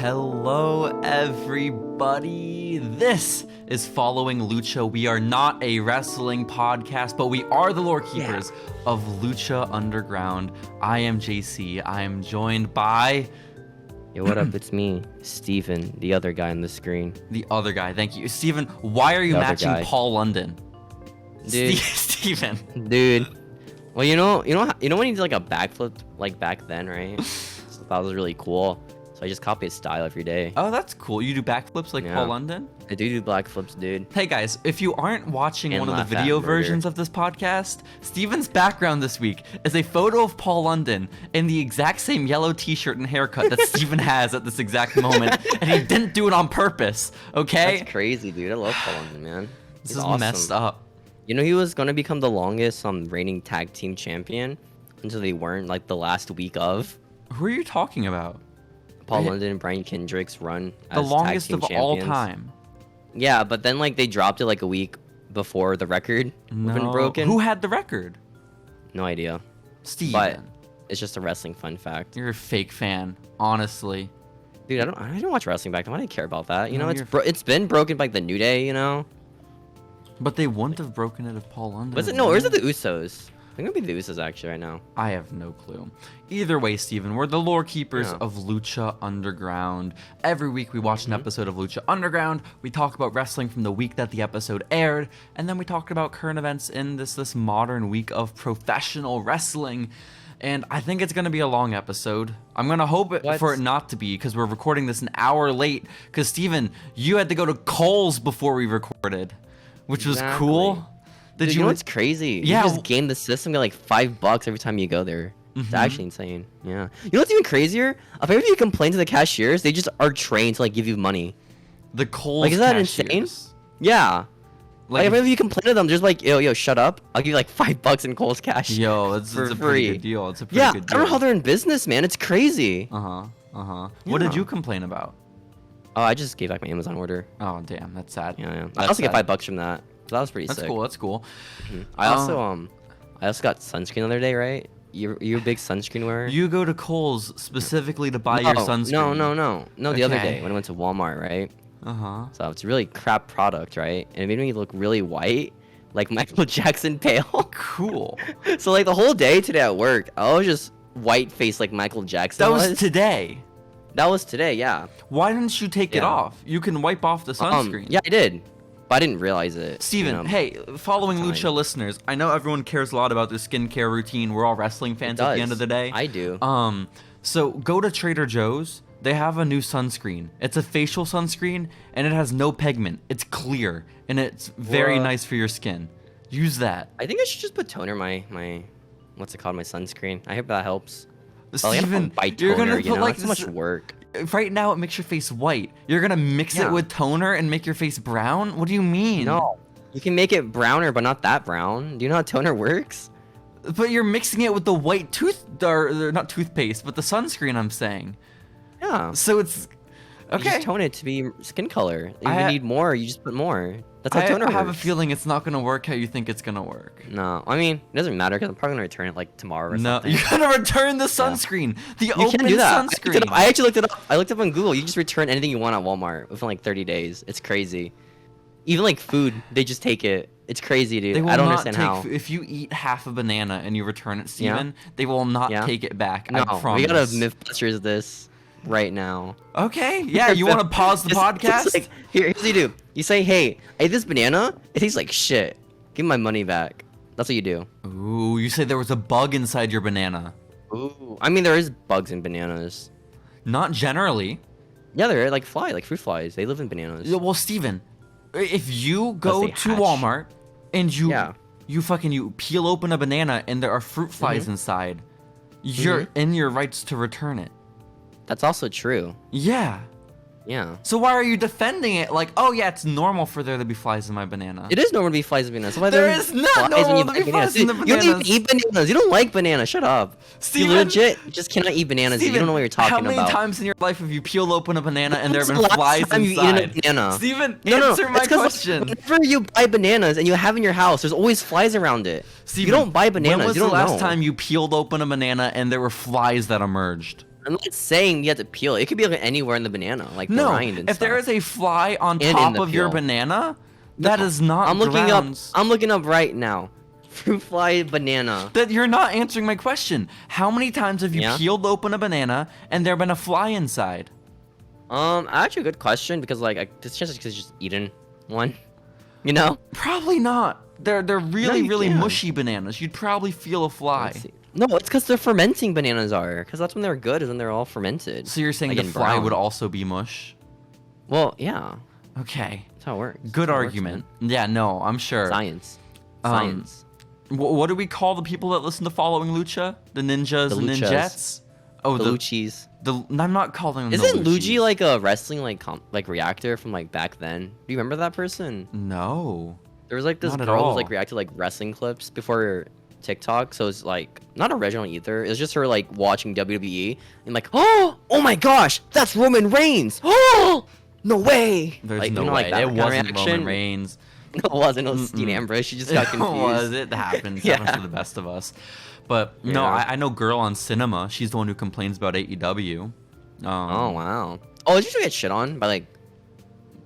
Hello, everybody. This is Following Lucha. We are not a wrestling podcast, but we are the lore keepers of Lucha Underground. I am JC. I am joined by... Yo, what up? It's me, Steven, the other guy on the screen. The other guy. Thank you. Steven, why are you matching Paul London? Dude. Steven. Dude. Well, you know when he did like a backflip like back then, right? So that was really cool. So I just copy his style every day. Oh, that's cool. You do backflips like Paul London? I do backflips, dude. Hey guys, if you aren't watching And one of the video versions of this podcast, Steven's background this week is a photo of Paul London in the exact same yellow t-shirt and haircut that Steven has at this exact moment, and he didn't do it on purpose, okay? That's crazy, dude. I love Paul London, man. This is awesome. Messed up. You know he was gonna become the longest reigning tag team champion until they weren't, like the last week of. Who are you talking about? Paul London and Brian Kendrick's run as the longest tag team of champions. all time. Yeah, but then like they dropped it like a week before the record been broken. Who had the record? No idea. Steven. But it's just a wrestling fun fact. You're a fake fan, honestly. Dude, I don't watch wrestling back then. Why do I care about that? You know, it's been broken by the New Day, you know. But they wouldn't have broken it if Paul London. Was it? No, or is it the Usos? I think it'd be the Usos actually right now. I have no clue. Either way, Steven, we're the lore keepers of Lucha Underground. Every week we watch an episode of Lucha Underground. We talk about wrestling from the week that the episode aired, and then we talk about current events in this modern week of professional wrestling. And I think it's going to be a long episode. I'm going to hope for it not to be, because we're recording this an hour late. Because, Steven, you had to go to Kohl's before we recorded, which was cool. Dude, you know what's crazy? Yeah. You just game the system, get like $5 every time you go there. It's actually insane. Yeah. You know what's even crazier? Apparently, if you complain to the cashiers, they just are trained to like give you money. The Kohl's like, is that cashiers. insane? Yeah. Like if you complain to them, they're just like, yo, shut up. I'll give you like $5 in Kohl's cash. Yo, it's a pretty good deal. It's a pretty good deal. I don't know how they're in business, man. It's crazy. What did you complain about? Oh, I just gave back my Amazon order. Oh, damn, that's sad. Yeah. I also get $5 from that. So that was pretty sick. That's cool. I also got sunscreen the other day, right? You're a big sunscreen wearer. You go to Kohl's specifically to buy your sunscreen. No. The other day when I went to Walmart, right? So it's a really crap product, right? And it made me look really white, like Michael Jackson pale. Cool. So like the whole day today at work, I was just white faced like Michael Jackson. That was today. That was today, yeah. Why didn't you take it off? You can wipe off the sunscreen. Yeah, I did. But I didn't realize it. Steven, hey, Following Lucha listeners, I know everyone cares a lot about their skincare routine. We're all wrestling fans at the end of the day. I do. So go to Trader Joe's. They have a new sunscreen. It's a facial sunscreen, and it has no pigment. It's clear, and it's very nice for your skin. Use that. I think I should just put toner my what's it called, my sunscreen. I hope that helps. Steven, you're gonna put like so much work. Right now, it makes your face white. You're gonna mix it with toner and make your face brown? What do you mean? No, you can make it browner, but not that brown. Do you know how toner works? But you're mixing it with the white or not toothpaste, but the sunscreen, I'm saying. Yeah. So it's okay. You just tone it to be skin color. If you need more, you just put more. That's how toner works. I have a feeling it's not gonna work how you think it's gonna work. No, I mean it doesn't matter because I'm probably gonna return it like tomorrow or something. No, you're gonna return the sunscreen. You open can't do that. sunscreen. I actually looked it up. I looked up on Google. You just return anything you want at Walmart within like 30 days. It's crazy. Even like food, they just take it. It's crazy, dude. They will I don't not understand how. If you eat half a banana and you return it, Steven, they will not take it back. No, I promise. we gotta Mythbusters this right now. Okay, yeah, you want to pause the podcast? Like, here's what you do. You say, hey, I ate this banana. It tastes like shit. Give me my money back. That's what you do. Ooh, you say there was a bug inside your banana. Ooh, I mean, there is bugs in bananas. Not generally. Yeah, they're like fruit flies. They live in bananas. Well, Steven, if you go to Walmart and you peel open a banana and there are fruit flies inside, you're in your rights to return it. That's also true. Yeah. Yeah. So why are you defending it? Like, oh yeah, it's normal for there to be flies in my banana. It is normal to be flies in bananas. There is not normal to be flies in the bananas. You don't even eat bananas. You don't like bananas. Shut up. Steven, you legit just cannot eat bananas. Steven, you don't know what you're talking about. How many times in your life have you peeled open a banana and there have When's been the last flies time inside? you've eaten a banana? Steven, No, answer my question. Whenever you buy bananas and you have in your house, there's always flies around it. Steven, you don't buy bananas. When was you don't the last know. time you peeled open a banana and there were flies that emerged? I'm not saying you have to peel it. It could be like anywhere in the banana, like the rind and if stuff. there is a fly on And top in the of your peel. banana, that is not I'm looking grounds. up. I'm looking up right now. Fruit fly banana. That you're not answering my question. How many times have you peeled open a banana and there been a fly inside? Actually, a good question because like it's just because you just eaten one, you know? Probably not. They're really really can. mushy bananas. You'd probably feel a fly. No, it's because they're fermenting bananas are. Because that's when they're good, is when they're all fermented. So you're saying like the in fly brown. would also be mush? Well, yeah. Okay. That's how it works. Good That's how it works, argument. Yeah, no, I'm sure. Science. Um, Science. What do we call the people that listen to Following Lucha? The ninjas The and luchas. ninjettes? Oh, the Luchis. I'm not calling them Isn't the Luigi Luchis. like a wrestling like reactor from like back then? Do you remember that person? No. There was like this Not at girl who all. was like reacted to like wrestling clips before TikTok, so it's like not original either. It's just her like watching WWE and like, oh my gosh, that's Roman Reigns. Oh, no way. There's like, no you know, way. like, that It kind of wasn't reaction. Roman Reigns. No, it wasn't. It was Dean Ambrose. She just got confused. It was. It happens. It happens to the best of us. But no, Yeah. I know Girl on Cinema. She's the one who complains about AEW. Oh wow. Oh, did you still get shit on by like?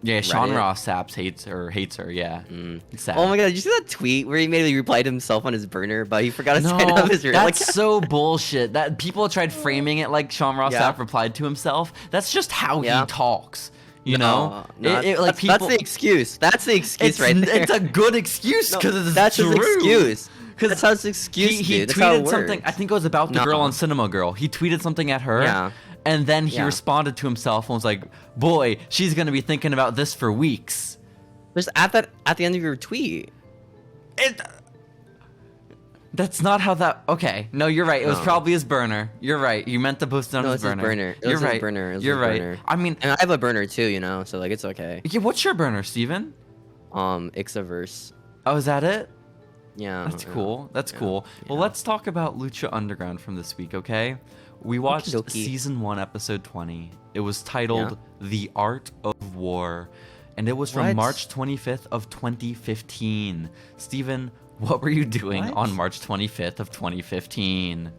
Yeah, Sean Reddit? Ross Saps hates her. Yeah. It's sad. Oh my god, did you see that tweet where he made replied to himself on his burner, but he forgot to sign No, up his real that's account? so bullshit. That people tried framing it like Sean Ross Yeah. Sapp replied to himself. That's just how Yeah. he talks. You know, No, like that's the excuse. That's the excuse it's, right there. it's a good excuse No, because it's that's true. his excuse. 'Cause That's how his excuse. He dude. That's how it tweeted something. works. I think it was about the No. Girl on Cinema girl. He tweeted something at her. Yeah. And then he Yeah. responded to himself and was like, "Boy, she's gonna be thinking about this for weeks." Just at the end of your tweet. That's not how that. Okay, no, you're right. It was No. probably his burner. You're right. You meant to post it on No, his it's his burner. burner. It You're was his right. burner. It was You're his right. burner. I mean, And I have a burner too, you know, so like it's okay. yeah, what's your burner, Steven? Ixaverse. Oh, is that it? Yeah. That's yeah. cool. That's Yeah, cool. Well, yeah. let's talk about Lucha Underground from this week, okay? We watched Okie dokie. season 1, episode 20. It was titled The Art of War, and it was from What? March 25th of 2015. Steven, what were you doing What? on March 25th of 2015?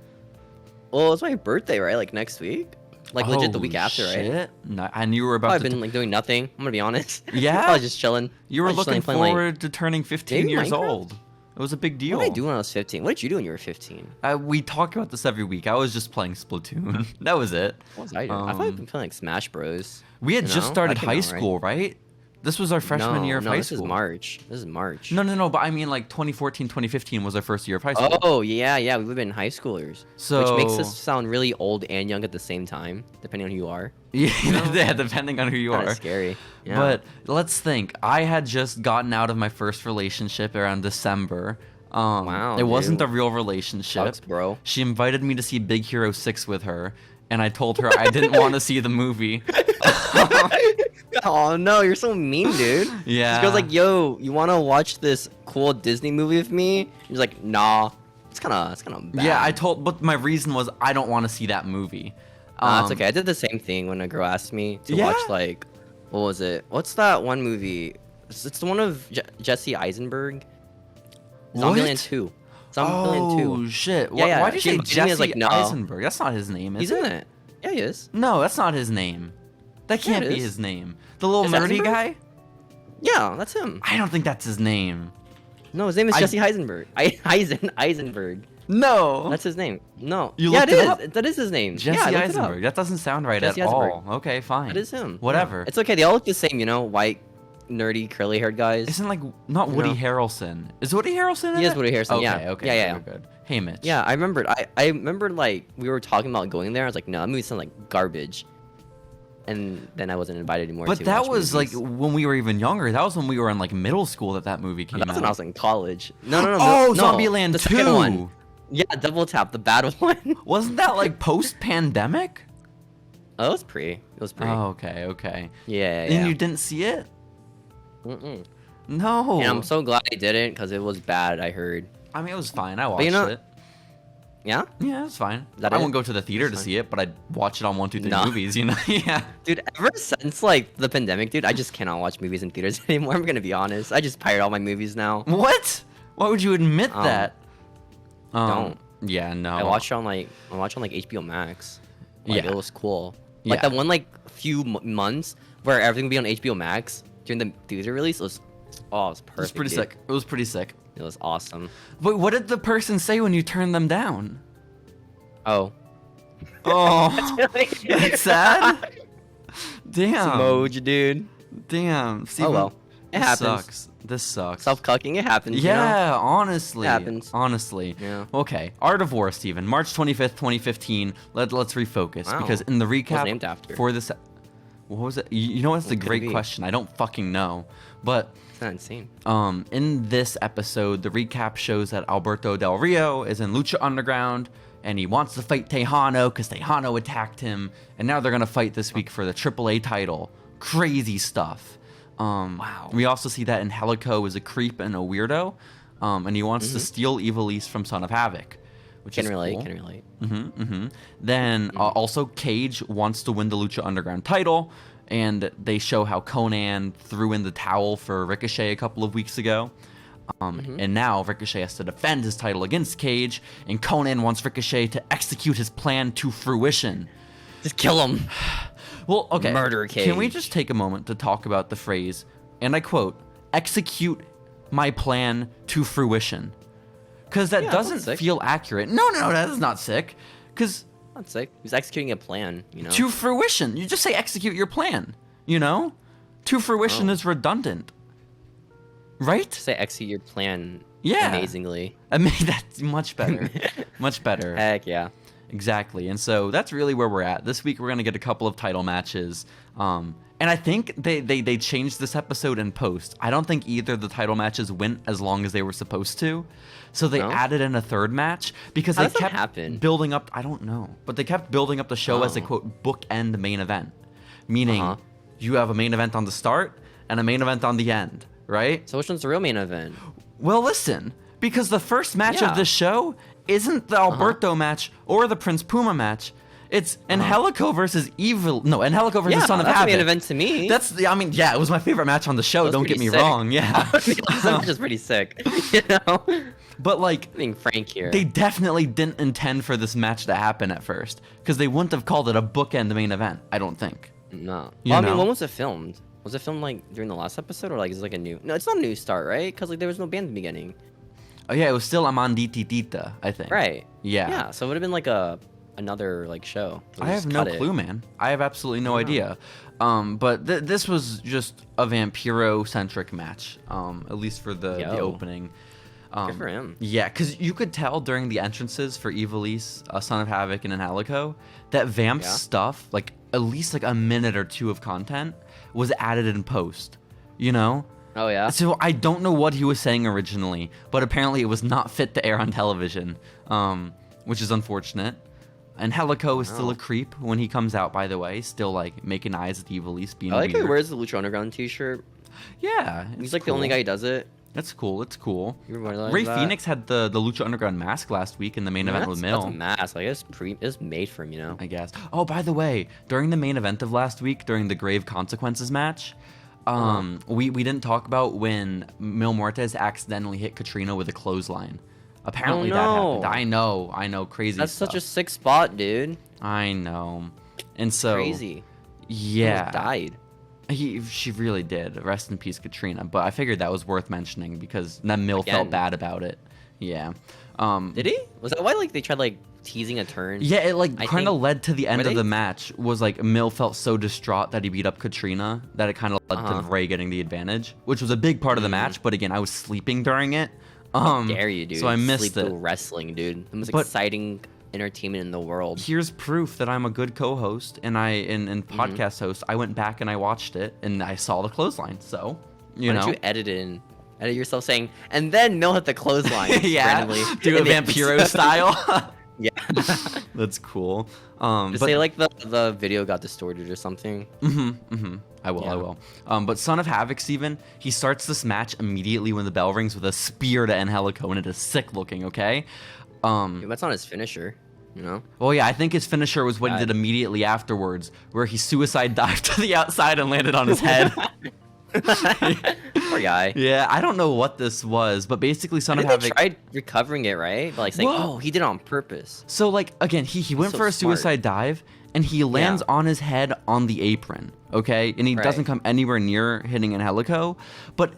Well, it's my birthday, right? Like next week? Like legit the Oh, week after, right? shit. No, and you were about I've to been like doing nothing. I'm gonna be honest. Yeah? I was just chilling. you were I was just looking chilling, playing, forward to turning 15 maybe years Minecraft? old. It was a big deal. What did I do when I was 15? What did you do when you were 15? We talk about this every week. I was just playing Splatoon. That was it. What was I doing? I thought I'd been playing like Smash Bros. We had You just know? started That came high out, right? school, right? This was our freshman year of high this school. is March. This is March. No, but I mean like 2014, 2015 was our first year of high school. Oh, yeah, we would have been high schoolers. So- Which makes us sound really old and young at the same time, depending on who you are. Yeah, depending on who you Kinda are. scary. Yeah. But let's think. I had just gotten out of my first relationship around December. Wow, It wasn't dude. a real relationship. Sucks, bro. She invited me to see Big Hero 6 with her, and I told her I didn't want to see the movie. Oh no, you're so mean, dude. Yeah. This girl's like, yo, you wanna watch this cool Disney movie with me? He's like, nah. It's kinda bad. Yeah, but my reason was I don't want to see that movie. It's okay. I did the same thing when a girl asked me to Yeah? watch like, what was it? What's that one movie? It's the one of Jesse Eisenberg. Zombieland What? 2. Zombieland 2. Oh shit! Yeah, Why did she you say invited me as, Jesse like, no. Eisenberg? That's not his name, is He's it? in it. Yeah, he is. No, that's not his name. That Yeah, can't it be is. his name. The little Is nerdy Eisenberg? guy? Yeah, that's him. I don't think that's his name. No, his name is I- Jesse Eisenberg. Eisenberg. No. That's his name. No. You yeah, looked it it is. up? That is his name. Jesse yeah, I looked it up. Eisenberg. That doesn't sound right Jesse at Eisenberg. all. Okay, fine. That is him. Whatever. Yeah. It's okay. They all look the same, you know, white, nerdy, curly-haired guys. Isn't like not Woody No. Harrelson? Is Woody Harrelson? In He is it? Woody Harrelson, Okay, yeah. okay. Yeah. We're good. Hey, Mitch. Yeah, I remembered. I remember like we were talking about going there. I was like, no, that movie sounds like garbage. And then I wasn't invited anymore. But to that watch was movies. like when we were even younger. That was when we were in like middle school that movie came That's out. when I was in college. No. Oh, no, Zombieland the 2. second one. Yeah, Double Tap, the bad one. Wasn't that like post-pandemic? Oh, it was pre. It was pre. Oh, okay. Yeah. And you didn't see it? Mm-mm. No. And I'm so glad I didn't because it was bad. I heard. I mean, it was fine. I watched it. Yeah. Yeah, it was fine. That I it? wouldn't go to the theater to see it, but I'd watch it on 1, 2, 3 Nah. movies. You know? Yeah. Dude, ever since like the pandemic, dude, I just cannot watch movies in theaters anymore. I'm gonna be honest. I just pirate all my movies now. What? Why would you admit that? Don't. Yeah, no. I watch on like HBO Max. Like, Yeah. it was cool. Like Yeah. that one like few months where everything would be on HBO Max during the theater release. It was perfect. It was pretty dude. sick. It was pretty sick. It was awesome. But what did the person say when you turned them down? Oh. Oh, that's sad. Damn. Emoji, dude. Damn. Steven, Oh well. It this happens. Sucks. This sucks. Self-cucking, it happens. Yeah, You know? honestly. It happens. Honestly. Yeah. Okay. Art of War, Steven. March 25th, 2015. Let's refocus Wow. because in the recap named after? for this, what was it? You know what's the What could it great be? question? I don't fucking know. But It's not insane. in this episode, the recap shows that Alberto Del Rio is in Lucha Underground and he wants to fight Tejano because Tejano attacked him, and now they're gonna fight this week for the AAA title. Crazy stuff. Wow. We also see that Angelico is a creep and a weirdo, and he wants to steal Ivelisse from Son of Havoc, which Can is relate. cool. Can relate. Then also Cage wants to win the Lucha Underground title, and they show how Conan threw in the towel for Ricochet a couple of weeks ago. And now Ricochet has to defend his title against Cage, and Conan wants Ricochet to execute his plan to fruition. Just kill him. Well, okay. Murder Can we Cage. just take a moment to talk about the phrase, and I quote, execute my plan to fruition? Because that Yeah, that's doesn't sick. feel accurate. No, that is not sick. Because That's sick. He's executing a plan, you know? to fruition, you just say execute your plan, you know? To fruition is redundant. Right? Say execute your plan Yeah. amazingly. I mean, that's much better. Much better. Heck yeah. Exactly. And so that's really where we're at. This week we're going to get a couple of title matches. And I think they changed this episode in post. I don't think either of the title matches went as long as they were supposed to. So they No? added in a third match because How they does that kept happen? building up. I don't know. But they kept building up the show as a Oh. quote bookend main event. Meaning Uh-huh. you have a main event on the start and a main event on the end, right? So which one's the real main event? Well, listen, because the first match of Yeah. this show isn't the Alberto match or the Prince Puma match. It's Angelico versus Angelico versus Yeah, Son of that's a Havoc. main event to me. That's the, I mean, yeah, it was my favorite match on the show. That was Don't get pretty me sick. wrong. Yeah. That's just pretty sick. You know? But like, Being frank here. they definitely didn't intend for this match to happen at first because they wouldn't have called it a bookend main event. I don't think. No. You Well, I know? mean, when was it filmed? Was it filmed like during the last episode or like is it like a new? No, it's not a new start, right? Because like there was no band in the beginning. Oh yeah, it was still Amanditi Tita, I think. Right. Yeah. Yeah. So it would have been like another like show. They I just have no cut it. clue, man. I have absolutely no idea. But this was just a Vampiro-centric match, at least for the Yo. opening. Good for him. Yeah, because you could tell during the entrances for Ivelisse, Son of Havoc, and Angelico, that Vamp's Yeah. stuff, like at least like a minute or two of content, was added in post. You know? Oh yeah. So I don't know what he was saying originally, but apparently it was not fit to air on television, which is unfortunate. And Helico is still a creep when he comes out, by the way, still like making eyes at Ivelisse, being I like how he weird. wears the Lucha Underground t-shirt. Yeah, He's it's like the only cool. guy who does it. That's cool. It's cool. You realize Ray that? Phoenix had the Lucha Underground mask last week in the main event with That's a Mill, mask. Like it's made for him, you know. I guess. Oh, by the way, during the main event of last week, during the Grave Consequences match, we didn't talk about when Mil Muertes accidentally hit Katrina with a clothesline. Apparently that no. happened. I know, crazy That's stuff. such a sick spot, dude. I know. And so Crazy. Yeah. Almost died. She really did. Rest in peace, Katrina. But I figured that was worth mentioning because then Mill felt Again. bad about it. Yeah. Did he? Was that why like they tried like teasing a turn? Yeah, it like I kind of think- led to the end were of they- the match. Was like Mill felt so distraught that he beat up Katrina that it kind of led to Ray getting the advantage, which was a big part of the match. But again, I was sleeping during it. Dare you, dude? So I missed Sleep it. through wrestling, dude. The most But- exciting entertainment in the world. Here's proof that I'm a good co-host and and podcast host. I went back and I watched it and I saw the clothesline. So you Why know. don't you edit yourself saying, and then Mill hit the clothesline Yeah, randomly do a in the Vampiro episode." style. Yeah. That's cool. Just say like the video got distorted or something. I will. But Son of Havoc, Steven, he starts this match immediately when the bell rings with a spear to Angelico, and it is sick looking, okay? That's not his finisher, you know? Well, yeah, I think his finisher was what he did immediately afterwards, where he suicide dived to the outside and landed on his head. Poor guy. Yeah, I don't know what this was, but basically Son of They Havoc tried recovering it, right? But like saying, Whoa. he did it on purpose. So like again, he went So for a smart. suicide dive and he lands on his head on the apron, okay? And he doesn't come anywhere near hitting Angelico. But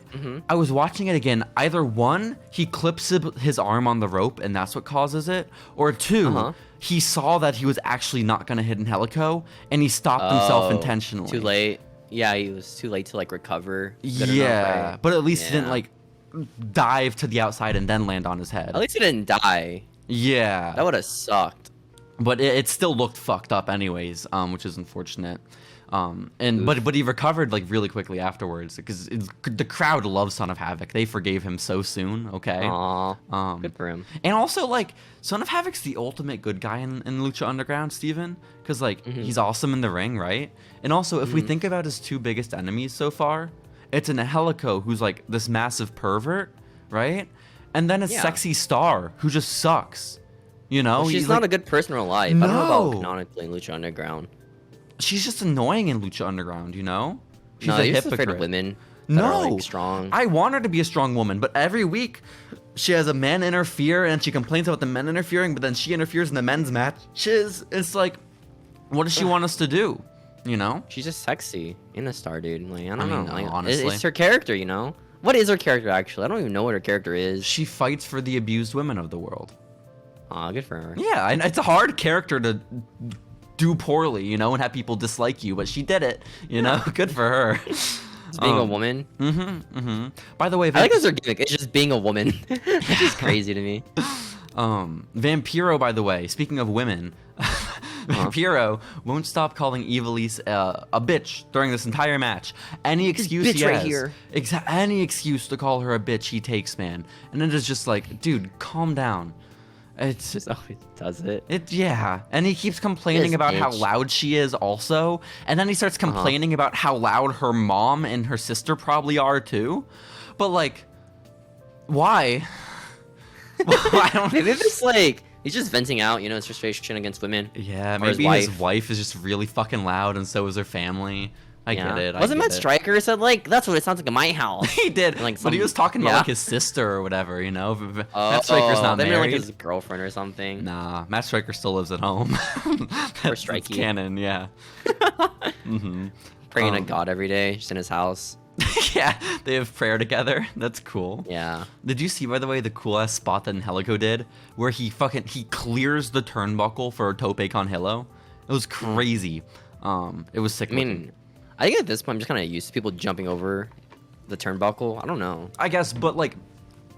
I was watching it again. Either one, he clips his arm on the rope and that's what causes it, or two, he saw that he was actually not gonna hit Angelico and he stopped himself intentionally. Too late. Yeah, he was too late to like recover. Good Yeah, enough, right? but at least he didn't like dive to the outside and then land on his head. At least he didn't die. Yeah. That would have sucked. But it still looked fucked up anyways, which is unfortunate. But he recovered like really quickly afterwards because the crowd loves Son of Havoc. They forgave him so soon. Okay. Aw, good for him. And also like Son of Havoc's the ultimate good guy in Lucha Underground, Steven, because like he's awesome in the ring, right? And also if we think about his two biggest enemies so far, it's an Angelico who's like this massive pervert, right? And then a sexy star who just sucks. You know, Well, she's not a good person in real life. I don't know about canonically in Lucha Underground. She's just annoying in Lucha Underground, you know? She's No, a you're just hypocrite. afraid of women. that No, are, like, strong. I want her to be a strong woman, but every week she has a man interfere and she complains about the men interfering, but then she interferes in the men's matches. It's like, what does she want us to do? You know? She's just sexy in a star, dude. Like, I don't mean, know. Like, honestly. it's her character, you know. What is her character actually? I don't even know what her character is. She fights for the abused women of the world. Aw, good for her. Yeah, and it's a hard character to do poorly, you know, and have people dislike you, but she did it, you know? Good for her. It's being a woman. By the way, I think that's her gimmick. It's just being a woman. It's just crazy to me. Vampiro, by the way, speaking of women, Vampiro won't stop calling Ivelisse a bitch during this entire match. Any excuse bitch he right has, here. Any excuse to call her a bitch, he takes, man. And it is just like, dude, calm down. It's Just always does it. yeah, and he keeps complaining This about how bitch. loud she is also, and then he starts complaining about how loud her mom and her sister probably are too. But like, why? I don't. Maybe it's like he's just venting out, you know, his frustration against women. Yeah, Or his maybe his wife. wife is just really fucking loud, and so is her family. I get it. Wasn't Matt Stryker who said like that's what it sounds like in my house? He did, Like but he some- was talking about yeah? like his sister or whatever, you know. Matt Stryker's not they meant, married. like his girlfriend or something. Nah, Matt Stryker still lives at home. That's Strikey. canon, yeah. Praying to God every day, just in his house. Yeah, they have prayer together. That's cool. Yeah. Did you see, by the way, the cool ass spot that Angelico did, where he clears the turnbuckle for a tope con hilo? It was crazy. It was sick. I mean, I think at this point I'm just kind of used to people jumping over the turnbuckle. I don't know. I guess, but like,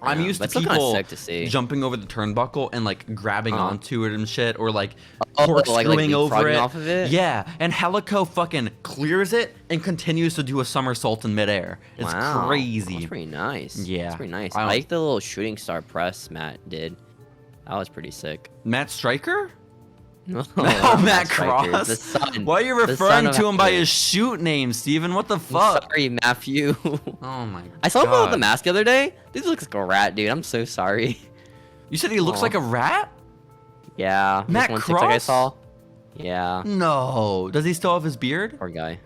I'm Yeah, used but to it's still kinda people sick to see. jumping over the turnbuckle and like grabbing onto it and shit, or like like corkscrewing over leapfrogging it. off of it? Yeah, and Angelico fucking clears it and continues to do a somersault in midair. It's Wow. crazy. That's pretty nice. Yeah. That's pretty nice. I I don't- like the little shooting star press Matt did. That was pretty sick. Matt Stryker? No, Oh, not Matt Stryker, Cross. the son- Why are you the referring son of to him by Havoc. his shoot name, Steven? What the I'm fuck? sorry, Matthew. Oh my god. I saw him with the mask the other day. This looks like a rat, dude. I'm so sorry. You said he looks Aw. like a rat? Yeah. this Matt one TikTok I Cross? saw. Yeah. No. Does he still have his beard? Poor guy.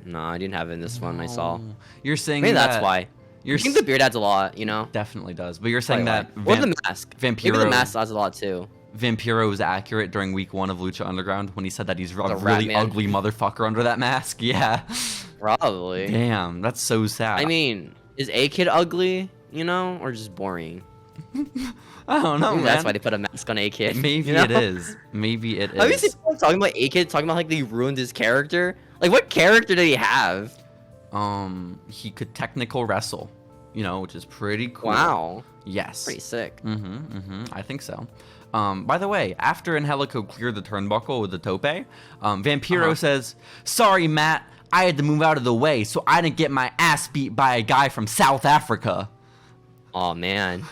No, I didn't have it in this one I saw. Oh. You're saying Maybe that that's why. You're I think the beard adds a lot, you know? definitely does. But you're saying Probably that why. Or the mask. Maybe the Vampiro- mask adds a lot too. Vampiro was accurate during week 1 of Lucha Underground when he said that he's a rat really man. ugly motherfucker under that mask. Yeah. Probably. Damn, that's so sad. I mean, is A-Kid ugly, you know? Or just boring? I don't know, Maybe man. that's why they put a mask on A-Kid. Maybe you know? it is. Maybe it Have you seen is. people talking about A-Kid, talking about like they ruined his character? Like, what character did he have? He could technical wrestle, you know, which is pretty cool. Wow. Yes. Pretty sick. I think so. By the way, after Angelico cleared the turnbuckle with the tope, Vampiro says, "Sorry, Matt, I had to move out of the way, so I didn't get my ass beat by a guy from South Africa." Oh man.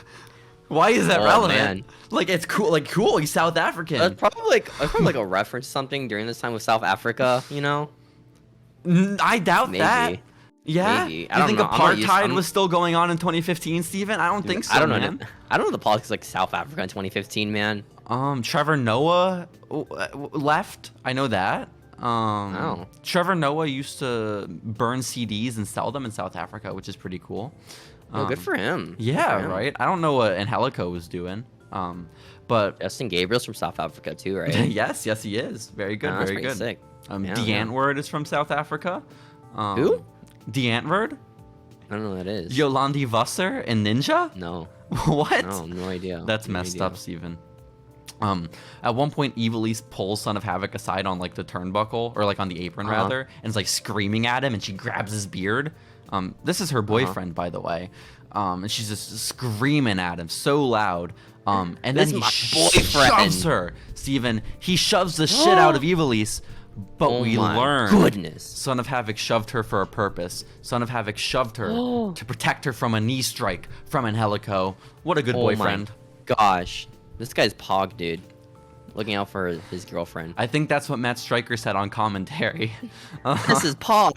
Why is that Oh, relevant? man. Like, it's cool. Like, cool. He's South African. That's probably like a reference to something during this time with South Africa, you know? I doubt that. Maybe. Yeah. Maybe. You I don't think know. apartheid was still going on in 2015, Steven? I don't think so. I don't know. man. I don't know the politics like South Africa in 2015, man. Trevor Noah left. I know that. Oh. Trevor Noah used to burn CDs and sell them in South Africa, which is pretty cool. Oh, good for him. Good Yeah, for him. right. I don't know what Angelico was doing. But Justin Gabriel's from South Africa too, right? yes, he is. Very good, That's very pretty good. sick. Yeah, D'Antwoord is from South Africa. Who? D'Antwoord? I don't know who that is. Yolandi Wasser and Ninja? No. What? No idea. That's No messed idea. up, Steven. At one point, Ivelisse pulls Son of Havoc aside on like the turnbuckle, or like on the apron rather, and is like screaming at him, and she grabs his beard. This is her boyfriend, by the way, and she's just screaming at him so loud. And then This he is my boyfriend. shoves her, Steven. He shoves the shit out of Ivelisse, but Oh we my learn goodness. Son of Havoc shoved her for a purpose. Son of Havoc shoved her to protect her from a knee strike from Angelico. What a good boyfriend. My gosh. This guy's Pog, dude. Looking out for his girlfriend. I think that's what Matt Stryker said on commentary. This is Pog.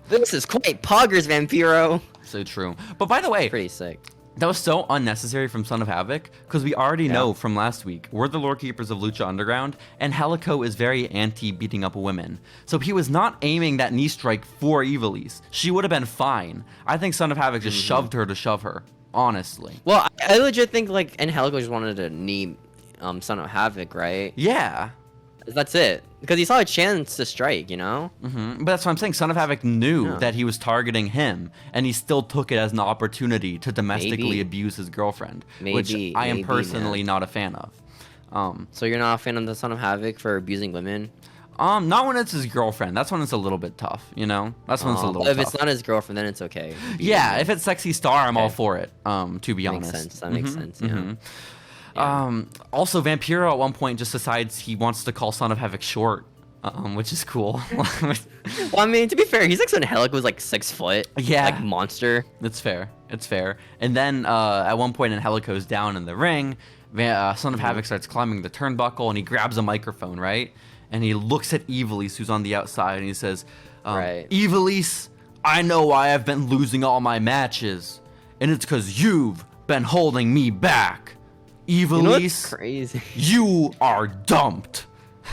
This is quite Poggers, Vampiro. So true. But by the way, Pretty sick. that was so unnecessary from Son of Havoc, because we already know from last week, we're the lore keepers of Lucha Underground, and Helico is very anti-beating up women. So he was not aiming that knee strike for Ivelisse. She would have been fine. I think Son of Havoc just shoved her to shove her, honestly. Well, I legit think like Angelico just wanted to knee Son of Havoc, right? Yeah. That's it. Because he saw a chance to strike, you know? But that's what I'm saying. Son of Havoc knew that he was targeting him, and he still took it as an opportunity to domestically Maybe. abuse his girlfriend, which I am Maybe, personally man. not a fan of. So you're not a fan of the Son of Havoc for abusing women? Not when it's his girlfriend. That's when it's a little bit tough, you know? That's when it's a little If tough. it's not his girlfriend, then it's okay. Yeah, if it's Sexy Star, I'm all Okay. for it, to be Makes honest. sense. That makes sense, yeah. Also, Vampiro at one point just decides he wants to call Son of Havoc short, which is cool. Well, I mean, to be fair, he's like Son of Havoc was like 6 foot. Yeah. Like monster. It's fair. It's fair. And then at one point, Angelico's down in the ring. Son of Havoc starts climbing the turnbuckle, and he grabs a microphone, right? And he looks at Ivelisse, who's on the outside, and he says, Right. Ivelisse, I know why I've been losing all my matches, and it's because you've been holding me back. You know what's Ivelisse, crazy? you are dumped.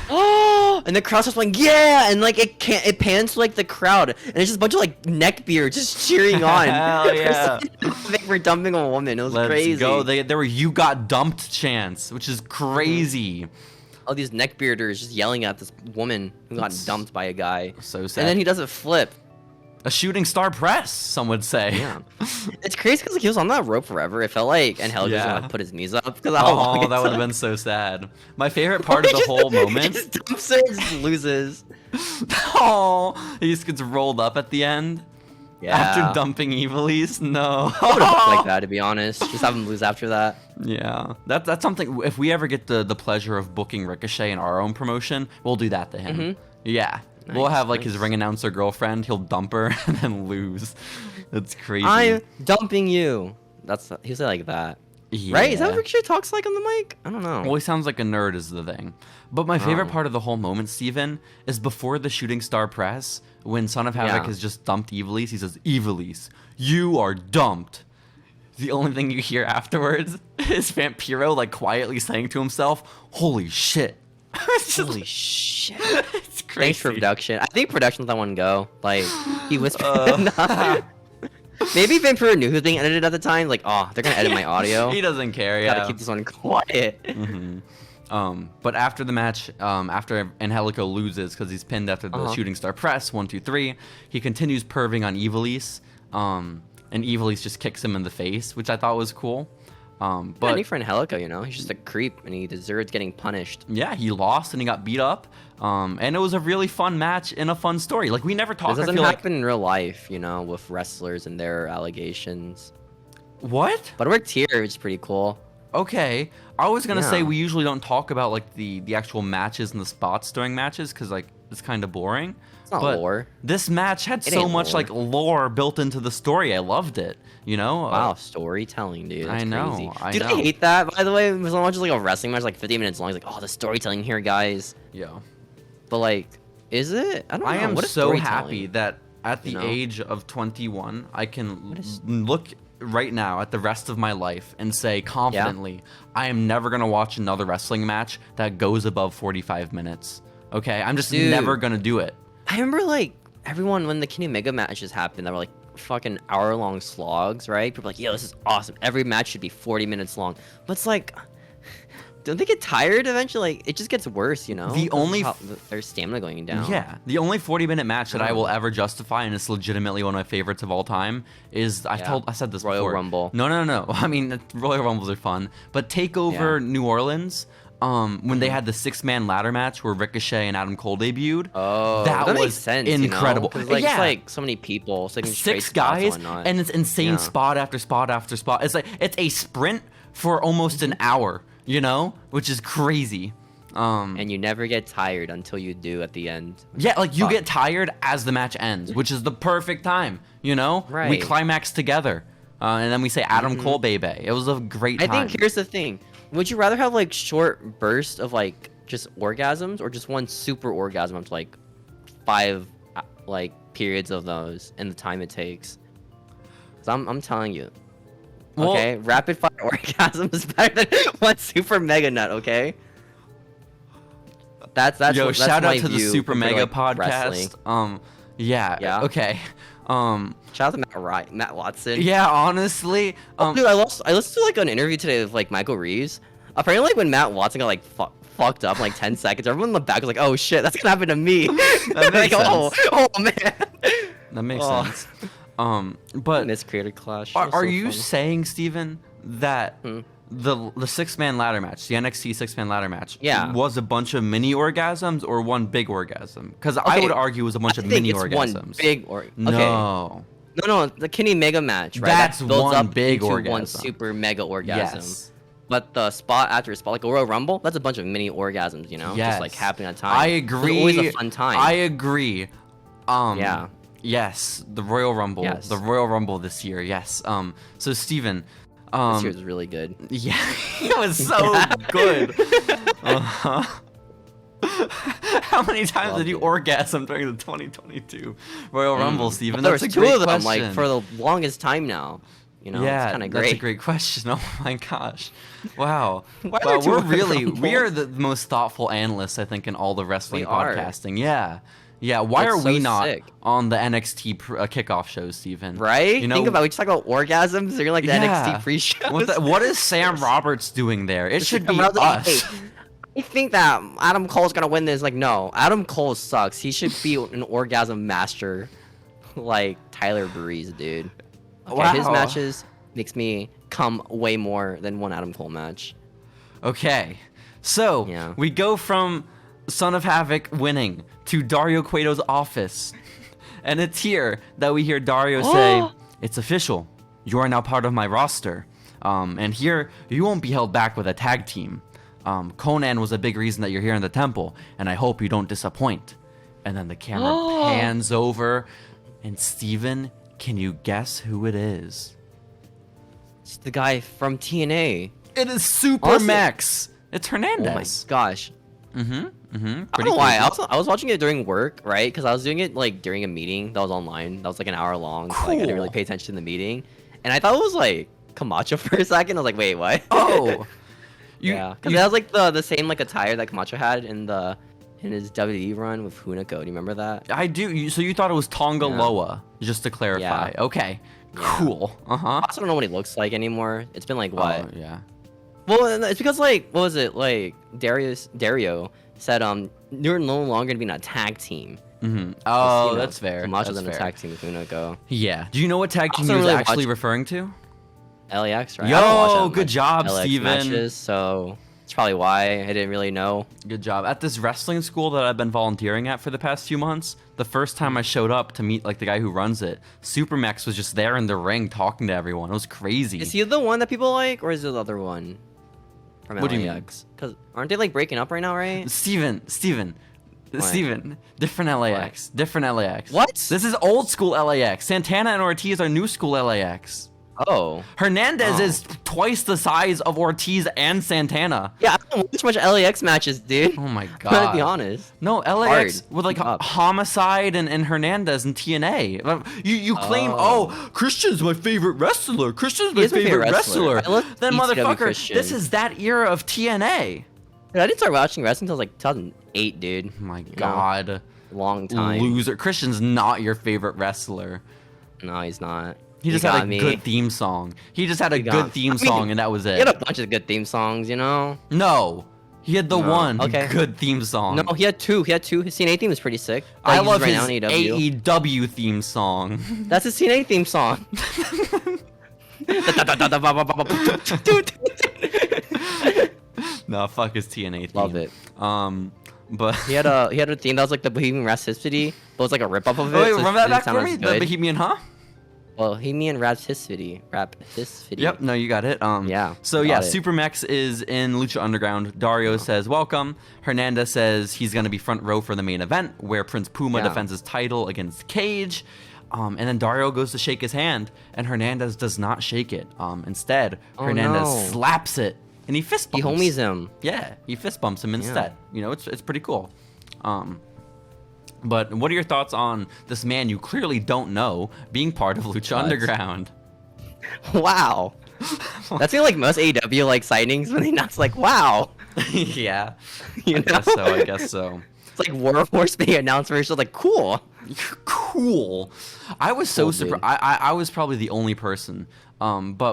Oh, and the crowd starts going, yeah, and like it pans to like the crowd, and it's just a bunch of like neckbeards just cheering on. Hell yeah. For dumping a woman, it was Let's crazy. go. There were "you got dumped" chants, which is crazy. All these neckbearders just yelling at this woman who got dumped by a guy. So sad. And then he does a flip. A shooting star press, some would say. Yeah. It's crazy because like, he was on that rope forever. It felt like, and Hell just Yeah. like, put his knees up. Because how long Oh, it that would have took. been so sad. My favorite part of the whole He moment. just dumps it and just loses. Oh, he just gets rolled up at the end. Yeah. After dumping Ivelisse. No. I would have booked like that, to be honest. Just have him lose after that. Yeah. That's something. If we ever get the pleasure of booking Ricochet in our own promotion, we'll do that to him. Yeah. We'll Nice, have like his nice. ring announcer girlfriend. He'll dump her and then lose. That's crazy. I'm dumping you. He said like that. Yeah. Right? Is that what Ricochet talks like on the mic? I don't know. Well, he sounds like a nerd is the thing. But my favorite part of the whole moment, Steven, is before the shooting star press, when Son of Havoc Yeah. has just dumped Ivelisse, he says, Ivelisse, you are dumped. The only thing you hear afterwards is Vampiro like quietly saying to himself, holy shit. It's just- Holy shit. it's crazy. Thanks for production. I think production let one go. Like, he whispered. Maybe Vampiro knew who the thing edited at the time. Like, oh, they're going to edit my audio. He doesn't care, yeah. Gotta keep this one quiet. But after the match, after Angelico loses because he's pinned after the shooting star press, 1, 2, 3, he continues perving on Ivelisse, and Ivelisse just kicks him in the face, which I thought was cool. But But new friend Helico, you know, he's just a creep and he deserves getting punished. yeah, he lost and he got beat up, and it was a really fun match and a fun story. Like we never talked. This I doesn't feel like happen in real life, you know, with wrestlers and their allegations. what? But it worked here, which is pretty cool. Okay, I was gonna say Yeah. we usually don't talk about like the actual matches and the spots during matches because like it's kind of boring. It's not but lore. This match had It so ain't much lore. like lore built into the story. I loved it. You know? Wow, storytelling, dude. That's I know, crazy. I Dude, know. I hate that, by the way. When someone watches like a wrestling match like 50 minutes long, it's like, oh, the storytelling here, guys. Yeah. But like, is it? I don't know. I am What is so storytelling? happy that at the You know? age of 21, I can look right now at the rest of my life and say confidently, I am never going to watch another wrestling match that goes above 45 minutes. Okay? I'm just Dude. never going to do it. I remember like everyone when the Kenny Omega matches happened, that were like fucking hour-long slogs, right? People were like, yo, this is awesome. Every match should be 40 minutes long. But it's like, don't they get tired eventually? Like, it just gets worse, you know? The 'Cause only of how their stamina going down. Yeah, the only 40-minute match that I Oh. will ever justify, and it's legitimately one of my favorites of all time, is I said this Royal before. Rumble. No. I mean, Royal Rumbles are fun, but Takeover Yeah. New Orleans, when they had the 6-man ladder match where Ricochet and Adam Cole debuted. Oh, that makes was sense, incredible. You know? 'Cause, like, Yeah. it's like so many people, so they can trade 6 spots guys, whatnot. and it's insane Yeah. spot after spot after spot. It's like it's a sprint for almost an hour, you know, which is crazy. And you never get tired until you do at the end. Yeah, like you Fuck. get tired as the match ends, which is the perfect time. You know, we Right. climax together, and then we say Adam Cole, baby. It was a great I time. think here's the thing. Would you rather have like short bursts of like just orgasms or just one super orgasm of like 5 like periods of those and the time it takes? 'Cause I'm telling you. Well- Okay, rapid fire orgasm is better than one super mega nut, okay? That's Yo, that's shout my out to the view Super compared to, Mega like, podcast. wrestling. Yeah. Yeah. Okay. Shout out to Matt Watson. Yeah. Honestly. Dude, I listened to like an interview today with like Michael Reeves. Apparently, like when Matt Watson got like fucked up in, like 10 seconds, everyone in the back was like, "Oh shit, that's gonna happen to me." That makes like, oh sense. man. That makes Oh. sense. But This creator clash. are was so you fun. saying, Steven, that the 6-man ladder match, the NXT 6-man ladder match, Yeah. was a bunch of mini orgasms or one big orgasm? Because I Okay, would argue it was a bunch of I think mini it's orgasms. one big okay. No. No, the Kenny Mega match, right? That's that builds one up big into orgasm. one super mega orgasm. Yes. But the spot after spot, like a Royal Rumble, that's a bunch of mini orgasms, you know, Yes. just like happening at a time. I It's agree. always a fun time. I agree. Yeah. Yes, the Royal Rumble. Yes. The Royal Rumble this year. Yes. So Steven, This year's really good. yeah, it was so good. Uh-huh. How many times Loved did you it. orgasm during the 2022 Royal Rumble, Steven? There That's was a two great of them, question. like for the longest time now. You know, yeah, it's kind of that's great. a great question. Oh my gosh, wow. Why Wow, are there we're two really Rumbles? we are the most thoughtful analysts I think in all the wrestling We are. podcasting. Yeah, yeah. Why That's are we so not sick. on the NXT kickoff shows, Steven? Right? You know, Think about it. We just talk about orgasms. You're like the Yeah. NXT pre-shows. what is Sam Roberts doing there? It should be us. Hey, I think that Adam Cole's gonna win this. Like, no, Adam Cole sucks. He should be an orgasm master, like Tyler Breeze, dude. Okay, his Wow. matches makes me come way more than one Adam Cole match. Okay, so Yeah. we go from Son of Havoc winning to Dario Cueto's office, and it's here that we hear Dario say, "It's official. You are now part of my roster, and here you won't be held back with a tag team. Conan was a big reason that you're here in the temple, and I hope you don't disappoint." And then the camera pans over, and Steven, can you guess who it is? It's the guy from TNA. It is Super Honestly- Max. It's Oh my Hernandez. gosh. Mm-hmm. I don't know why. I was watching it during work, right? Because I was doing it like during a meeting that was online. That was like an hour long. So, like, I didn't Cool. really pay attention to the meeting, and I thought it was like Camacho for a second. I was like, wait, what? Oh. Yeah, because that was like the same like attire that Camacho had in his WWE run with Hunico. Do you remember that? I do. So you thought it was Tonga Yeah. Loa, just to clarify. Yeah. Okay. Yeah. Cool. Uh-huh. I also don't know what he looks like anymore. It's been like what? Oh, yeah. Well, it's because like what was it like? Dario said you're no longer gonna be in a tag team. Mm-hmm. Oh, You know, that's fair. Camacho's That's in a fair. tag team with Hunico. Yeah. Do you know what tag team also he was really actually watch- referring to? LAX, right? Yo, I don't watch that good much job, LAX Steven. matches, so it's probably why I didn't really know. Good job. At this wrestling school that I've been volunteering at for the past few months, the first time I showed up to meet like the guy who runs it, Supermax was just there in the ring talking to everyone. It was crazy. Is he the one that people like, or is it the other one from What do you mean? LAX? Because aren't they like breaking up right now, right? Steven, Steven, different LAX. Different LAX. What? This is old school LAX. Santana and Ortiz are new school LAX. Oh. Hernandez is twice the size of Ortiz and Santana. Yeah, I don't watch much LAX matches, dude. Oh my I'm god. gonna be honest. No, LAX Hard. with like Keep up. Homicide and Hernandez and TNA. You claim, Christian's my favorite wrestler. Christian's my is my favorite favorite wrestler. wrestler. I love Then ECW motherfucker, Christian. this is that era of TNA. Dude, I didn't start watching wrestling until like 2008, dude. Oh my You know? god. Long time. Loser. Christian's not your favorite wrestler. No, he's not. He just had a good theme song. He just had a good theme song and that was it. He had a bunch of good theme songs, you know? No. He had the one Okay. good theme song. No, he had two. His CNA theme is pretty sick. I That he love uses his right now in AEW. AEW theme song. That's his CNA theme song. No, fuck his TNA theme. Love it. But He had a theme that was like the Bohemian Rhapsody, but it was like a rip off of it. wait, so remember it that didn't back sound for as me? The good. Bohemian, huh? Bohemian Rhapsody. Yep, no, you got it. Yeah, So yeah, got it. Super Mex is in Lucha Underground. Dario says welcome. Hernandez says he's gonna be front row for the main event where Prince Puma Yeah. defends his title against Cage. And then Dario goes to shake his hand, and Hernandez does not shake it. Instead, Oh, Hernandez no. slaps it, and he fist He bumps. homies him. Yeah, he fist bumps him instead. You know, it's pretty cool. But what are your thoughts on this man you clearly don't know being part of Lucha Underground? Wow. That's like most AEW like signings when they announce like wow. Yeah, You I know? guess so. I guess so. It's like Warhorse being announced first. So like cool. Cool. I was so Cool, surprised. dude. I was probably the only person. But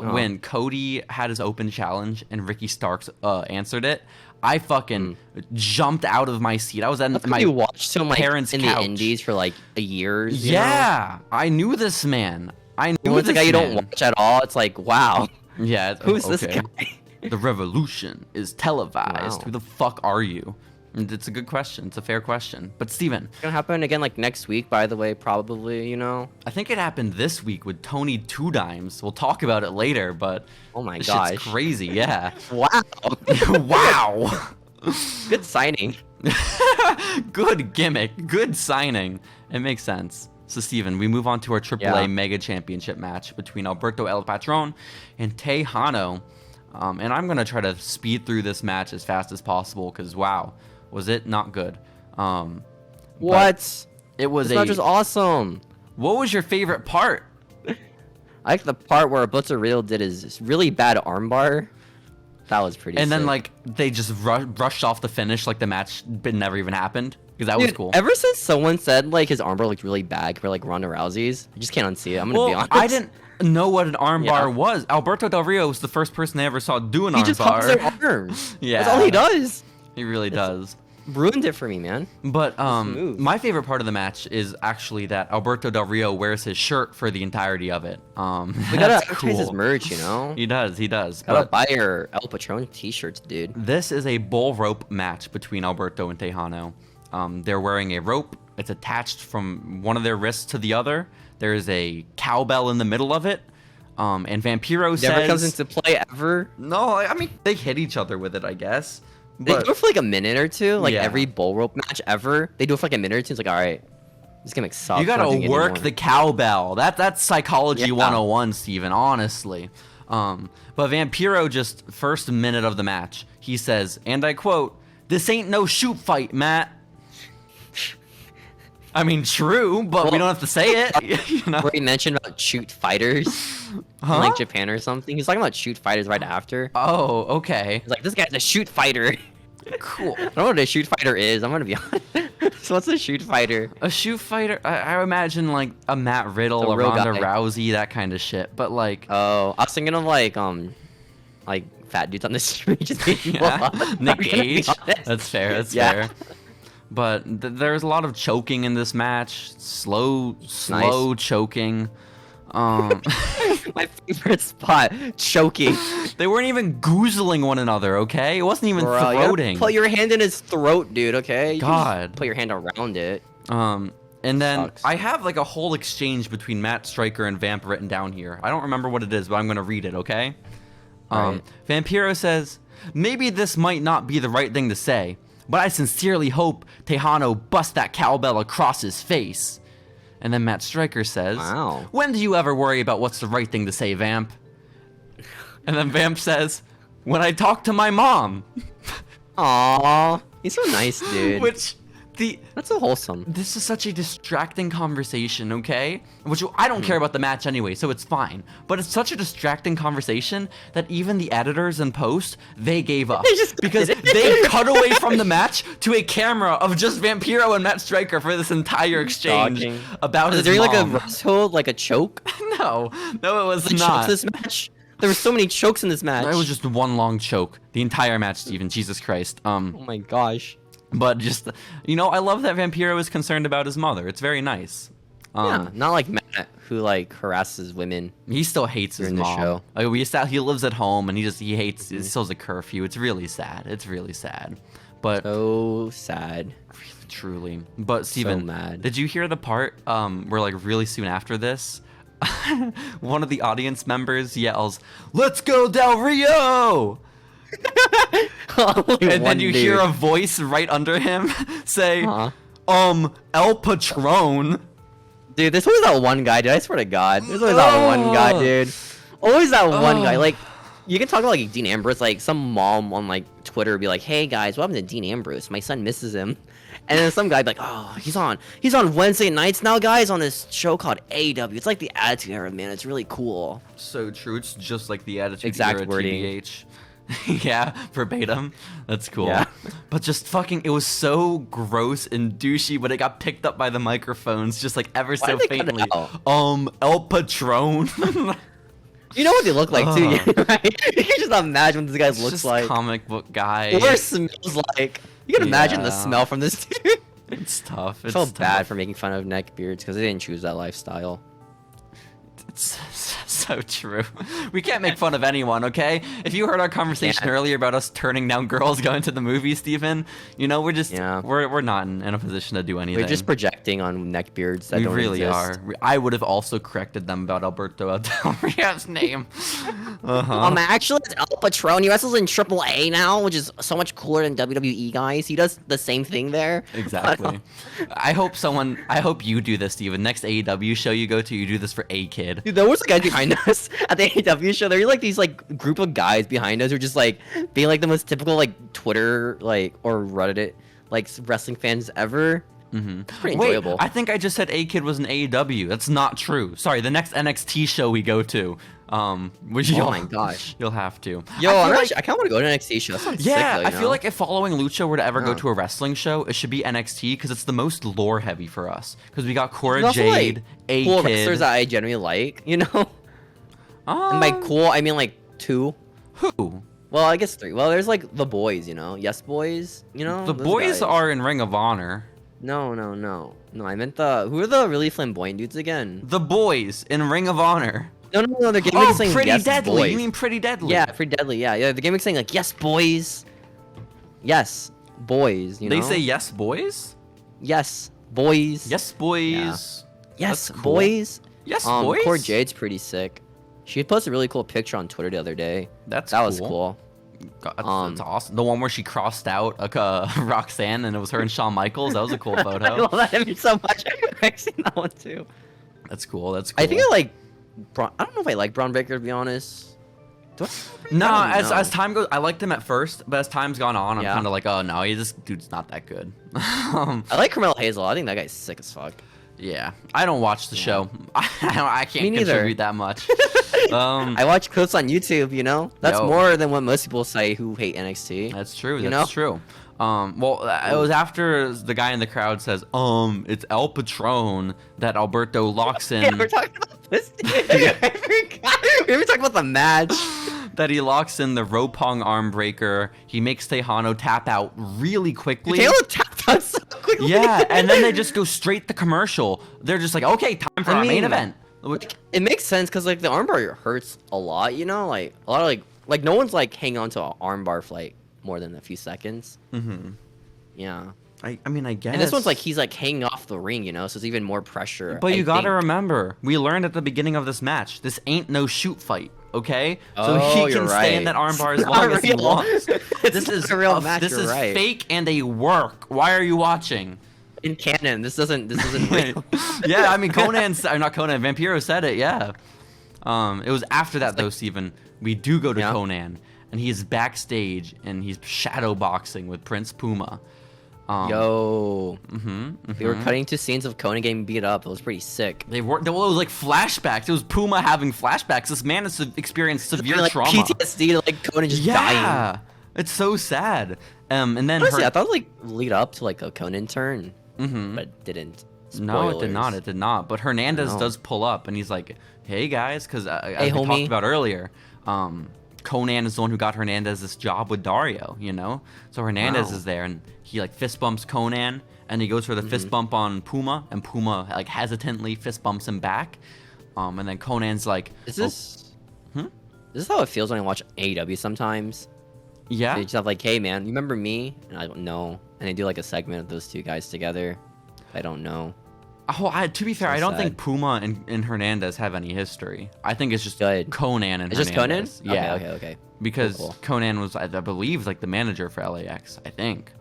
Uh-huh. when Cody had his open challenge and Ricky Starks answered it, I fucking jumped out of my seat. I was at my You watched him like parents' in couch. the indies for like a year. You know? Yeah, I knew this man. I knew When it's a this guy you don't man. watch at all, it's like wow. Yeah. Who's this okay. guy? The revolution is televised. Wow. Who the fuck are you? And it's a good question. It's a fair question. But Steven, It's gonna happen again like next week, by the way, probably, you know. I think it happened this week with Tony Two Dimes. We'll talk about it later, but Oh my this gosh. shit's crazy. Yeah. Wow. Wow. Good signing. Good gimmick. Good signing. It makes sense. So, Steven, we move on to our AAA Yeah. Mega Championship match between Alberto El Patron and Tejano. And I'm going to try to speed through this match as fast as possible because, wow, was it not good. What? It was This match was awesome. What was your favorite part? I like the part where Butcher Real did his really bad armbar. That was pretty And then, sick. like, they just rushed off the finish like the match never even happened because that was Dude, cool. ever since someone said like his armbar looked really bad for like Ronda Rousey's, I just can't unsee it. I'm gonna be honest. I didn't know what an armbar Yeah. was. Alberto Del Rio was the first person I ever saw do an He just humps armbar. their arms. Yeah. That's all he does. He really does. Ruined it for me, man. But smooth. my favorite part of the match is actually that Alberto Del Rio wears his shirt for the entirety of it. We gotta That's advertise his cool. merch, you know. He does. Gotta But buy your El Patron t-shirts, dude. this is a bull rope match between Alberto and Tejano. They're wearing a rope. It's attached from one of their wrists to the other. There is a cowbell in the middle of it. And Vampiro says... Never comes into play ever. No, I mean, they hit each other with it, I guess. They But do it for like a minute or two. Like Yeah. every bull rope match ever, they do it for like a minute or two. It's like, all right, this gimmick sucks. you I'm not gotta doing it work anymore. the cowbell. That's psychology Yeah. 101, Steven, honestly. But Vampiro just, first minute of the match, he says, and I quote, "This ain't no shoot fight, Matt." I mean, true, but we Well- don't have to say it. You know? Where he mentioned about shoot fighters Huh? in like Japan or something. He's talking about shoot fighters right after. Oh, okay. He's like, this guy's a shoot fighter. Cool. I don't know what a shoot fighter is. I'm gonna be honest. So what's a shoot fighter? A shoot fighter, I imagine like a Matt Riddle, A a real Ronda guy. Rousey, that kind of shit. But like, Oh, I was thinking of like fat dudes on the street just beating people yeah, up. I'm Nick gonna be Gage. honest. That's fair. That's Yeah. fair. But there's a lot of choking in this match. Slow choking. My favorite spot, choking. They weren't even goozling one another. Okay, it wasn't even Bro, you gotta throating. put your hand in his throat, dude. Okay. You can just God. Put your hand around it. And then Sucks. I have like a whole exchange between Matt Stryker and Vamp written down here. I don't remember what it is, but I'm gonna read it. Okay. Alright. Vampiro says, "Maybe this might not be the right thing to say, but I sincerely hope Tejano busts that cowbell across his face. And then Matt Striker says, Wow. When do you ever worry about what's the right thing to say, Vamp? And then Vamp says, when I talk to my mom. Aww. He's so nice, dude. That's so wholesome. This is such a distracting conversation, okay? Which I don't care about the match anyway, so it's fine. But it's such a distracting conversation that even the editors in post, they gave up. Because they cut away from the match to a camera of just Vampiro and Matt Striker for this entire exchange about his mom. Is there like a rest hold, like a choke? No, it was Like not. chokes this match? There were so many chokes in this match. It was just one long choke. The entire match, Steven. Jesus Christ. Oh my gosh. But just, I love that Vampiro is concerned about his mother. It's very nice. Yeah, not like Matt, who like harasses women. He still hates his during the mom. show. He lives at home and he hates. He still has a curfew. It's really sad. It's really sad. But So sad. really, truly. But Steven, So mad. did you hear the part where like really soon after this, one of the audience members yells, "Let's go Del Rio!" And then you hear a voice right under him say, El Patron. Dude, there's always that one guy, dude. I swear to God. There's always that one guy, dude. Always that one guy. Like, you can talk about, like, Dean Ambrose. Like, some mom on, like, Twitter would be like, hey, guys, what happened to Dean Ambrose? My son misses him. And then some guy be like, oh, he's on Wednesday nights now, guys, on this show called AEW. It's like the Attitude Era, man. It's really cool. So true. It's just like the Attitude Exact Era wording. TBH. Yeah, verbatim. That's cool. Yeah. But just fucking, it was so gross and douchey, but it got picked up by the microphones just like ever so did they cut it faintly. out? El Patron. You know what they look like, too, right? You can just imagine what this guy looks Just like. comic book guy. Or smells like. You can imagine the Yeah. smell from this dude. It's tough. I It's felt bad tough. for making fun of neckbeards because they didn't choose that lifestyle. It's so true. We can't make fun of anyone, okay? If you heard our conversation Yeah. earlier about us turning down girls going to the movies, Steven, we're just we're not in a position to do anything. We're just projecting on neckbeards that we don't really exist. are. I would have also corrected them about Alberto Del Rio's name. Uh-huh. Actually, it's El Patron. He wrestles in AAA now, which is so much cooler than WWE, guys. He does the same thing there. Exactly. I hope you do this, Steven. Next AEW show you go to, you do this for A Kid. Dude, there was guys behind us at the AEW show. There were like these like group of guys behind us who are just like being like the most typical like Twitter like or Reddit like wrestling fans ever. Mm-hmm. Pretty enjoyable. I think I just said A Kid was an AEW. That's not true. Sorry, the next NXT show we go to. Which Oh my gosh. You'll have to. Yo, I I feel like, kind of want to go to an NXT show. That sounds yeah, sick, though, I feel know? like if Following Lucha were to ever go Yeah. to a wrestling show, it should be NXT because it's the most lore heavy for us. Because we got Cora There's also, Jade, like, A cool Kid. wrestlers that I genuinely like, you know? And by cool, I mean like 2. Who? Well, I guess 3. Well, there's like the boys, you know? Yes, boys, you know? The Those boys guys. are in Ring of Honor. No, I meant who are the really flamboyant dudes again? The boys in Ring of Honor. No, they're Oh, saying Pretty yes, Deadly. boys. You mean Pretty Deadly? Yeah, Pretty Deadly, yeah. The gimmick's saying like, yes, boys. Yes, boys, you know? They say yes, boys? yes, boys. Yes, boys. Yes, That's cool. boys. Yes, boys? Core Jade's pretty sick. She posted a really cool picture on Twitter the other day. That was cool. God, that's awesome. The one where she crossed out Roxanne and it was her and Shawn Michaels. That was a cool I photo. love that image so much. I've seen that one too. That's cool. That's cool. I think I like Braun. I don't know if I like Braun Breaker, to be honest. Do I? No, I don't know. as time goes, I liked him at first, but as time's gone on, I'm Yeah. kind of like, oh no, this dude's not that good. I like Carmelo Hazel. I think that guy's sick as fuck. Yeah, I don't watch the show. I can't Me neither. contribute that much. I watch clips on YouTube, you know? That's Yo. more than what most people say who hate NXT. That's true. You That's know? true. Well, it was after the guy in the crowd says, it's El Patron that Alberto locks in. Yeah, we're talking about this. I forgot. We were talking about the match. That he locks in the Ropong arm breaker. He makes Tejano tap out really quickly. Taylor tapped out so quickly. Yeah, and then they just go straight to commercial. They're just like, okay, time for our main event. Which, It makes sense because like the armbar hurts a lot, you know, like a lot of like no one's like hanging on to an armbar for like more than a few seconds. mm-hmm. Yeah, I mean, I guess. and this one's like he's like hanging off the ring, you know, so it's even more pressure. But you I gotta think. remember, we learned at the beginning of this match, this ain't no shoot fight. okay? So Oh, he you're can stay in right. that armbar as It's long not as he real. wants. It's This is not a real match, This you're is right. fake and a work. Why are you watching? In canon, this isn't real. Yeah, I mean not Conan, Vampiro said it, yeah. It was after that though, Steven. We do go to Conan, and he's backstage and he's shadow boxing with Prince Puma. Yo. We were cutting to scenes of Conan getting beat up. It was pretty sick. Well, it was like flashbacks. It was Puma having flashbacks. This man has experienced severe like trauma. PTSD, like Conan just dying. Yeah, it's so sad. And then Honestly, I thought it would, like lead up to like a Conan turn, but it didn't. No, it did not. Spoilers. It did not. But Hernandez does pull up, and he's like, "Hey guys," because as we homie. talked about earlier, Conan is the one who got Hernandez this job with Dario. You know, so Hernandez is there, and he like fist bumps Conan, and he goes for the fist bump on Puma, and Puma like hesitantly fist bumps him back, and then Conan's like, Is this? Is this how it feels when I watch AEW sometimes? yeah, They just have like, hey man, you remember me? And I don't know. And they do like a segment of those two guys together. I don't know. Oh, to be fair, So I don't sad. think Puma and Hernandez have any history. I think it's just Good. Conan and It's just Conan? Hernandez. Yeah, Okay. because Cool. Conan was, I believe, like the manager for LAX. I think.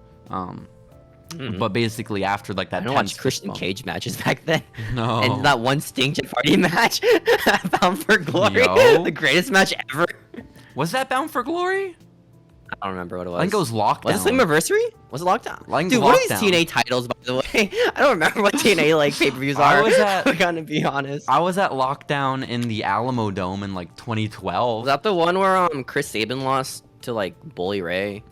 But basically, after like that, I don't tense watch Christian fist bump- Cage matches back then. No. And that one Sting Jeff Hardy match, Bound for Glory, Yo. the greatest match ever. Was that Bound for Glory? I don't remember what it was. I think it was Lockdown. Was it Slammiversary? Was it Lockdown? I think Dude, what are these Lockdown. TNA titles, by the way? I don't remember what TNA like pay-per-views I are. was at- I'm gonna be honest. I was at Lockdown in the Alamo Dome in like 2012. Was that the one where Chris Sabin lost to like Bully Ray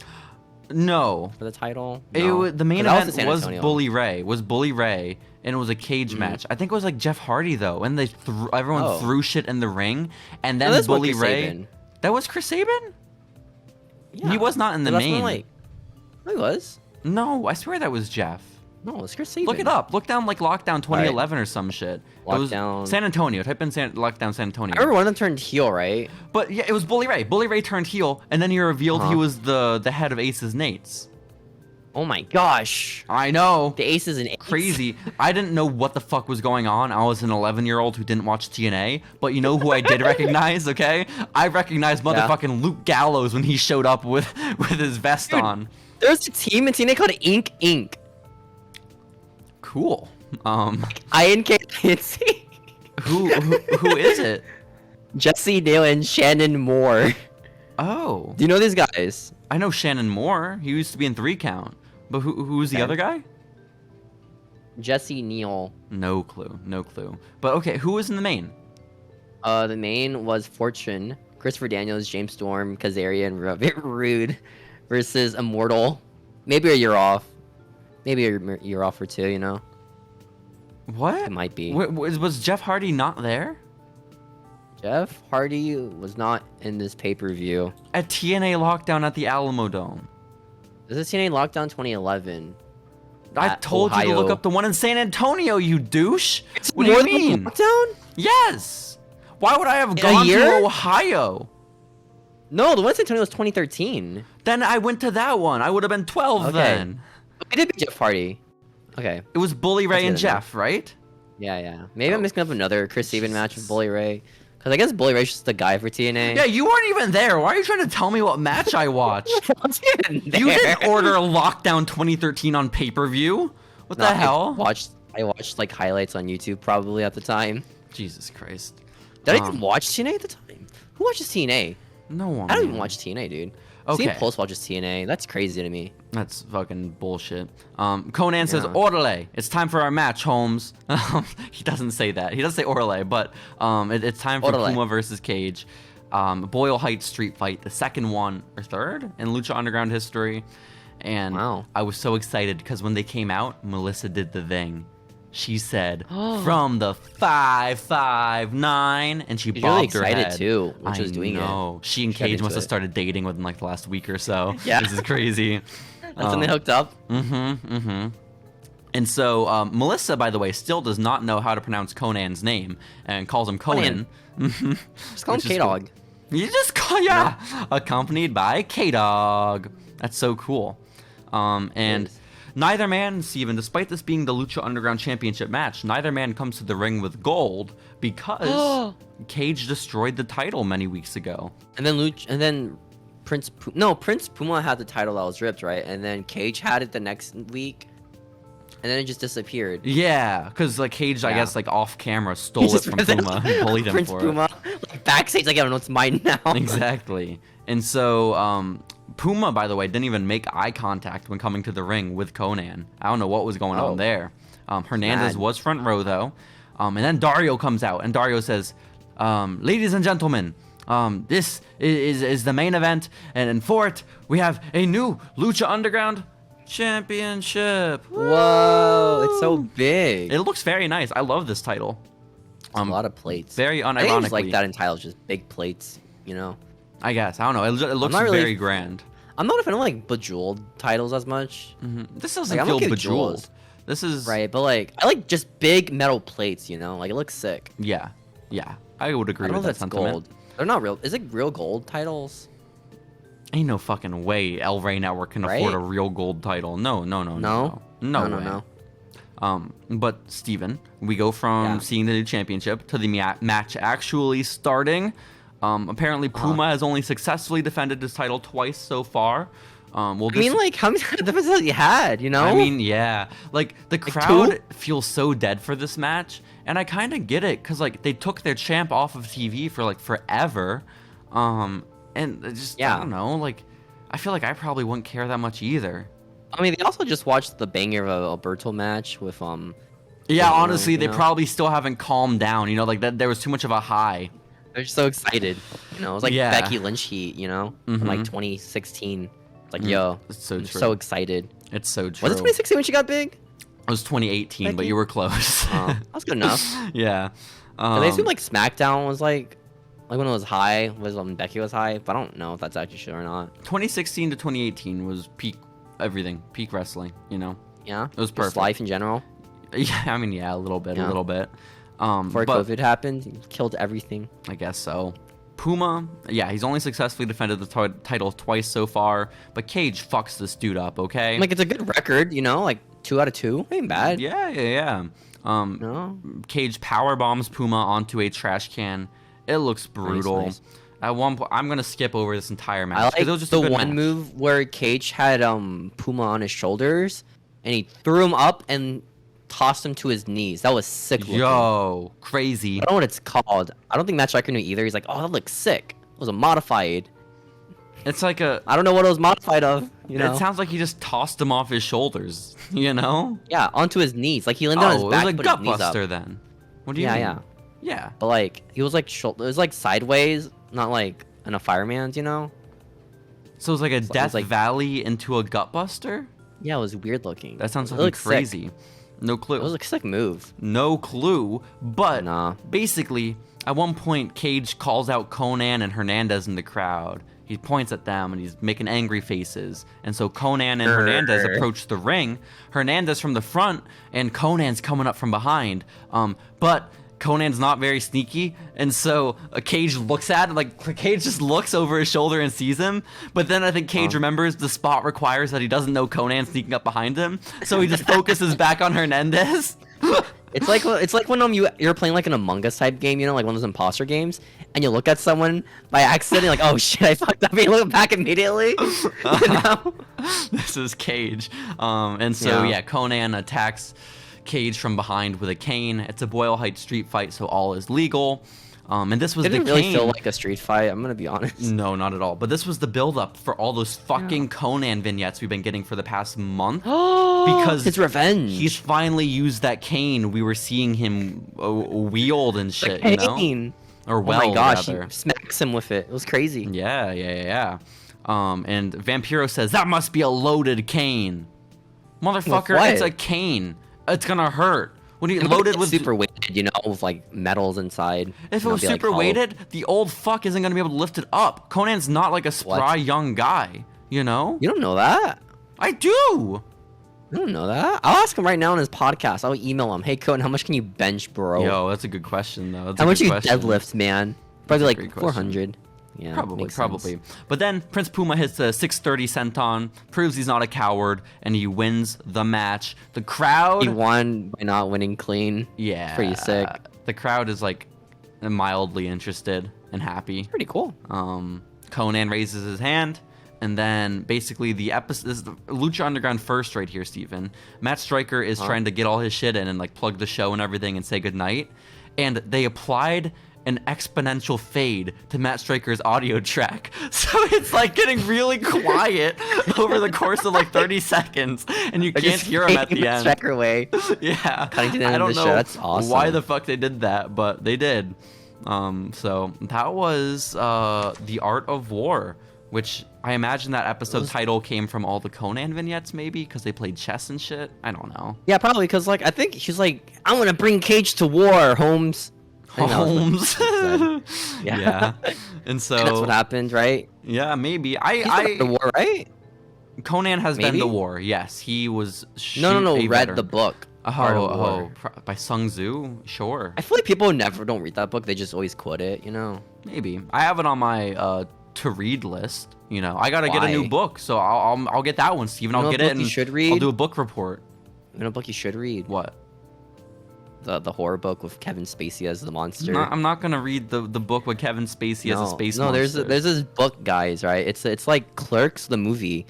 No. for the title? The main 'Cause that event in San was Antonio. Bully Ray, and it was a cage match. I think it was like Jeff Hardy though, and they everyone threw shit in the ring, and then that's what Bully Chris Ray. Sabin. That was Chris Sabin? Yeah. He was not in the That's when, main. like, no, he was. No, I swear that was Jeff. No, it's Chris Sabin. Look it up. Look down like Lockdown 2011 or some shit. It was Lockdown. San Antonio. Type in Lockdown San Antonio. I remember one of them turned heel, right? But yeah, it was Bully Ray. Bully Ray turned heel, and then he revealed he was the head of Aces Nates. Oh my gosh. I know. The Aces and Eights. Crazy. I didn't know what the fuck was going on. I was an 11-year-old who didn't watch TNA, but you know who I did recognize, okay? I recognized motherfucking Luke Gallows when he showed up with his vest on. There's a team in TNA called Ink Inc. Cool. INC. Who is it? Jesse Dale and Shannon Moore. Oh. Do you know these guys? I know Shannon Moore. He used to be in 3 Count. But who's the Okay. other guy? Jesse Neal. No clue. No clue. But okay, who was in the main? The main was Fortune, Christopher Daniels, James Storm, Kazarian, and Rude versus Immortal. Maybe a year off. Maybe a year off or two, you know? What? It might be. Was Jeff Hardy not there? Jeff Hardy was not in this pay-per-view. At TNA Lockdown at the Alamo Dome. This is TNA Lockdown 2011. I At told you to look Ohio. up the one in San Antonio, you douche. It's What do more you than mean? Lockdown? Yes. Why would I have In a gone to year? Ohio? No, the one in San Antonio was 2013. Then I went to that one. I would have been 12 Okay. then. We did beat Jeff Hardy. Okay. It was Bully Ray That's and good enough. Jeff, right? Yeah. Maybe I'm mixing up another Chris Sabin match with Bully Ray. Because I guess Bully Ray's just the guy for TNA. Yeah, you weren't even there. Why are you trying to tell me what match I watched? I wasn't even You there. didn't order Lockdown 2013 on pay-per-view? What No, the hell? I watched like highlights on YouTube probably at the time. Jesus Christ. Did I even watch TNA at the time? Who watches TNA? No one. I don't even watch TNA, dude. Okay. Okay. Pulse watches TNA. That's crazy to me. That's fucking bullshit. Conan says, Yeah. Orale, it's time for our match, Holmes. He doesn't say that. He doesn't say Orale, but it's time for Orale. Puma versus Cage. Boyle Heights street fight, the second one, or third, in Lucha Underground history. And Wow. I was so excited because when they came out, Melissa did the thing. She said, from the 559, and she She's really bobbed her excited head. too when she was doing it. know. She and She got Cage into must have it. started dating within like the last week or so. Yeah. This is crazy. That's when they hooked up. And so Melissa, by the way, still does not know how to pronounce Conan's name and calls him Conan. Just call him Which is K-Dog. You just call accompanied by K-Dog. That's so cool. And is. neither man, Steven, despite this being the Lucha Underground Championship match, neither man comes to the ring with gold because Cage destroyed the title many weeks ago. And then Prince Puma had the title that was ripped, right? And then Cage had it the next week. And then it just disappeared. Yeah, because like Cage, I guess, like off camera, stole it from Puma and bullied him Prince for Puma, it. like backstage, like I don't know, it's mine now. Exactly. And so Puma, by the way, didn't even make eye contact when coming to the ring with Conan. I don't know what was going on there. Hernandez was front row though, and then Dario comes out, and Dario says, "Ladies and gentlemen, this is the main event, and for it we have a new Lucha Underground Championship." Whoa, it's so big. It looks very nice. I love this title. A lot of plates. Very unironically. I just like that in titles, just big plates, you know. I guess. I don't know. It looks really very grand. I'm not a fan of like bejeweled titles as much. This doesn't feel bejeweled. Jewels. This is right, but like I like just big metal plates, you know. Like it looks sick. Yeah, I would agree with that sentiment. Gold. They're not real. Is it real gold titles? Ain't no fucking way El Rey Network can afford a real gold title. No way. But Steven, we go from seeing the new championship to the match actually starting. Apparently Puma has only successfully defended his title twice so far. I mean, like, how many defenses has he had, you know? I mean, yeah. Like, the crowd feels so dead for this match, and I kind of get it, because, like, they took their champ off of TV for, like, forever. And just, I don't know, like, I feel like I probably wouldn't care that much either. I mean, they also just watched the banger of Alberto match with, Yeah, honestly, they probably still haven't calmed down, you know? Like, there was too much of a high. They're so excited, you know? It was like Becky Lynch heat, you know? From, like, 2016. It's like, yo, it's so true. So excited. It's so true. Was it 2016 when she got big? It was 2018, Becky? But you were close. That was good enough. Yeah. They assume like SmackDown was like when it was high, was when Becky was high, but I don't know if that's actually true or not. 2016 to 2018 was peak everything, peak wrestling, you know? Yeah. It was perfect. Just life in general. Yeah, I mean, a little bit. Before COVID happened, he killed everything. I guess so. Puma, he's only successfully defended the title twice so far, but Cage fucks this dude up, okay? Like, it's a good record, you know? Like, 2 out of 2. Ain't bad. Yeah. No. Cage power bombs Puma onto a trash can. It looks brutal. Nice. At one point, I'm gonna skip over this entire match. I like it was just the a good one match. move where Cage had Puma on his shoulders, and he threw him up and tossed him to his knees. That was sick looking. Yo, crazy. I don't know what it's called. I don't think Matt Striker knew either. He's like, oh, that looks sick. It was a modified. It's like I don't know what it was modified of. You know? It sounds like he just tossed him off his shoulders. You know? Yeah, onto his knees. Like he landed on his back. It was a put his knees up. gutbuster then. What do you mean? Yeah. But like he was like it was like sideways, not like in a fireman's. You know? So it was like a Death Valley into a gutbuster. Yeah, it was weird looking. That sounds fucking crazy. Sick. No clue. It was a sick move. No clue. But basically, at one point, Cage calls out Conan and Hernandez in the crowd. He points at them and he's making angry faces. And so Conan and Hernandez approach the ring. Hernandez from the front and Conan's coming up from behind. But Conan's not very sneaky, and so Cage looks at it, like Cage just looks over his shoulder and sees him, but then I think Cage remembers the spot requires that he doesn't know Conan sneaking up behind him, so he just focuses back on Hernandez. It's like when you're playing like an Among Us type game, you know, like one of those imposter games, and you look at someone by accident, and you're like, oh shit, I fucked up, and you look back immediately. You know? This is Cage, and so Conan attacks Cage from behind with a cane. It's a Boyle Heights street fight, so all is legal. And this was the cane. It didn't really feel like a street fight, I'm gonna be honest. No, not at all. But this was the build-up for all those fucking Conan vignettes we've been getting for the past month. Because his revenge. He's finally used that cane we were seeing him wield and shit, you know? Or weld, oh my gosh, rather. He smacks him with it. It was crazy. Yeah. And Vampiro says, that must be a loaded cane. Motherfucker, it's a cane. It's gonna hurt. When you loaded with super weighted, you know, with like metals inside. If it was super weighted, the old fuck isn't gonna be able to lift it up. Conan's not like a spry young guy, you know? You don't know that? I do. I don't know that. I'll ask him right now on his podcast. I'll email him. Hey, Conan, how much can you bench, bro? Yo, that's a good question, though. How much you deadlift, man? Probably like 400. Yeah, Probably. But then Prince Puma hits a 630 senton, proves he's not a coward, and he wins the match. The crowd... He won by not winning clean. Yeah. Pretty sick. The crowd is like mildly interested and happy. Pretty cool. Conan raises his hand, and then basically the episode... This is the Lucha Underground first right here, Steven. Matt Stryker is trying to get all his shit in and like plug the show and everything and say goodnight. And they applied an exponential fade to Matt Stryker's audio track. So it's like getting really quiet over the course of like 30 seconds, and you can't hear him at the end. Stryker away. Yeah. Cutting to the end I don't of the know show. That's awesome. why the fuck they did that, but they did. So that was The Art of War, which I imagine that episode title came from all the Conan vignettes, maybe, because they played chess and shit. I don't know. Yeah, probably, because like I think she's like, I'm gonna bring Cage to war, Holmes. Holmes. Yeah. And so And that's what happened, right? Yeah, maybe. He's been the war, right? Conan has been Maybe? the war. Yes, he was. No. a Read veteran. the book. Art of War. By Sun Tzu. Sure, I feel like people never don't read that book. They just always quote it. You know. maybe. I have it on my to read list. You know, I gotta get a new Why? book, so I'll get that one, Steven. You know I'll what get it book and you should I'll read? do a book report. You know, a book you should read. What? The horror book with Kevin Spacey as the monster. I'm not gonna read the book with Kevin Spacey as a space no, monster. there's this book, guys. Right? It's like Clerks, the movie,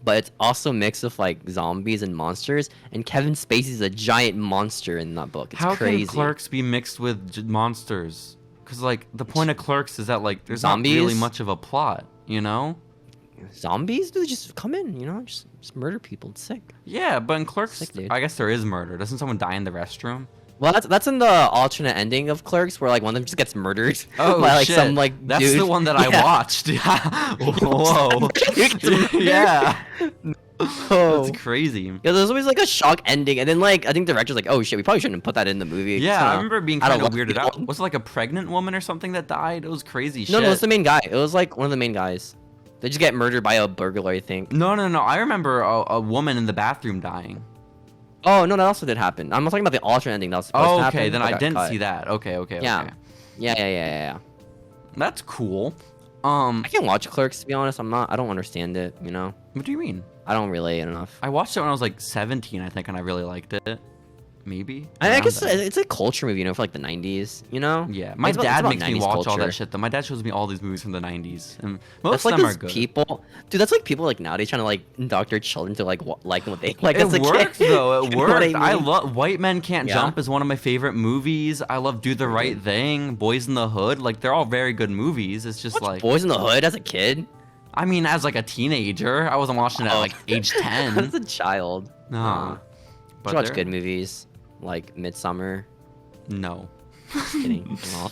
but it's also a mix of like zombies and monsters. And Kevin Spacey's a giant monster in that book. It's How crazy. can Clerks be mixed with monsters? Because like the point of Clerks is that like there's Zombies? not really much of a plot, you know? Zombies? Do they just come in? You know, just murder people. It's sick. Yeah, but in Clerks, Sick, dude. I guess there is murder. Doesn't someone die in the restroom? Well, that's in the alternate ending of Clerks, where like one of them just gets murdered Oh by like shit! some like That's dude. the one that I Yeah. watched. Whoa! Yeah, Oh. that's crazy. Yeah, there's always like a shock ending, and then like I think the director's like, "Oh shit, we probably shouldn't have put that in the movie." Yeah, I remember being I don't kind of know. weirded out. Was it like a pregnant woman or something that died? It was crazy shit. No, it was the main guy. It was like one of the main guys. They just get murdered by a burglar, I think. No. I remember a woman in the bathroom dying. Oh no, that also did happen. I'm talking about the alternate ending that was supposed to happen. Okay, then but I got didn't cut. see that. Okay. Yeah. Yeah. That's cool. I can't watch Clerks, to be honest. I don't understand it. You know, What do you mean? I don't relate enough. I watched it when I was like 17, I think, and I really liked it. Maybe. I Around guess then. it's a culture movie, you know, for like the 90s. You know. Yeah, my It's about- dad it's about makes me 90s watch all culture. that shit though. My dad shows me all these movies from the 90s, and That's most like of them are those good. people, dude. That's like people like nowadays trying to like indoctrinate children to like like what they like. It as a works kid. though. It You know what worked. I mean? love White Men Can't Yeah. Jump is one of my favorite movies. I love Do the Right Thing, Boys in the Hood. Like they're all very good movies. It's just like Boys in the Hood as a kid. I mean, as like a teenager, I wasn't watching it at Oh. like age 10. As a child. Nah. But But watch they're- good movies like Midsummer. No. Just kidding. Well,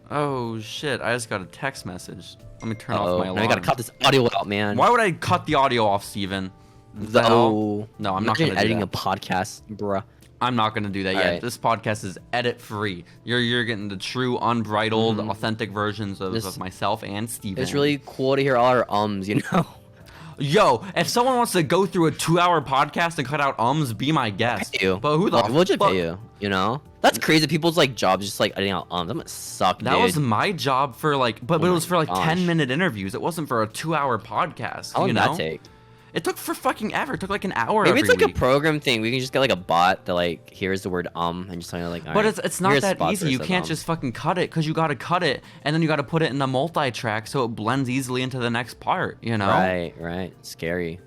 Oh shit! I just got a text message. Let me turn off my oh, alarm. now we gotta cut this audio out, man. Why would I cut the audio off, Steven? The hell? Oh, No, I'm not Imagine gonna do editing that. a podcast, bruh. I'm not gonna do that yet. Alright. This podcast is edit free. You're getting the true, unbridled, authentic versions of myself and Steven. It's really cool to hear all our you know. Yo, if someone wants to go through a 2-hour podcast and cut out be my guest. Pay you. But who the We'll just fuck? pay you. You know. That's crazy. People's like jobs just like editing out That must suck, That dude. was my job for like, but Oh it was my for like gosh. 10-minute interviews. It wasn't for a 2-hour podcast. How long you did know? that take? It took for fucking ever. It took like an hour. Maybe it's every like week. a program thing. We can just get like a bot that like hears the word and just kind of like. But alright, it's not here's that spots where easy. it You says, can't just fucking cut it because you got to cut it and then you got to put it in a multi-track so it blends easily into the next part. You know? Right. Scary.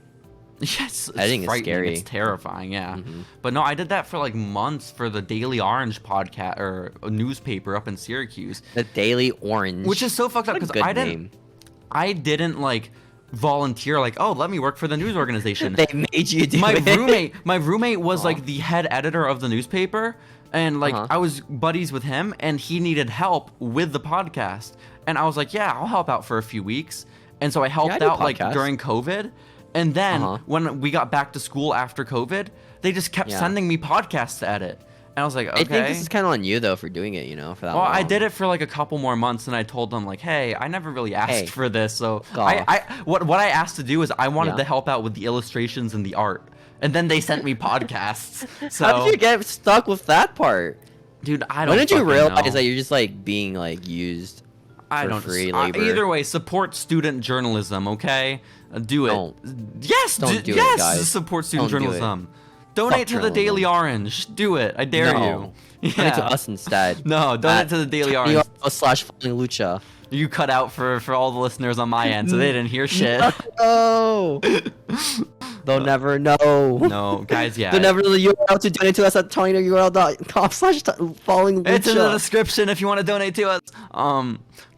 Yes, it's Editing is frightening. scary. It's terrifying, yeah. Mhm. But no, I did that for like months for the Daily Orange podcast or a newspaper up in Syracuse, The Daily Orange. which is so fucked up What a because good I name. didn't like volunteer like, oh, let me work for the news organization. They made you do my it. roommate was Aw. like the head editor of the newspaper, and like Uh-huh. I was buddies with him, and he needed help with the podcast, and I was like, yeah, I'll help out for a few weeks, and so I helped I do out like podcasts. during COVID, and then Uh-huh. when we got back to school after COVID, they just kept Yeah. sending me podcasts to edit, and I was like, okay. I think this is kind of on you though for doing it. You know, for that. Well, I long. did it for like a couple more months, and I told them like, "Hey, I never really asked Hey, for this." So go what I asked to do is I wanted Yeah. to help out with the illustrations and the art, and then they sent me podcasts. So, How did you get stuck with that part? dude, I don't. When did you fucking realize know. that you're just like being like used? I for don't free labor. Either way, support student journalism, okay? Do it. Don't. Yes, Don't do it, yes, guys. support student Don't do it. journalism. Donate to the journalism. Daily Orange. Do it. I dare No. you. Donate to us instead. No, donate to the Daily Orange. /Following Lucha. You cut out for all the listeners on my end, so they didn't hear shit. No. They'll never know. No, guys, yeah. They'll never know the URL to donate to us at tinyurl.com/following Lucha. It's in the description if you want to donate to us.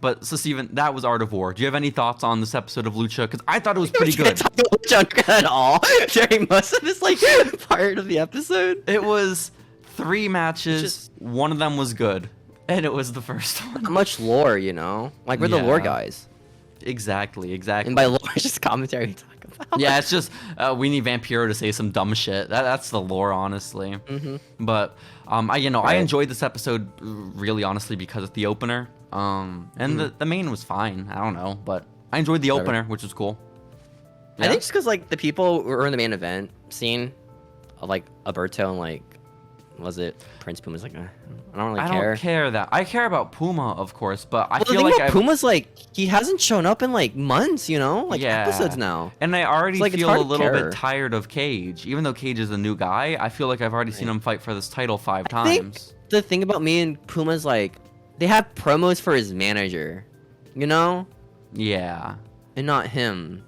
But so Steven, that was Art of War. Do you have any thoughts on this episode of Lucha? Because I thought it was pretty good. Talk about Lucha Underground at all during most of this part of the episode. It was 3 matches. One of them was good, and it was the first one. Not much lore, you know. Like we're the lore guys. Exactly. And by lore, it's just commentary we talk about. Yeah, it's just we need Vampiro to say some dumb shit. That's the lore, honestly. But I enjoyed this episode really honestly because of the opener. And the main was fine. I don't know, but I enjoyed the opener, which was cool. I think just because the people who were in the main event scene, like Alberto and was it Prince Puma's I don't really care. I don't care that. I care about Puma, of course, but I feel feel like Puma's he hasn't shown up in months, you know, episodes now. And I already it's feel a hard to little care. bit tired of Cage, even though Cage is a new guy. I feel like I've already seen him fight for this title 5 times. I think the thing about me and Puma's they have promos for his manager, you know? Yeah. And not him.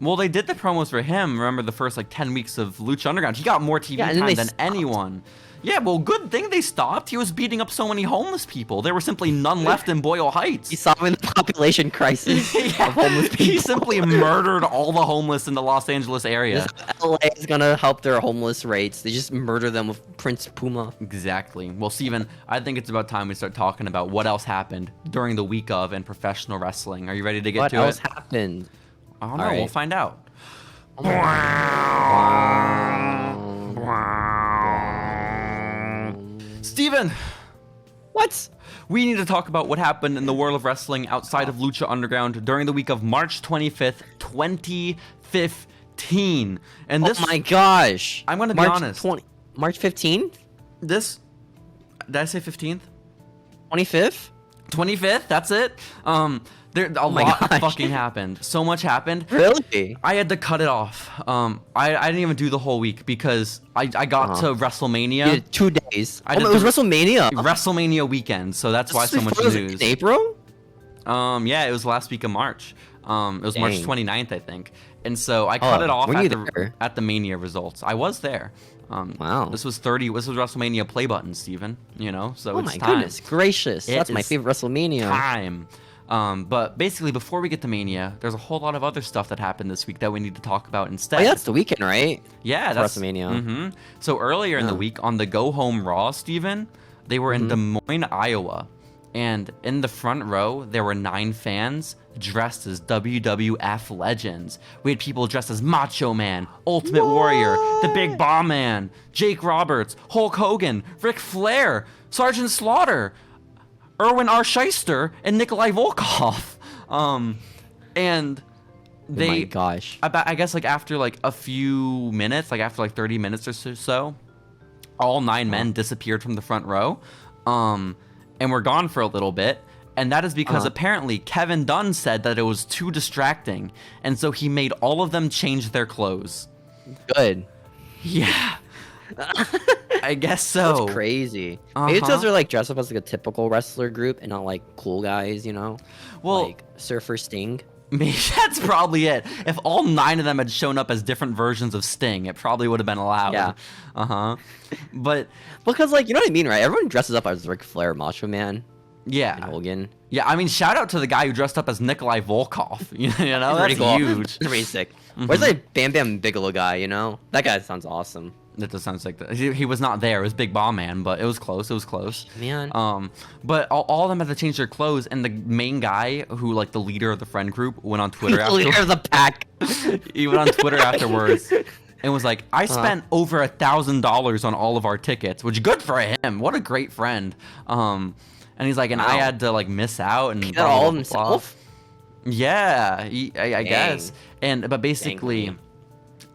Well, they did the promos for him. Remember the first 10 weeks of Lucha Underground? He got more TV Yeah, and then time they than stopped. anyone. Yeah, well, good thing they stopped. He was beating up so many homeless people. There were simply none left in Boyle Heights. He's solving the population crisis of homeless people. He simply murdered all the homeless in the Los Angeles area. LA is gonna help their homeless rates. They just murder them with Prince Puma. Exactly. Well, Steven, I think it's about time we start talking about what else happened during the week of in professional wrestling. Are you ready to get What to else it? happened? I don't know. All right. We'll find out. Steven! What? We need to talk about what happened in the world of wrestling outside of Lucha Underground during the week of March 25th, 2015. And this, Oh my gosh! I'm gonna be honest. March 15th? This, did I say 15th? 25th? 25th, that's it. There a my lot gosh. fucking happened. So much happened. Really? I had to cut it off. I didn't even do the whole week because I got to WrestleMania. You did 2 days. I Oh, did it was the- WrestleMania. WrestleMania weekend, so that's why so much Was it news. in April? Yeah, it was last week of March. It was March Dang. 29th, I think. And so I cut it off were you at there? the Mania results. I was there. Wow. This was WrestleMania Play Button, Steven. You know, so Oh it's my time. goodness gracious! It That's my is favorite WrestleMania. Time. But basically, before we get to Mania, there's a whole lot of other stuff that happened this week that we need to talk about instead. Oh, yeah, that's the weekend, right? Yeah, For that's WrestleMania. Mm-hmm. So earlier in the week on the Go Home Raw, Steven, they were in Des Moines, Iowa. And in the front row, there were 9 fans dressed as WWF legends. We had people dressed as Macho Man, Ultimate Warrior, The Big Bomb Man, Jake Roberts, Hulk Hogan, Ric Flair, Sergeant Slaughter, Erwin R. Shyster, and Nikolai Volkov. And they, oh my gosh. I guess after a few minutes, after 30 minutes or so, all 9 men disappeared from the front row, and were gone for a little bit. And that is because apparently Kevin Dunn said that it was too distracting, and so he made all of them change their clothes. Good. Yeah. I guess so. That's crazy. Maybe those are dressed up as a typical wrestler group and not cool guys, you know? Well, Surfer Sting. Maybe that's probably it. If all 9 of them had shown up as different versions of Sting, it probably would have been allowed. Yeah. But Because you know what I mean, right? Everyone dresses up as Ric Flair, Macho Man, and yeah. Hogan. Yeah, I mean, shout out to the guy who dressed up as Nikolai Volkov. You know, that's Pretty cool. huge. That's pretty sick. Where's that Bam Bam Bigelow guy, you know? That guy sounds awesome. That just sounds like that. He was not there. It was Big Bomb Man, but it was close. It was close. Man. But all of them had to change their clothes, and the main guy, who the leader of the friend group, went on Twitter The leader of afterwards. the pack. He went on Twitter afterwards and was like, "I spent over $1,000 on all of our tickets, which good for him. What a great friend." And he's like, and I Wow. had to miss out and He did blah, blah, all blah, blah. himself? Yeah, I guess. But basically, man.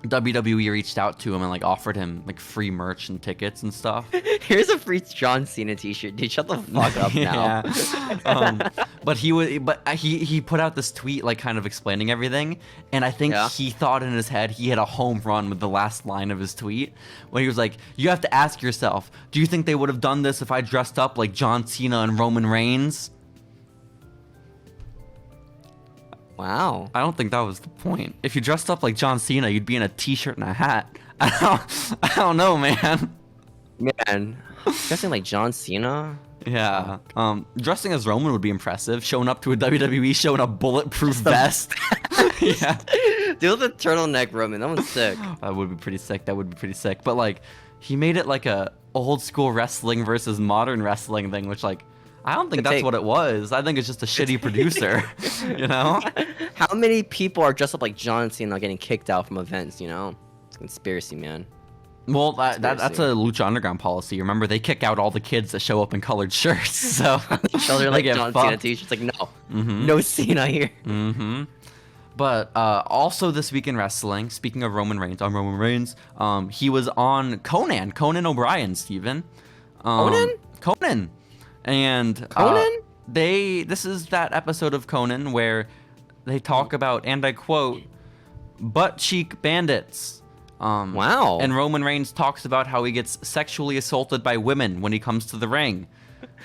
WWE reached out to him and like offered him like free merch and tickets and stuff. Here's a free John Cena t-shirt. Dude, shut the fuck up now. But he put out this tweet like kind of explaining everything, and I think he thought in his head he had a home run with the last line of his tweet when he was like, "You have to ask yourself, do you think they would have done this if I dressed up like John Cena and Roman Reigns?" Wow. I don't think that was the point. If you dressed up like John Cena, you'd be in a t-shirt and a hat. I don't know, man. Man, dressing like John Cena? Yeah. Dressing as Roman would be impressive. Showing up to a WWE show in a bulletproof vest. Yeah. Dude, the turtleneck Roman. That one's sick. That would be pretty sick. But like, he made it like a old school wrestling versus modern wrestling thing, which like, I don't think that's what it was. I think it's just a shitty producer, you know? How many people are dressed up like John Cena getting kicked out from events, you know? It's a conspiracy, man. Well, that's a Lucha Underground policy. Remember, they kick out all the kids that show up in colored shirts. So they're like John Cena t-shirts. Like, no. No Cena here. But also this week in wrestling, speaking of Roman Reigns, he was on Conan O'Brien, Steven. Conan. And Conan? This is that episode of Conan where they talk about, and I quote, butt cheek bandits. Wow. And Roman Reigns talks about how he gets sexually assaulted by women when he comes to the ring.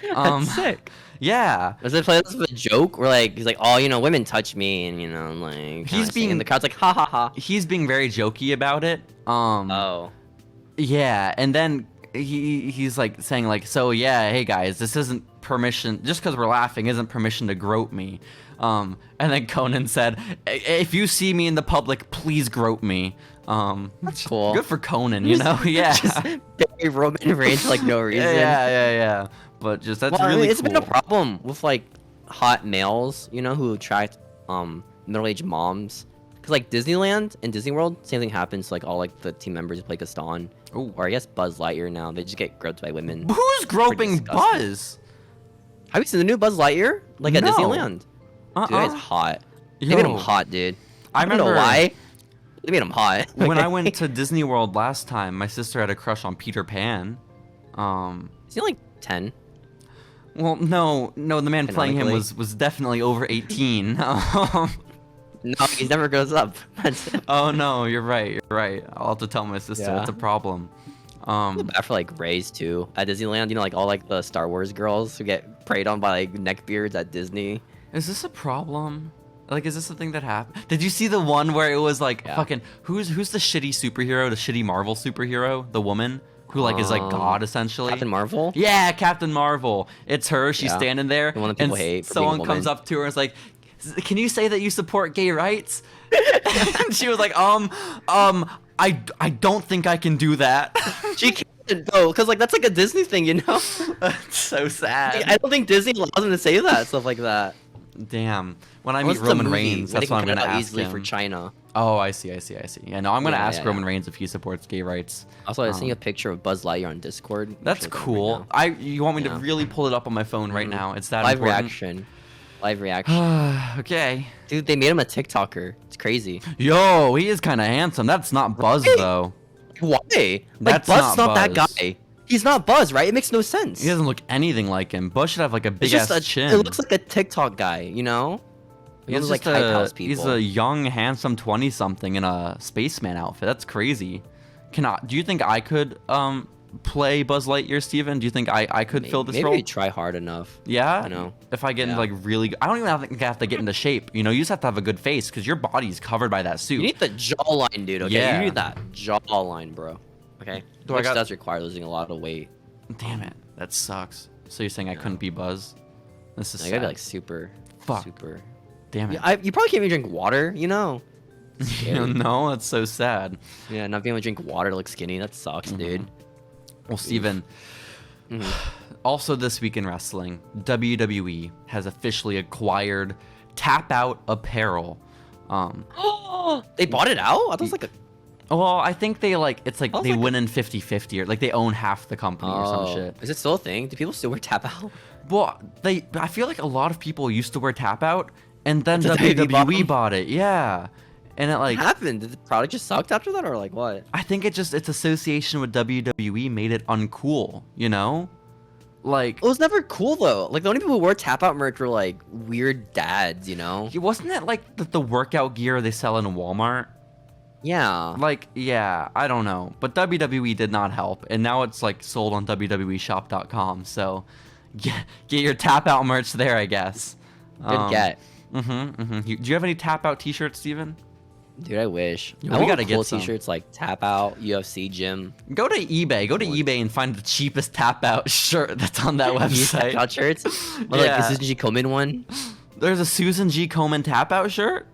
That's sick. Yeah. Does it play this with a joke? Where like he's like, oh, you know, women touch me, and you know, like he's being, and the crowd's like, ha ha ha. He's being very jokey about it. Yeah, and then he's like saying like, so yeah, hey guys, this isn't permission, just because we're laughing isn't permission to grope me. And then Conan said, if you see me in the public, please grope me. That's cool. Good for Conan, you know? Yeah. Just bury Roman Reigns like no reason. Yeah. But just that's really it's cool. been a problem with like hot males, you know, who attract middle-aged moms. Cause like Disneyland and Disney World, same thing happens to like all like the team members who play Gaston. Ooh. Or I guess Buzz Lightyear now. They just get groped by women. Who's groping Buzz? Have you seen the new Buzz Lightyear? Like at No. Disneyland? Dude, it's hot. They made him hot, dude. I don't know why. They made him hot. When I went to Disney World last time, my sister had a crush on Peter Pan. Is he like 10? Well, no, the man playing him was definitely over 18. No, he never goes up. Oh no, you're right. I'll have to tell my sister. Yeah. It's a problem. I feel bad for like Rays too at Disneyland. You know, like all like the Star Wars girls who get preyed on by like neckbeards at Disney. Is this a problem? Like, is this a thing that happened? Did you see the one where it was like fucking who's the shitty superhero, the shitty Marvel superhero, the woman who like is like God essentially? Captain Marvel? Yeah, Captain Marvel. It's her. She's standing there, the one that people hate for someone being a comes woman. up to her and is like, "Can you say that you support gay rights?" And she was like, I don't think I can do that. She can't though, cause like that's like a Disney thing, you know. That's so sad. I don't think Disney allows them to say that stuff like that. Damn. When I meet Roman Reigns, that's what I'm gonna ask easily him. for China. Oh, I see. Yeah, no, I'm gonna ask Roman Reigns if he supports gay rights. Also, I sent you a picture of Buzz Lightyear on Discord. That's cool. You want me to really pull it up on my phone right now? It's that live important? Live reaction. Okay. Dude, they made him a TikToker. It's crazy. Yo, he is kind of handsome. That's not Buzz though. Why? Like, That's Buzz's not that Buzz. guy. He's not Buzz, right? It makes no sense. He doesn't look anything like him. Buzz should have like a big It's just ass chin. It looks like a TikTok guy, you know? He's like hype house people. He's a young, handsome 20-something in a spaceman outfit. That's crazy. Do you think I could play Buzz Lightyear, Steven? Do you think I could fill this role? Maybe try hard enough. Yeah? I know. If I get into like really... I don't even think I have to get into shape. You know, you just have to have a good face because your body's covered by that suit. You need the jawline, dude, okay? Yeah. You need that jawline, bro. Okay? Which does require losing a lot of weight. Damn it. That sucks. So you're saying I couldn't be Buzz? This is I sad. gotta be like super... Fuck. Super... Damn it. Yeah, you probably can't even drink water, you know? No, that's so sad. Yeah, not being able to drink water to look skinny, that sucks, dude. Well, Steven, also this week in wrestling, WWE has officially acquired Tap Out Apparel. They bought it out? I thought it was like a... Well, I think they like, it's like they like win in 50-50 or like they own half the company or some shit. Is it still a thing? Do people still wear Tap Out? Well, I feel like a lot of people used to wear Tap Out and then WWE WWE bought it. Yeah. And it like What happened? Did the product just sucked after that, or like what? I think its association with WWE made it uncool, you know? Like It was never cool though. Like the only people who wore tap out merch were like weird dads, you know? wasn't it like the workout gear they sell in Walmart? Yeah. Like, yeah, I don't know. But WWE did not help. And now it's like sold on WWEshop.com. So get your tap out merch there, I guess. Good get. Do you have any tap out t-shirts, Steven? Dude, I wish. Yeah, I we want gotta get cool some. t-shirts like tap out, UFC gym. Go to eBay. Go to eBay and find the cheapest tap out shirt that's on that website. Tap out shirts? Or like Yeah. the Susan G. Komen one? There's a Susan G. Komen tap out shirt?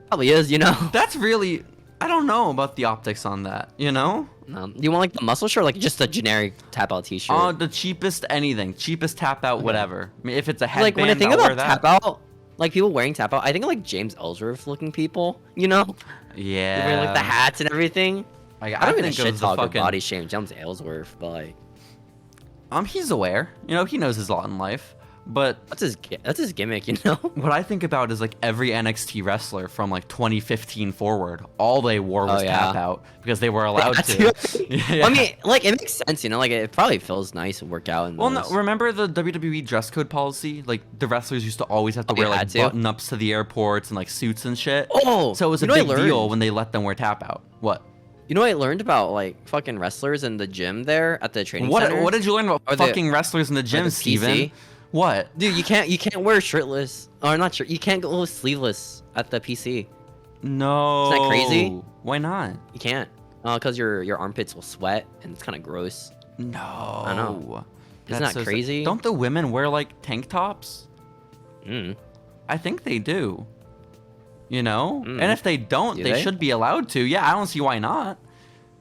Probably is, you know? That's really... I don't know about the optics on that, you know? Do you want like the muscle shirt or like just a generic tap out t-shirt? The cheapest anything. Cheapest tap out, whatever. I mean, if it's a Like headband, when I think I'll wear about that. tap out, like people wearing tap out, I think of like James Ellsworth looking people, you know? Yeah. Wearing like the hats and everything. I I don't even think shit of the talk or fucking... body shame James Ellsworth, but like He's aware. You know, he knows his lot in life. But that's his gimmick, you know? what I think about is like every NXT wrestler from like 2015 forward, all they wore was tap out because they were allowed to. Yeah. I mean, like it makes sense, you know. Like it probably feels nice to work out. Well, no, remember the WWE dress code policy? Like the wrestlers used to always have to wear like button ups to the airports and like suits and shit. Oh, so it was a big deal when they let them wear tap out. What? You know what I learned about like fucking wrestlers in the gym there at the training center? What did you learn about fucking wrestlers in the gym, Steven? What? Dude, you can't wear shirtless or not shirt. You can't go sleeveless at the PC. No. Isn't that crazy? Why not? You can't. Because your armpits will sweat and it's kind of gross. No. I know. Isn't that crazy? Don't the women wear like tank tops? I think they do. You know? And if they don't, they should be allowed to. Yeah, I don't see why not.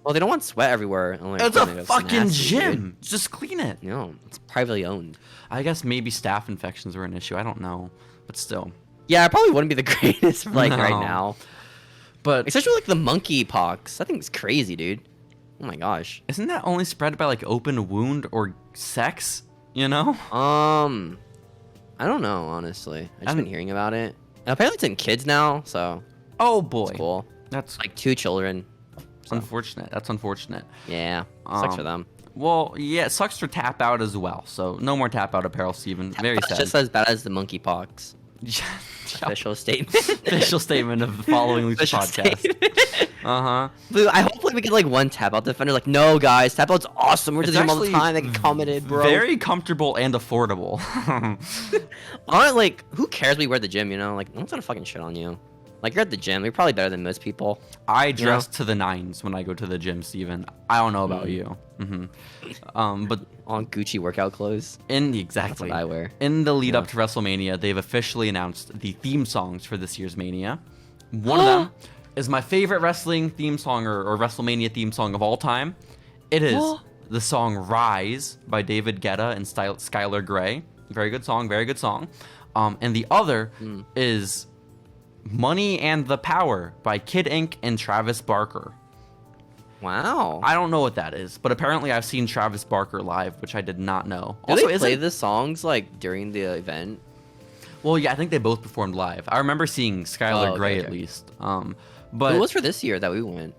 Well, they don't want sweat everywhere. It's a fucking gym. Just clean it. No, it's privately owned. I guess maybe staph infections were an issue. I don't know. But still. Yeah, it probably wouldn't be the greatest like right now. But especially like the monkey pox. That thing's crazy, dude. Oh my gosh. Isn't that only spread by like open wound or sex? You know? I don't know, honestly. I've just been hearing about it. And apparently it's in kids now, so. Oh boy. That's cool. That's like 2 children. So. Unfortunate. That's unfortunate. Yeah. Sucks for them. Well, yeah, it sucks for tap out as well. So no more tap out apparel, Steven. Very sad. Just as bad as the monkey pox. Official statement. Official statement of the Following Lucha podcast. Dude, I hopefully we get like one tap out defender. Like, no guys, tap out's awesome. We're to the gym all the time. They commented, bro. Very comfortable and affordable. Like, who cares? We wear the gym, you know? Like, no one's gonna fucking shit on you. Like, you're at the gym. You're probably better than most people. I dress to the nines when I go to the gym, Steven. I don't know about you. But on Gucci workout clothes. Exactly. That's what I wear. In the lead up to WrestleMania, they've officially announced the theme songs for this year's Mania. One of them is my favorite wrestling theme song or WrestleMania theme song of all time. It is the song Rise by David Guetta and Skylar Grey. Very good song, very good song. And the other is Money and the Power by Kid Ink and Travis Barker. Wow. I don't know what that is, but apparently I've seen Travis Barker live, which I did not know. Do they play the songs like during the event? Well, yeah, I think they both performed live. I remember seeing Skylar Grey at least. But it was for this year that we went.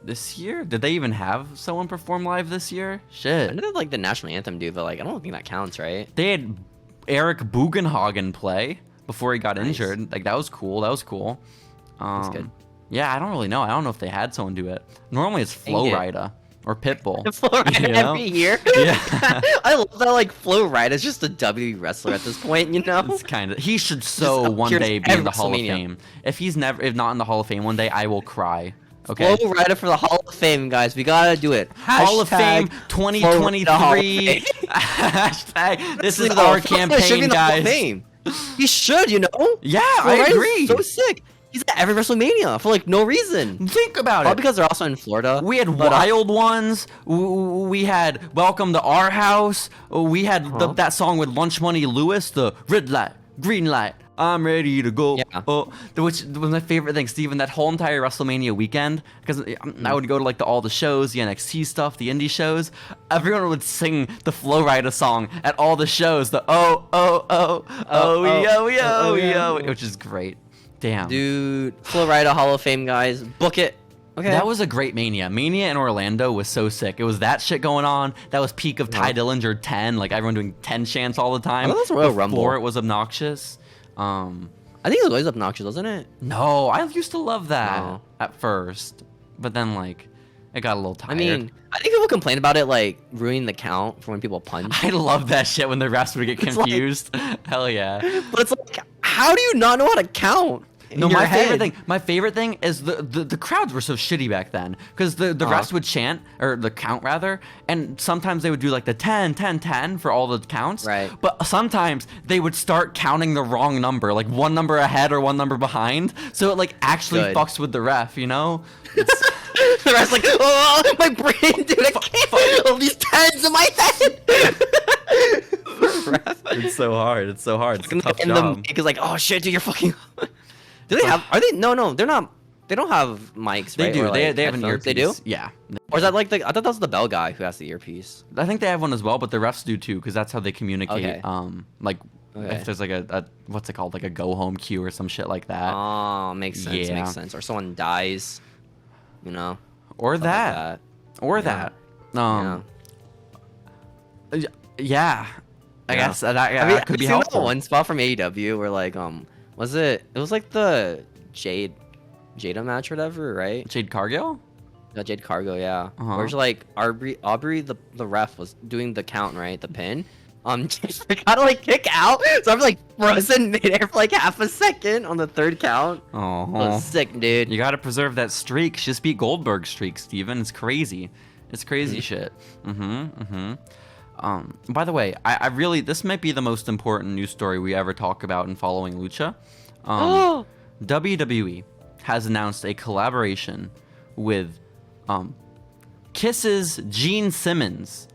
This year? Did they even have someone perform live this year? Shit. I know like the national anthem, dude, but like I don't think that counts, right? They had Eric Bugenhagen play before he got injured. Like that was cool. That was cool. That's good. Yeah, I don't really know. I don't know if they had someone do it. Normally it's Flo Rida or Pitbull. Flo Rida every year. Yeah. I love that like Flo Rida is just a WWE wrestler at this point, you know? It's kind of he should one day be in the Hall of Fame. If not in the Hall of Fame one day, I will cry. Okay. Flo Rida for the Hall of Fame, guys. We gotta do it. Hall of Fame 2023. Hashtag. This is our campaign, guys. He should, you know? Yeah, I agree. So sick. He's at every WrestleMania for like no reason. Think about it. All because they're also in Florida. We had Wild Ones. We had Welcome to Our House. We had that song with Lunch Money Lewis, the red light, green light. I'm ready to go. Yeah. Which was my favorite thing, Steven, that whole entire WrestleMania weekend. Because I would go to all the shows, the NXT stuff, the indie shows. Everyone would sing the Flo Rida song at all the shows. The yo, which is great. Damn. Dude, Flo Rida Hall of Fame, guys. Book it. Okay. That was a great Mania. Mania in Orlando was so sick. It was that shit going on. That was peak of Ty Dillinger 10, like everyone doing 10 chants all the time. I thought it was Royal Rumble. Before it was obnoxious. I think it was always obnoxious, wasn't it? No, I used to love that at first, but then like it got a little tired. I mean, I think people complain about it like ruining the count for when people punch. I love that shit when the refs would get confused. Hell yeah. But it's like, how do you not know how to count? No, my favorite thing is the crowds were so shitty back then because the refs would chant, or the count rather, and sometimes they would do like the 10 10 10 for all the counts, right? But sometimes they would start counting the wrong number, like one number ahead or one number behind, so it like actually fucks with the ref, you know. The ref's like, oh, my brain, dude, I can't. All these tens in my head. It's so hard. It's so hard. It's a tough job. Because like, oh shit, dude, you're fucking. Do they have? Are they? No, they're not. They don't have mics. They right? do. Or, like, they have an earpiece. They do. Yeah. Or is that like I thought that was the bell guy who has the earpiece. I think they have one as well, but the refs do too, because that's how they communicate. Okay. Like if there's like a what's it called, like a go home cue or some shit like that. Oh, makes sense. Yeah. Makes sense. Or someone dies, you know. Or that. Or that. Yeah. I guess that could be helpful. That one spot from AEW where like was it? It was like the Jada match or whatever, right? Jade Cargill? No, Jade Cargo, yeah. Where's like Aubrey the ref was doing the count, right? The pin. Just forgot to like kick out, so I'm like frozen midair for like half a second on the third count. Oh, was sick, dude. You gotta preserve that streak. Just beat Goldberg's streak, Steven. It's crazy. It's crazy shit. By the way, I really, this might be the most important news story we ever talk about in Following Lucha. WWE has announced a collaboration with Kiss's Gene Simmons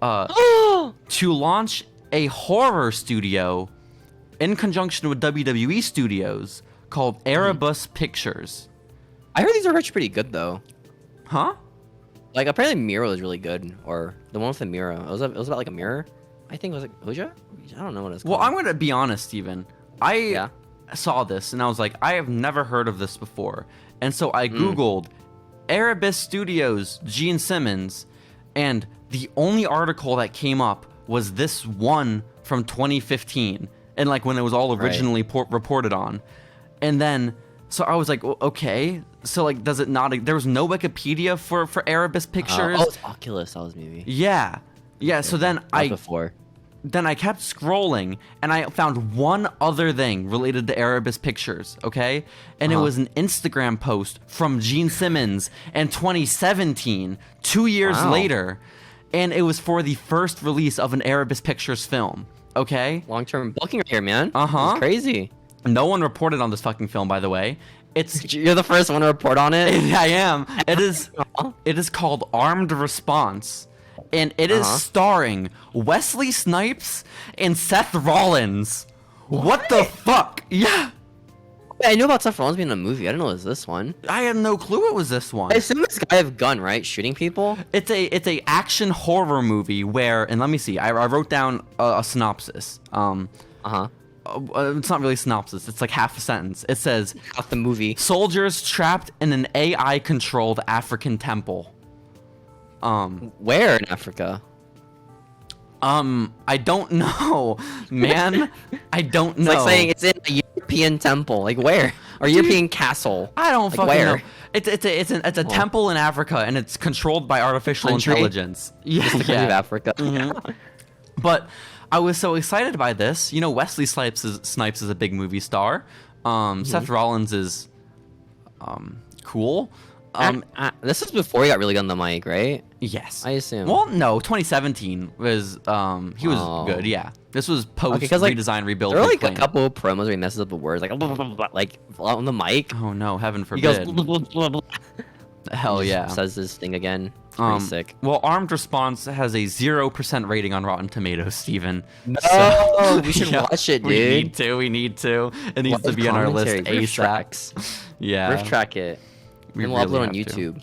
to launch a horror studio in conjunction with WWE Studios called Erebus Pictures. I heard these are actually pretty good though. Huh? Like apparently Miro is really good, or the one with the mirror. It was about like a mirror. I think it was like Lucha. I don't know what it's called. Well, I'm gonna be honest, Steven. I saw this and I was like, I have never heard of this before, and so I googled Erebus Studios Gene Simmons, and the only article that came up was this one from 2015, and like when it was all originally reported on, and then. So I was like, well, okay. So like, does it not? There was no Wikipedia for Erebus Pictures. It's Oculus. That was maybe. Yeah. So then I kept scrolling and I found one other thing related to Erebus Pictures. Okay, and it was an Instagram post from Gene Simmons in 2017, 2 years later, and it was for the first release of an Erebus Pictures film. Okay. Long-term booking right here, man. It's crazy. No one reported on this fucking film, by the way. You're the first one to report on it. I am. It is called Armed Response, and it is starring Wesley Snipes and Seth Rollins. What the fuck? Yeah. I knew about Seth Rollins being in a movie. I didn't know it was this one. I had no clue it was this one. I assume this guy have gun, right? Shooting people. It's a action horror movie where, and let me see. I wrote down a synopsis. It's not really a synopsis. It's like half a sentence. It says, "Half the movie. Soldiers trapped in an AI-controlled African temple." Where in Africa? I don't know, man. I don't know. It's like saying it's in a European temple. Like where? Or European castle? I don't like fucking know. It's a temple in Africa, and it's controlled by artificial intelligence. Yeah, the country of Africa. But I was so excited by this. You know, Wesley Snipes is a big movie star. Seth Rollins is cool. This is before he got really good on the mic, right? Yes, I assume. Well, no, 2017 was he was good. Yeah, this was post redesign rebuild. There are like a couple of promos where he messes up the words, like on the mic. Oh no, heaven forbid. He goes. Hell yeah. Says this thing again. Pretty sick. Well, Armed Response has a 0% rating on Rotten Tomatoes, Steven. No, we should watch it, dude. We need to. It needs to be on our list ASAP. Yeah. Riff track it. And we'll upload on YouTube.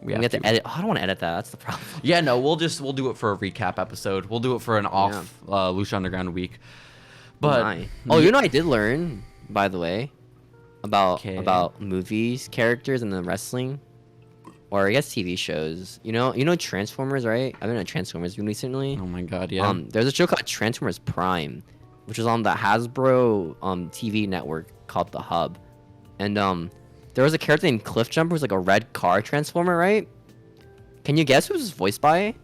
We have to edit. Oh, I don't want to edit that. That's the problem. Yeah, no, we'll do it for a recap episode. We'll do it for an off Lucha Underground week. But you know, I did learn, by the way, about movies, characters, and then wrestling, or I guess TV shows. You know Transformers, right? I've been a Transformers recently. Oh my god, yeah. There's a show called Transformers Prime, which was on the Hasbro TV network called The Hub, and there was a character named Cliffjumper, who's like a red car transformer, right? Can you guess who was voiced by?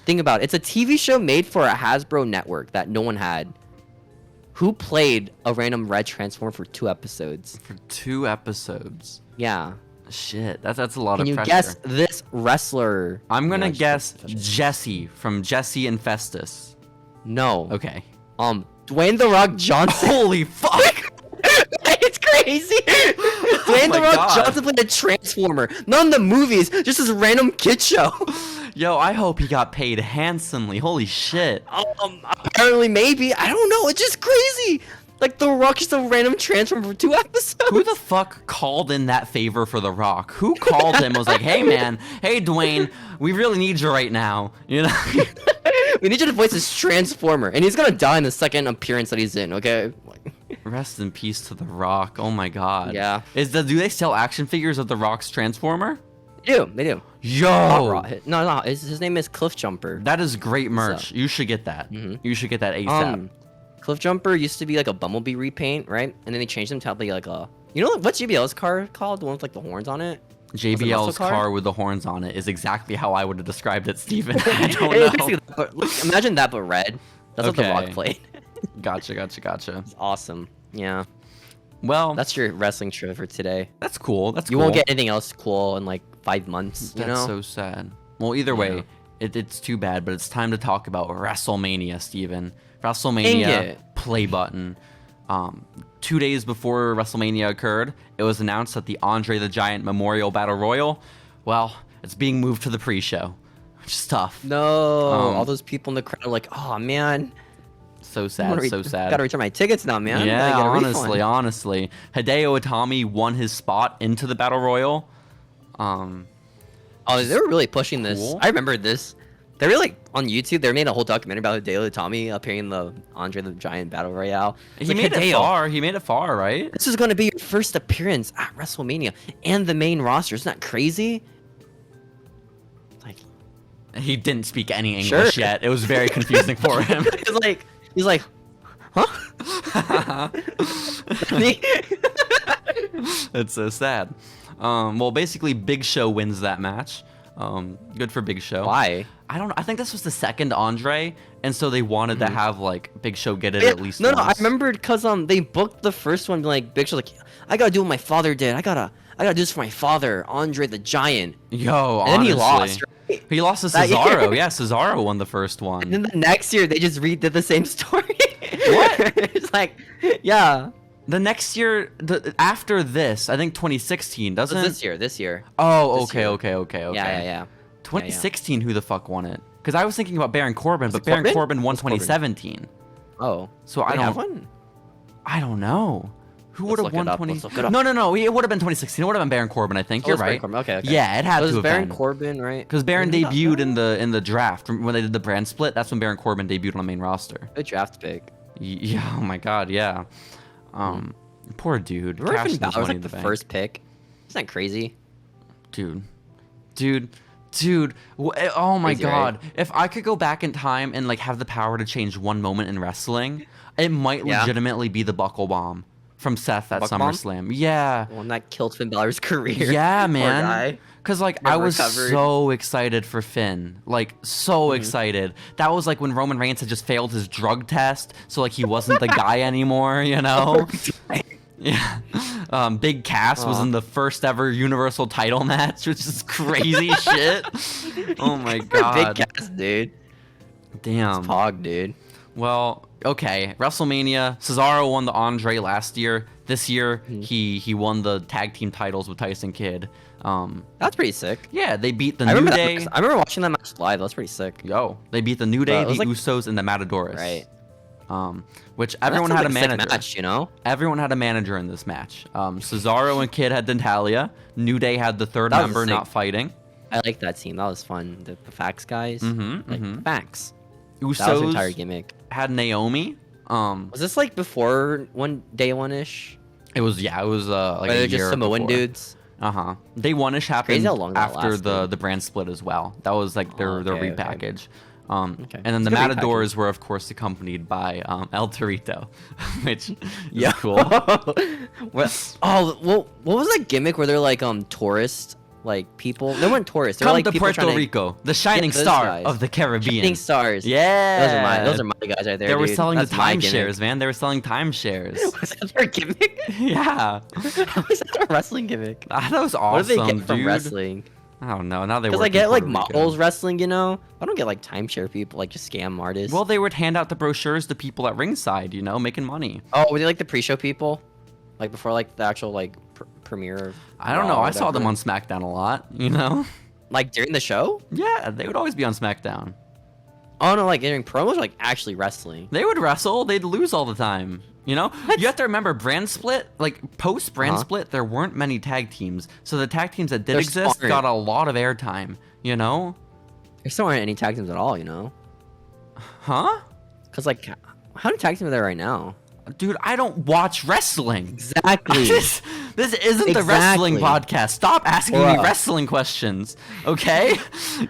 Think about it. It's a TV show made for a Hasbro network that no one had. Who played a random red transformer for 2 episodes? For 2 episodes. Yeah. Shit, that's a lot Can of you pressure. guess this wrestler? I'm gonna guess Jesse from Jesse and Festus. No. Okay. Dwayne The Rock Johnson. Holy fuck! It's crazy. Dwayne The Rock Johnson played a transformer. Not in the movies, just this random kid show. Yo, I hope he got paid handsomely. Holy shit. Apparently, maybe. I don't know. It's just crazy. Like, The Rock is a random transformer for 2 episodes. Who the fuck called in that favor for The Rock? Who called him and was like, hey man, hey Dwayne, we really need you right now. You know? We need you to voice this transformer. And he's gonna die in the second appearance that he's in, okay? Rest in peace to The Rock. Oh my god. Yeah. Do they sell action figures of The Rock's Transformer? They do. Yo! No, his name is Cliffjumper. That is great merch. You should get that. You should get that ASAP. Cliffjumper used to be like a Bumblebee repaint, right? And then they changed him to be like a... You know what's JBL's car called? The one with like the horns on it? JBL's car with the horns on it is exactly how I would have described it, Steven. I don't know. But, look, imagine that, but red. That's what The Rock played. Gotcha. It's awesome. Yeah. Well, that's your wrestling trivia for today. That's cool. You won't get anything else cool in like 5 months. That's so sad. Well, either way, it's too bad, but it's time to talk about WrestleMania, Steven. WrestleMania Play Button. 2 days before WrestleMania occurred, it was announced that the Andre the Giant Memorial Battle Royal, well, it's being moved to the pre-show, which is tough. No, all those people in the crowd are like, oh man. So sad, so sad. Gotta return my tickets now, man. Yeah, honestly. Hideo Itami won his spot into the Battle Royal. Oh, they were really pushing this. Cool. I remember this. They were like on YouTube. They made a whole documentary about Hideo Itami appearing in the Andre the Giant Battle Royale. He made it far. He made it far, right? This is going to be your first appearance at WrestleMania and the main roster. Isn't that crazy? Like, he didn't speak any English yet. It was very confusing for him. He's like, huh? It's so sad. Well, basically, Big Show wins that match. Good for Big Show. Why? I don't know. I think this was the second Andre, and so they wanted to have like Big Show get it at least once. No, I remembered because they booked the first one like Big Show's like, I gotta do what my father did. I gotta do this for my father, Andre the Giant. Yo, and then he lost. Right? He lost to Cesaro. Yeah, Cesaro won the first one. And then the next year they just redid the same story. What? It's like, yeah. The next year, after this, I think 2016, doesn't it? This year. Oh, okay. Yeah. 2016, who the fuck won it? Because I was thinking about Baron Corbin, but Baron Corbin won 2017. Oh. So I don't know. Who would have won 20? No. It would have been 2016. It would have been Baron Corbin, I think. You're right. Okay. Yeah, it had to have been. Baron Corbin, right? Because Baron debuted in the draft when they did the brand split. That's when Baron Corbin debuted on the main roster. Good draft pick. Yeah. Oh my God. Yeah. Poor dude. Remember Finn Balor was like the first pick? Isn't that crazy? Dude. Oh my God. Right? If I could go back in time and like have the power to change one moment in wrestling, it might legitimately be the buckle bomb from Seth at SummerSlam. Yeah. The one that killed Finn Balor's career. Yeah, man. Because like I was so excited for Finn, like so excited. That was like when Roman Reigns had just failed his drug test, so like he wasn't the guy anymore, you know. Yeah. Big Cass was in the first ever Universal title match, which is crazy shit. Oh my God. Big Cass, dude. Damn. It's Pog, dude. Well, okay. WrestleMania. Cesaro won the Andre last year. This year, he won the tag team titles with Tyson Kidd. That's pretty sick. Yeah, they beat the New Day. I remember watching that match live. That's pretty sick. Yo, they beat the New Day, the Usos, and the Matadors. Right. Which everyone had a manager. Sick match, you know? Everyone had a manager in this match. Cesaro and Kidd had Natalia. New Day had the third member not fighting. I like that team. That was fun. The Fax guys. Fax. Usos that was their entire gimmick. had Naomi. Was this like before day one-ish? It was like But a they're year just Samoan before. dudes. Day one-ish happened Crazy how long that after lasted. the brand split as well. That was like their Okay. repackage. Okay. And then It's the a good Matadors were of course accompanied by El Torito, which is cool. What was that gimmick where they're like tourist like people? They weren't tourists. They were Come like to people Puerto Rico, the shining those star guys. of the Caribbean. Shining stars. Yeah, Those are my guys right there. They were dude. selling That's the my gimmick. timeshares, man. They were selling timeshares. Was that their gimmick? Yeah, How is that a wrestling gimmick? that was awesome, What do they get from dude. wresling? I don't know. Now they Because work I in get like Puerto Rico. models wrestling, you know. I don't get like timeshare people, like just scam artists. Well, they would hand out the brochures to people at ringside, you know, making money. oh, were they like the pre-show people, like before like the actual like premiere? I don't know. I saw them on SmackDown a lot, you know. like during the show. Yeah, they would always be on SmackDown. Oh no, like during promos, or, like actually wrestling. They would wrestle. They'd lose all the time. You know, you have to remember brand split. Like post brand split, there weren't many tag teams, so the tag teams that did They're exist smart. got a lot of airtime. You know, There still aren't any tag teams at all, you know. huh? Cause like, how many tag teams are there right now? Dude, I don't watch wrestling. Exactly. this isn't the wrestling Exactly. podcast. Stop asking me Bruh. wrestling questions, okay?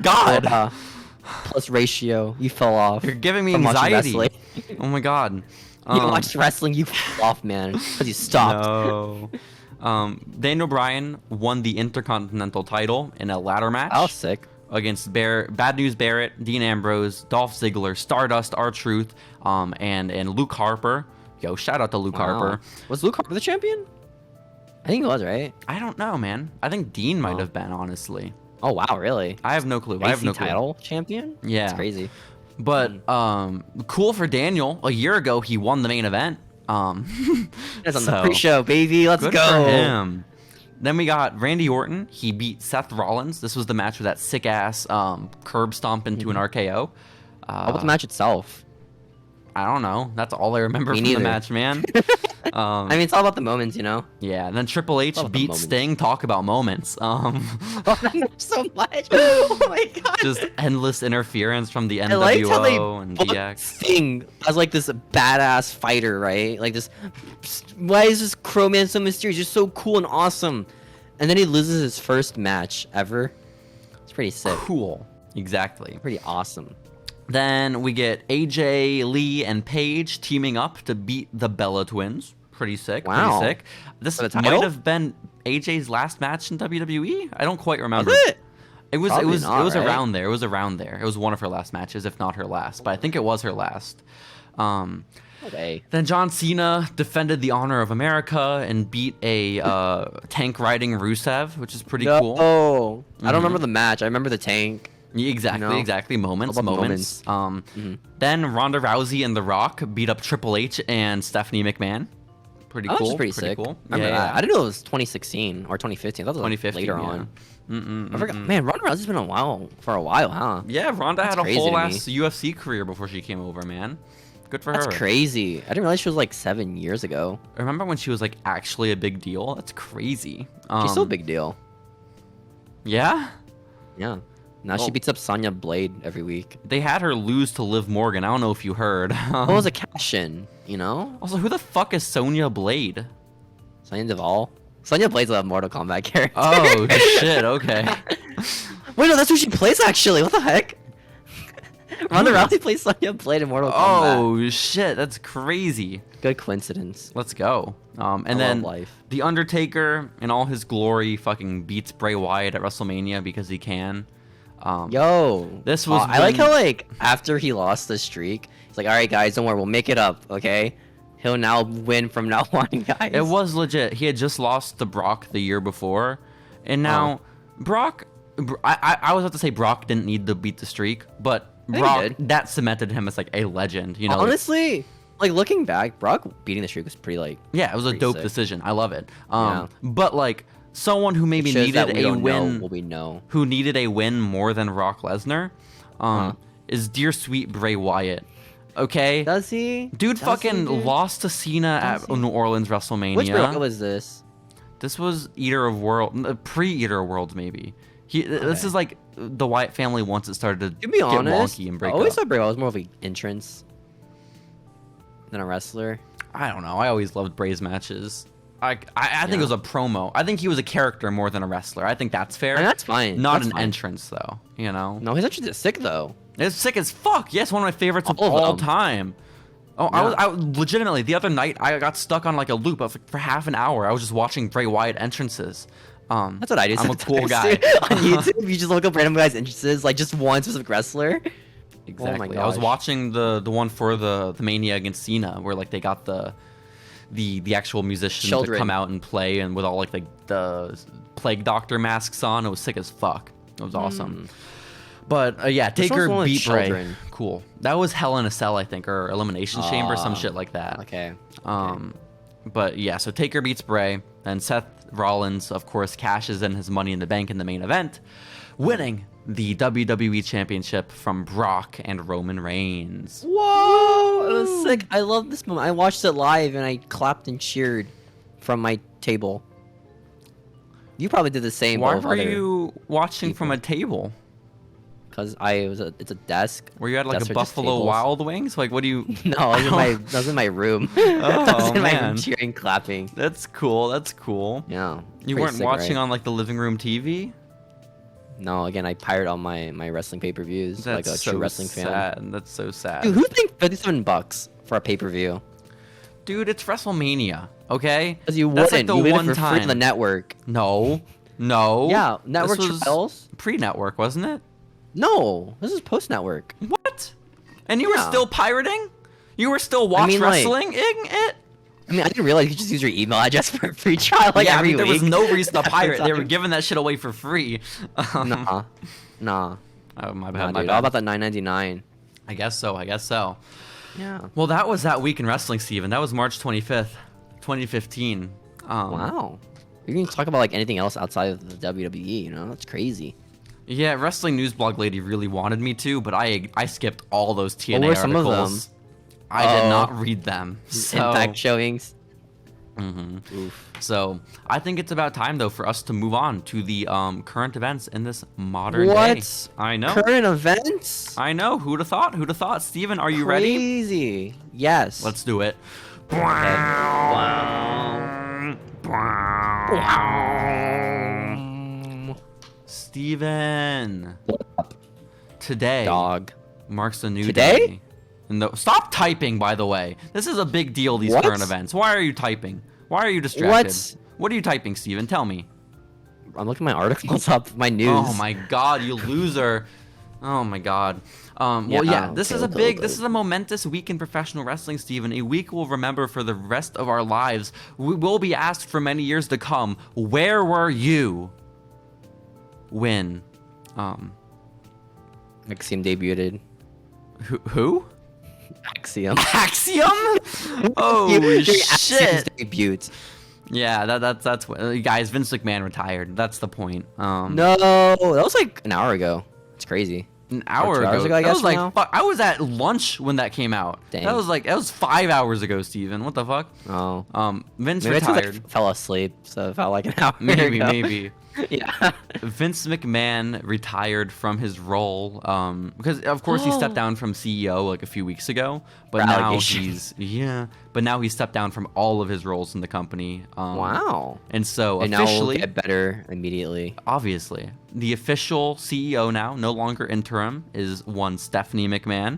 God, Plus ratio, you fell off. you're giving me from watching anxiety. wrestling. Oh my God. You watched wrestling, you fell off, man, because you stopped. No. Daniel Bryan won the Intercontinental title in a ladder match I was sick. against Bad News Barrett, Dean Ambrose, Dolph Ziggler, Stardust, R-Truth, and Luke Harper. Yo, shout out to Luke Harper. Was Luke Harper the champion? I think it was, right? I don't know, man. I think Dean might Oh. have been, honestly. Oh wow, really? I have no clue. I have no clue. title champion? Yeah. That's crazy. But cool for Daniel. A year ago, he won the main event. That's on so, the pre-show, baby. Let's good go. for him. Then we got Randy Orton. He beat Seth Rollins. This was the match with that sick ass curb stomp into an RKO. How about the match itself? I don't know. That's all I remember Me from the neither. match, man. I mean, it's all about the moments, you know. Yeah. And then Triple H all about the beat moments. Sting. Talk about moments. So much. Oh my god. Just endless interference from the I liked how they NWO and booked DX. Sting as like this badass fighter, right? Like this. Why is this Crow Man so mysterious? Just so cool and awesome. And then he loses his first match ever. It's pretty sick. Cool. Exactly. Pretty awesome. Then we get AJ Lee and Paige teaming up to beat the Bella Twins. Pretty sick. Wow. Pretty sick. This For the might title? have been AJ's last match in WWE. I don't quite remember. Was it? It was. Probably it was. not, it was right? around there. It was around there. It was one of her last matches, if not her last. But I think it was her last. Okay. Then John Cena defended the honor of America and beat a tank riding Rusev, which is pretty cool. Oh, I don't remember the match. I remember the tank. Yeah, exactly, You know? exactly. Moments, All about the moments. Then Ronda Rousey and The Rock beat up Triple H and Stephanie McMahon. Pretty That cool. was pretty sick. Cool. Remember that? I didn't know it was 2016 or 2015. I thought it was 2015. later yeah. on. I forgot. Man, Ronda Rousey's been for a while, huh? Yeah, Ronda That's had a crazy whole to ass me. UFC career before she came over, man. Good for That's her. crazy. I didn't realize she was like 7 years ago. Remember when she was like actually a big deal? That's crazy. She's still a big deal. Yeah. Yeah. Now Oh. she beats up Sonya Blade every week. They had her lose to Liv Morgan. I don't know if you heard. What was a cash in? You know, Also, who the fuck is Sonya Blade? Sonya Deville. Sonya Blade's a Mortal Kombat character. Oh shit. Okay. Wait, no, that's who she plays actually. What the heck? Ronda Rousey plays Sonya Blade in Mortal Kombat. Oh shit. That's crazy. Good coincidence. Let's go. And I then love life. The Undertaker, in all his glory, fucking beats Bray Wyatt at WrestleMania because he can. Yo, This was I like when- how like after he lost the streak, he's like, all right, guys, don't worry, we'll make it up, okay? He'll now win from now on, guys. It was legit. He had just lost to Brock the year before, and now Brock. I was about to say Brock didn't need to beat the streak, but think he Brock did. that cemented him as like a legend. You know, Honestly, like looking back, Brock beating the streak was pretty like. yeah, it was a pretty dope sick. decision. I love it. Yeah. But like someone who maybe Shows that needed we a don't win, know what we know. who needed a win more than Brock Lesnar, is dear sweet Bray Wyatt. Okay, Does he? dude, Does fucking he, dude? lost to Cena Does at he? New Orleans WrestleMania. Which Bray was this? This was Eater of World, pre-Eater of Worlds maybe. This Okay. is like the Wyatt family once it started to To be get honest, wonky and I break always up. thought Bray Wyatt was more of an entrance than a wrestler. I don't know. I always loved Bray's matches. I think it was a promo. I think he was a character more than a wrestler. I think that's fair. I mean, that's fine. Not that's an fine. entrance though. You know. No, his entrance is sick though. It's sick as fuck. Yes, one of my favorites of All of all them. time. Oh, Yeah. I was legitimately the other night I got stuck on like a loop of for half an hour. I was just watching Bray Wyatt entrances. That's what I do. I'm a cool sometimes, guy. dude. On YouTube, you just look up random guys' entrances, like just one specific wrestler. Exactly. Oh my I was gosh. watching the one for the Mania against Cena, where like they got the actual musicians to Children. come out and play, and with all like the plague doctor masks on. It was sick as fuck. It was awesome. But yeah, This one's Taker one with beat Bray. children. Cool. That was Hell in a Cell, I think, or Elimination Chamber, some shit like that. Okay. But yeah, so Taker beats Bray, then Seth Rollins, of course, cashes in his Money in the Bank in the main event, winning the WWE Championship from Brock and Roman Reigns. Whoa! It was sick. I love this moment. I watched it live and I clapped and cheered from my table. You probably did the same. Why were you watching from a table? Because it's a desk. Were you at like Desks a are just Buffalo tables. Wild Wings? Like, what do you? No, I was in my room. I was in my man. room cheering, clapping. That's cool. That's cool. Yeah. You pretty weren't sick, watching right? on like the living room TV? No, again, I pirate all my wrestling pay-per-views like a so true wrestling fan. sad. That's so sad. Dude, who's paying $57 for a pay-per-view? Dude, it's WrestleMania, okay? Because you That's wouldn't. like You the get one it for free on the time. network. No. Yeah, network This was trials. pre-network, wasn't it? No, this is post-network. What? And you were Yeah. still pirating? You were still watch mean, like- wrestling? It? I mean, I didn't realize you could just use your email address for a free trial like yeah, I every mean, there was week. no reason to Every pirate. They were time. giving that shit away for free. Nah. Oh, my Nah, bad, my dude. bad. All about that $9.99. I guess so. Yeah. Well, that was that week in wrestling, Steven. That was March 25th, 2015. Wow. You can talk about like anything else outside of the WWE. You know, that's crazy. Yeah, Wrestling News Blog Lady really wanted me to, but I skipped all those TNA What were some of articles. them? I did Oh. not read them. So, Impact showings. Oof. So I think it's about time though for us to move on to the current events in this modern day. What? I know. Current events? I know. Who'd have thought? Who'd have thought? Steven, are you ready? Crazy. Yes. Let's do it. Steven. Today Dog. marks a new Today? day. No, stop typing, by the way. This is a big deal, these What? current events. Why are you typing? Why are you distracted? What? What are you typing, Steven? Tell me. I'm looking at my articles up, my news. Oh my god, you loser. Oh my god. Well, Yeah, yeah, this okay, is a okay, big, okay. this is a momentous week in professional wrestling, Steven. A week we'll remember for the rest of our lives. We will be asked for many years to come, where were you when, Axiom debuted. who? Axiom. Axiom? Oh, Axiom's shit. debut. Yeah, that's what, guys, Vince McMahon retired. That's the point. No, that was like an hour ago. It's crazy. An hour 2 hours ago. ago, I That guess was like now. fuck. I was at lunch when that came out. Dang. That was 5 hours ago, Steven. What the fuck? Oh. Vince Maybe I just, retired. like, fell asleep, so it felt like an hour Maybe, ago. maybe. Yeah. Vince McMahon retired from his role because, of course, he stepped down from CEO like a few weeks ago. But For now allegations. But now he stepped down from all of his roles in the company. Wow. And so And now we'll officially, get better immediately. obviously, the official CEO now, no longer interim, is one Stephanie McMahon.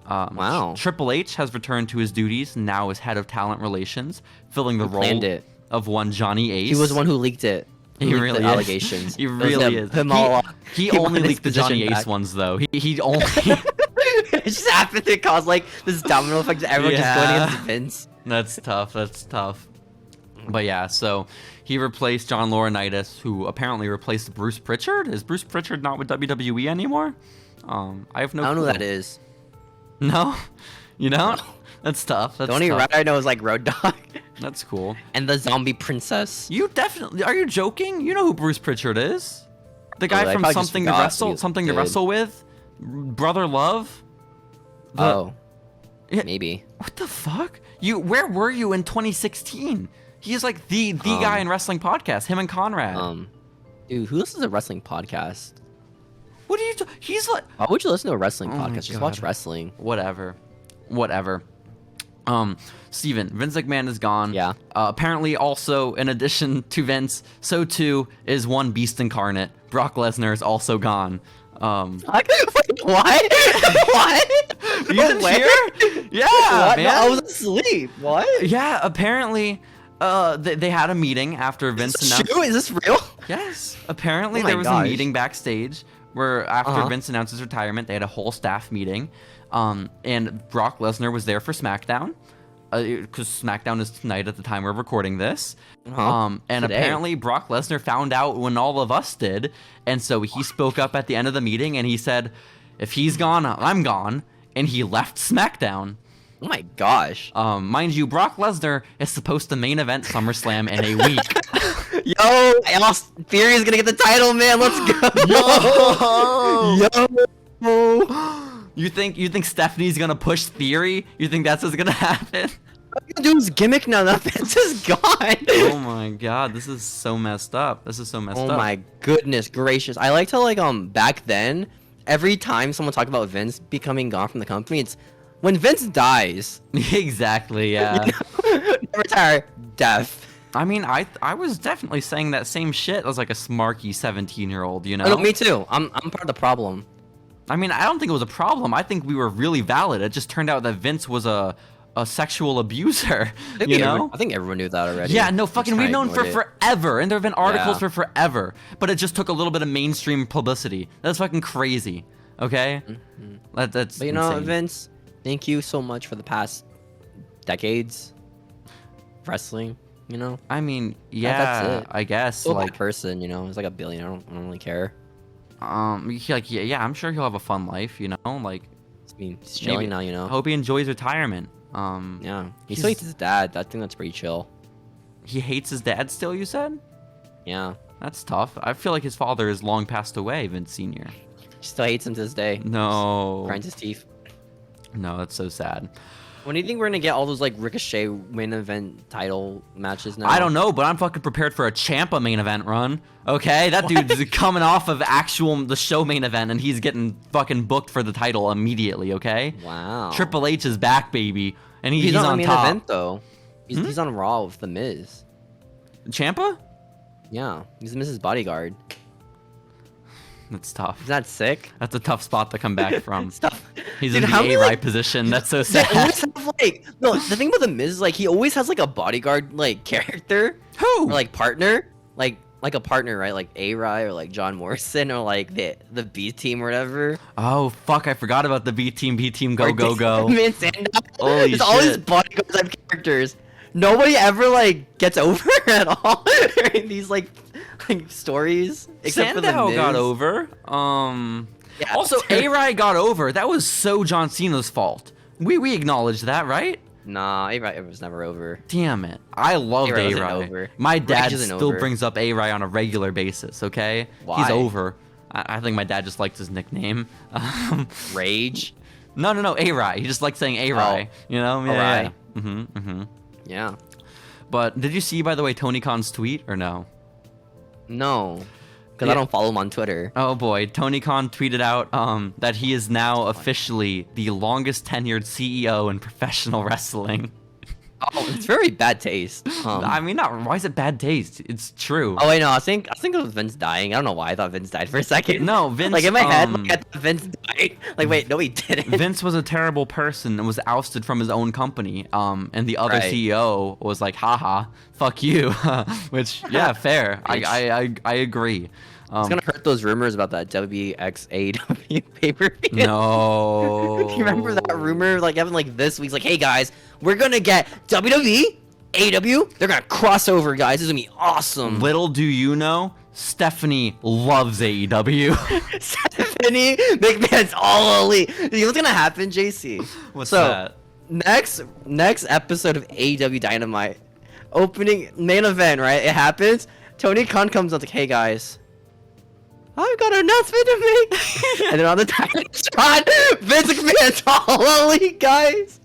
Wow. Triple H has returned to his duties now as head of talent relations, filling the Who planned role it? of one Johnny Ace. He was the one who leaked it. He leaked really the is. allegations. He It was really him. is. Him all He he only wanted his leaked the Johnny position Ace back. ones though. He only. It just happened to cause like this domino effect. Everyone just going Yeah. against Vince. That's tough. That's tough. But yeah, so he replaced John Laurinaitis, who apparently replaced Bruce Pritchard. Is Bruce Pritchard not with WWE anymore? I have no. I don't know clue. who that is. No, you don't. That's tough. That's The only tough. rat I know is like Road Dogg That's cool. and the Zombie Princess. You definitely. Are you joking? You know who Bruce Pritchard is? The guy I from probably just Something to forgot Wrestle. you Something to did. Wrestle with. Brother Love. The- Oh, Yeah. maybe. What the fuck? Where were you in 2016? He's like the guy in wrestling podcast. Him and Conrad. Dude, who listens to a wrestling podcast? What are you? He's like Why would you listen to a wrestling Oh my podcast? Just watch God. wrestling. whatever. Steven, Vince McMahon is gone. Yeah. Apparently, also, in addition to Vince, so too is one beast incarnate. Brock Lesnar is also gone. What? What? You didn't hear? Yeah, What? man. No, I was asleep. What? Yeah, apparently, they had a meeting after Vince announced. Is this real? Yes. Apparently, Oh my there was gosh. a meeting backstage where after Vince announced his retirement, they had a whole staff meeting. And Brock Lesnar was there for SmackDown. Because SmackDown is tonight at the time we're recording this. And Today. apparently Brock Lesnar found out when all of us did. And so he spoke up at the end of the meeting and he said, if he's gone, I'm gone. And he left SmackDown. Oh my gosh. Mind you, Brock Lesnar is supposed to main event SummerSlam in a week. Yo, Theory's gonna get the title, man. Let's go. Yo. You think Stephanie's gonna push Theory? You think that's what's gonna happen? Dude's gimmick now. That Vince is gone. Oh my god, this is so messed up. This is so messed up. Oh my goodness gracious. I liked how back then, every time someone talked about Vince becoming gone from the company, it's when Vince dies. Exactly, yeah. Retire, death. I mean, I was definitely saying that same shit as like a smarky 17-year-old, you know? Oh, no, me too. I'm part of the problem. I mean, I don't think it was a problem. I think we were really valid. It just turned out that Vince was a sexual abuser, you know? I think everyone knew that already. Yeah, no, Just fucking, kinda we've known for ignored it. forever, and there have been articles Yeah. for forever, but it just took a little bit of mainstream publicity. That's fucking crazy, okay? That's But you know, insane. Vince, thank you so much for the past decades of wrestling. You know, I mean, that's yeah, it. I guess, so like, that person, you know, he's like a billionaire. I don't really care. yeah, I'm sure he'll have a fun life, you know, like, I mean, he's chilling now, you know. I hope he enjoys retirement. Yeah, he he's- still hates his dad. I think that's pretty chill. He hates his dad still, you said? Yeah, That's tough. I feel like his father has long passed away, Vince Sr. he still hates him to this day. No. Grinds his teeth. No, that's so sad. When do you think we're gonna get all those Ricochet main event title matches now? I don't know, but I'm fucking prepared for a Ciampa main event run. Okay, that dude's coming off of the show main event, and he's getting fucking booked for the title immediately. Okay. Wow. Triple H is back, baby, and he's not on the main top. event though. He's on Raw with the Miz. Ciampa? Yeah, he's the Miz's bodyguard. That's tough. Isn't that sick? That's a tough spot to come back from. Stuff. He's Dude, in how the many, A-Right position. That's so They always sad. have no. The thing about the Miz is he always has a bodyguard Who? character or partner, like a partner, right? Like A-Rai or John Morrison or the B team or whatever. Oh fuck! I forgot about the B team. Go Or go go. Damon Sandow. Holy It's all these shit. bodyguard type characters. Nobody ever gets over at all in these stories except for the Sandow Miz. got over. Yeah, Also, that's true. A-Rai got over. That was so John Cena's fault. We acknowledge that, right? Nah, A-Rai was never over. Damn it. I loved A-Rai wasn't A-Rai. over. My dad Rage isn't still over. brings up A-Rai on a regular basis, okay? Why? He's over. I think my dad just likes his nickname. Rage. No, A-Rai. He just likes saying A-Rai. You know? Rai. Mm-hmm. Yeah. But did you see, by the way, Tony Khan's tweet or no? No, because Yeah. I don't follow him on Twitter. Oh boy, Tony Khan tweeted out that he is now officially the longest tenured CEO in professional wrestling. Oh, it's very bad taste. I mean, why is it bad taste? It's true. Oh wait, no, I think it was Vince dying. I don't know why I thought Vince died for a second. No, Vince, in my head, I thought Vince died. Wait, no, he didn't. Vince was a terrible person and was ousted from his own company. And the other Right. CEO was like, haha, fuck you. Which, yeah, fair. I agree. It's gonna hurt those rumors about that WXAW pay-per-view. No. Do you remember that rumor? Having this week's hey guys, we're gonna get WWE, AW. They're gonna cross over, guys. This is gonna be awesome. Little do you know, Stephanie loves AEW. Stephanie McMahon's all elite. You know what's gonna happen, JC? What's So, that? Next episode of AEW Dynamite, opening main event, right? It happens. Tony Khan comes up hey guys, I've got an announcement to make. And then on the Titantron, Vince McMahon's all elite, guys.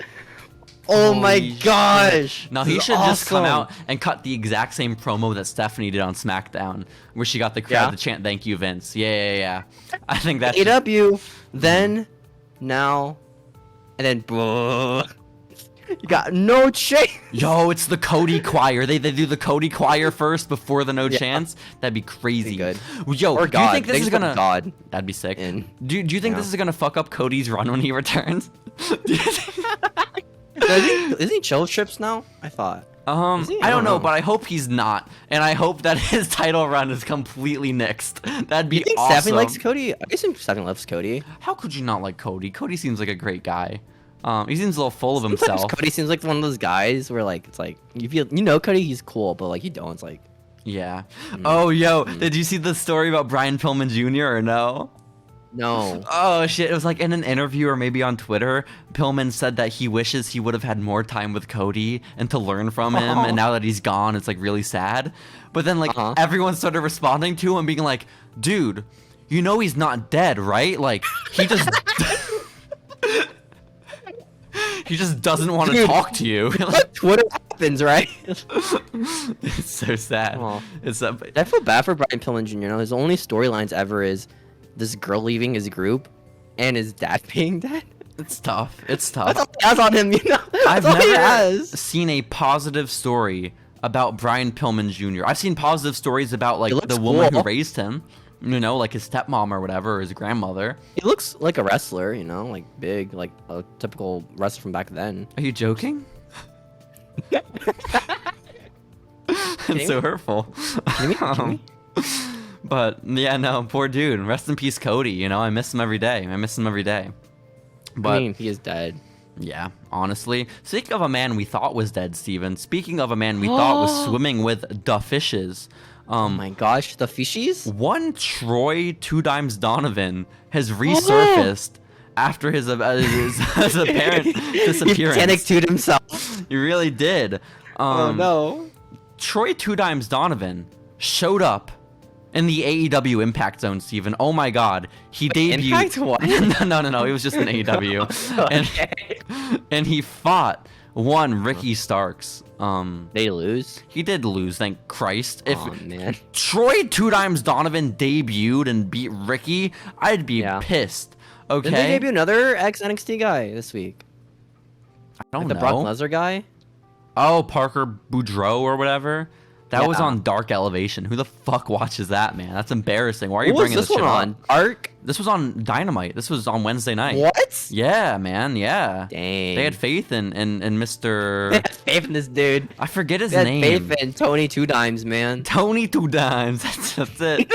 Oh my Holy gosh. shit. No, This he is should just come awesome. out and cut the exact same promo that Stephanie did on SmackDown, where she got the crowd Yeah. to chant "Thank you, Vince." Yeah. I think that's AW, then, now, and then. You got no chance. Yo, it's the Cody choir. They do the Cody choir first before the no chance. That'd be crazy. Good. Yo, Or do you God. think this They is just put gonna? God That'd be sick. in. Do you think this is gonna fuck up Cody's run when he returns? Isn't he chill trips now? I thought. Is he? I don't know, but I hope he's not, and I hope that his title run is completely nixed. That'd be You think awesome. Stephanie likes Cody? I think Stephanie loves Cody. How could you not like Cody? Cody seems like a great guy. He seems a little full of Sometimes himself. Cody seems like one of those guys where like it's like you feel Cody, he's cool, but like you don't. It's like Yeah. Oh, yo, did you see the story about Brian Pillman Jr. or no? no. Oh shit! It was like in an interview or maybe on Twitter. Pillman said that he wishes he would have had more time with Cody and to learn from him. And now that he's gone, it's like really sad. But then like everyone started responding to him, being like, "Dude, you know he's not dead, right? Like he just he just doesn't want to talk to you." That's what happens, right? It's so sad. Aw. It's I feel bad for Brian Pillman Jr. You know, his only storylines ever is this girl leaving his group and his dad being dead. it's tough. It's tough. That's all he has on him, you know. I've That's all he never has. seen a positive story about Brian Pillman Jr. I've seen positive stories about like He looks the woman who cool. raised him, you know, like his stepmom or whatever, or his grandmother. He looks like a wrestler, you know, like big, like a typical wrestler from back then. Are you joking? It's so hurtful. Kidding me? But yeah, no, poor dude. Rest in peace, Cody. You know, I miss him every day. But I mean, he is dead. yeah, honestly. Speaking of a man we thought was dead, Steven. Speaking of a man we thought was swimming with the fishes. Oh my gosh, the fishies? One Troy Two Dimes Donovan has resurfaced after his apparent disappearance. He panicked to himself. He really did. Oh no. Troy Two Dimes Donovan showed up in the AEW Impact Zone, Steven. Oh my god. He debuted. Impact what? No. It was just an AEW. And he fought one Ricky Starks. They lose? He did lose, thank Christ. If Oh man. Troy Two Dimes Donovan debuted and beat Ricky, I'd be pissed. Okay. Did they debut another ex NXT guy this week? I don't The know. Brock Lesnar guy? Oh, Parker Boudreaux or whatever. That was Yeah. on Dark Elevation. Who the fuck watches that, man? That's embarrassing. Why are you What was bringing this this shit one on? on? Dark? This was on Dynamite. This was on Wednesday night. What? Yeah, man. Yeah. Dang. They had faith in Mr. They had faith in this dude. I forget his They had name. faith in Tony Two Dimes, man. Tony Two Dimes. That's it.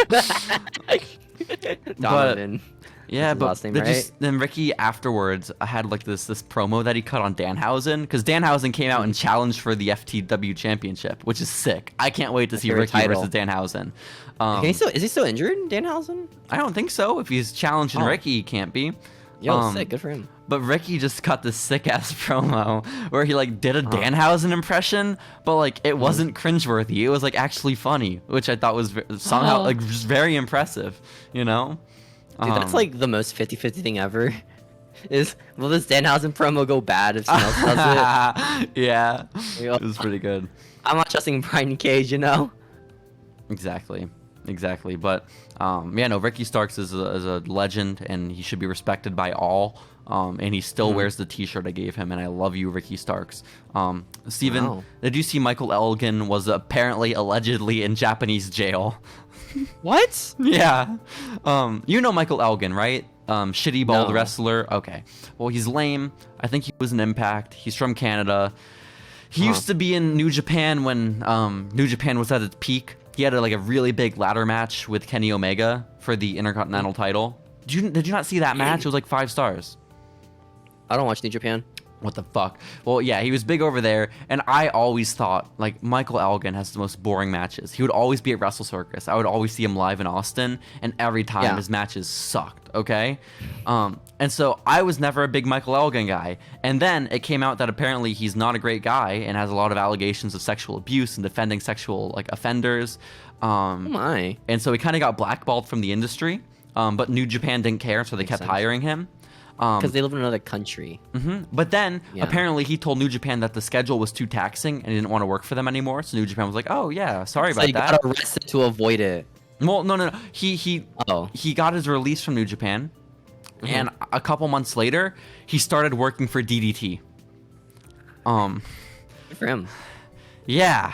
Donovan. Yeah, That's his but last name, they right? then Ricky afterwards had like this promo that he cut on Danhausen because Danhausen came out and challenged for the FTW championship, which is sick. I can't wait to see favorite Ricky title. versus Danhausen. Is he still injured, Danhausen? I don't think so. If he's challenging Oh. Ricky, he can't be. Yo, sick. Good for him. But Ricky just cut this sick ass promo where he like did a Danhausen impression, but like it wasn't cringeworthy. It was like actually funny, which I thought was somehow like just very impressive. You know. Dude, that's like the most 50-50 thing ever. Will this Danhausen promo go bad if someone else does Yeah, Yo. it was pretty good. I'm not trusting Brian Cage, you know? Exactly. But yeah, no, Ricky Starks is a legend, and he should be respected by all. And he still wears the T-shirt I gave him, and I love you, Ricky Starks. Steven, Wow. did you see Michael Elgin was allegedly in Japanese jail? What? Yeah. You know Michael Elgin, right? Shitty bald No. wrestler. Okay. Well, he's lame. I think he was an Impact. He's from Canada. He used to be in New Japan when New Japan was at its peak. He had a really big ladder match with Kenny Omega for the Intercontinental title. Did you not see that match? It was like 5 stars. I don't watch New Japan. What the fuck? Well, yeah, he was big over there, and I always thought, like, Michael Elgin has the most boring matches. He would always be at Wrestle Circus. I would always see him live in Austin, and every time his matches sucked, okay? And so I was never a big Michael Elgin guy. And then it came out that apparently he's not a great guy and has a lot of allegations of sexual abuse and defending sexual, offenders. Oh my. And so he kind of got blackballed from the industry, but New Japan didn't care, so they kept sense. hiring him. Because they live in another country. But then, apparently, he told New Japan that the schedule was too taxing and he didn't want to work for them anymore. So New Japan was like, "Oh yeah, sorry So about you that." got arrested to avoid it. Well, no. He got his release from New Japan, and a couple months later, he started working for DDT. Good for him. Yeah,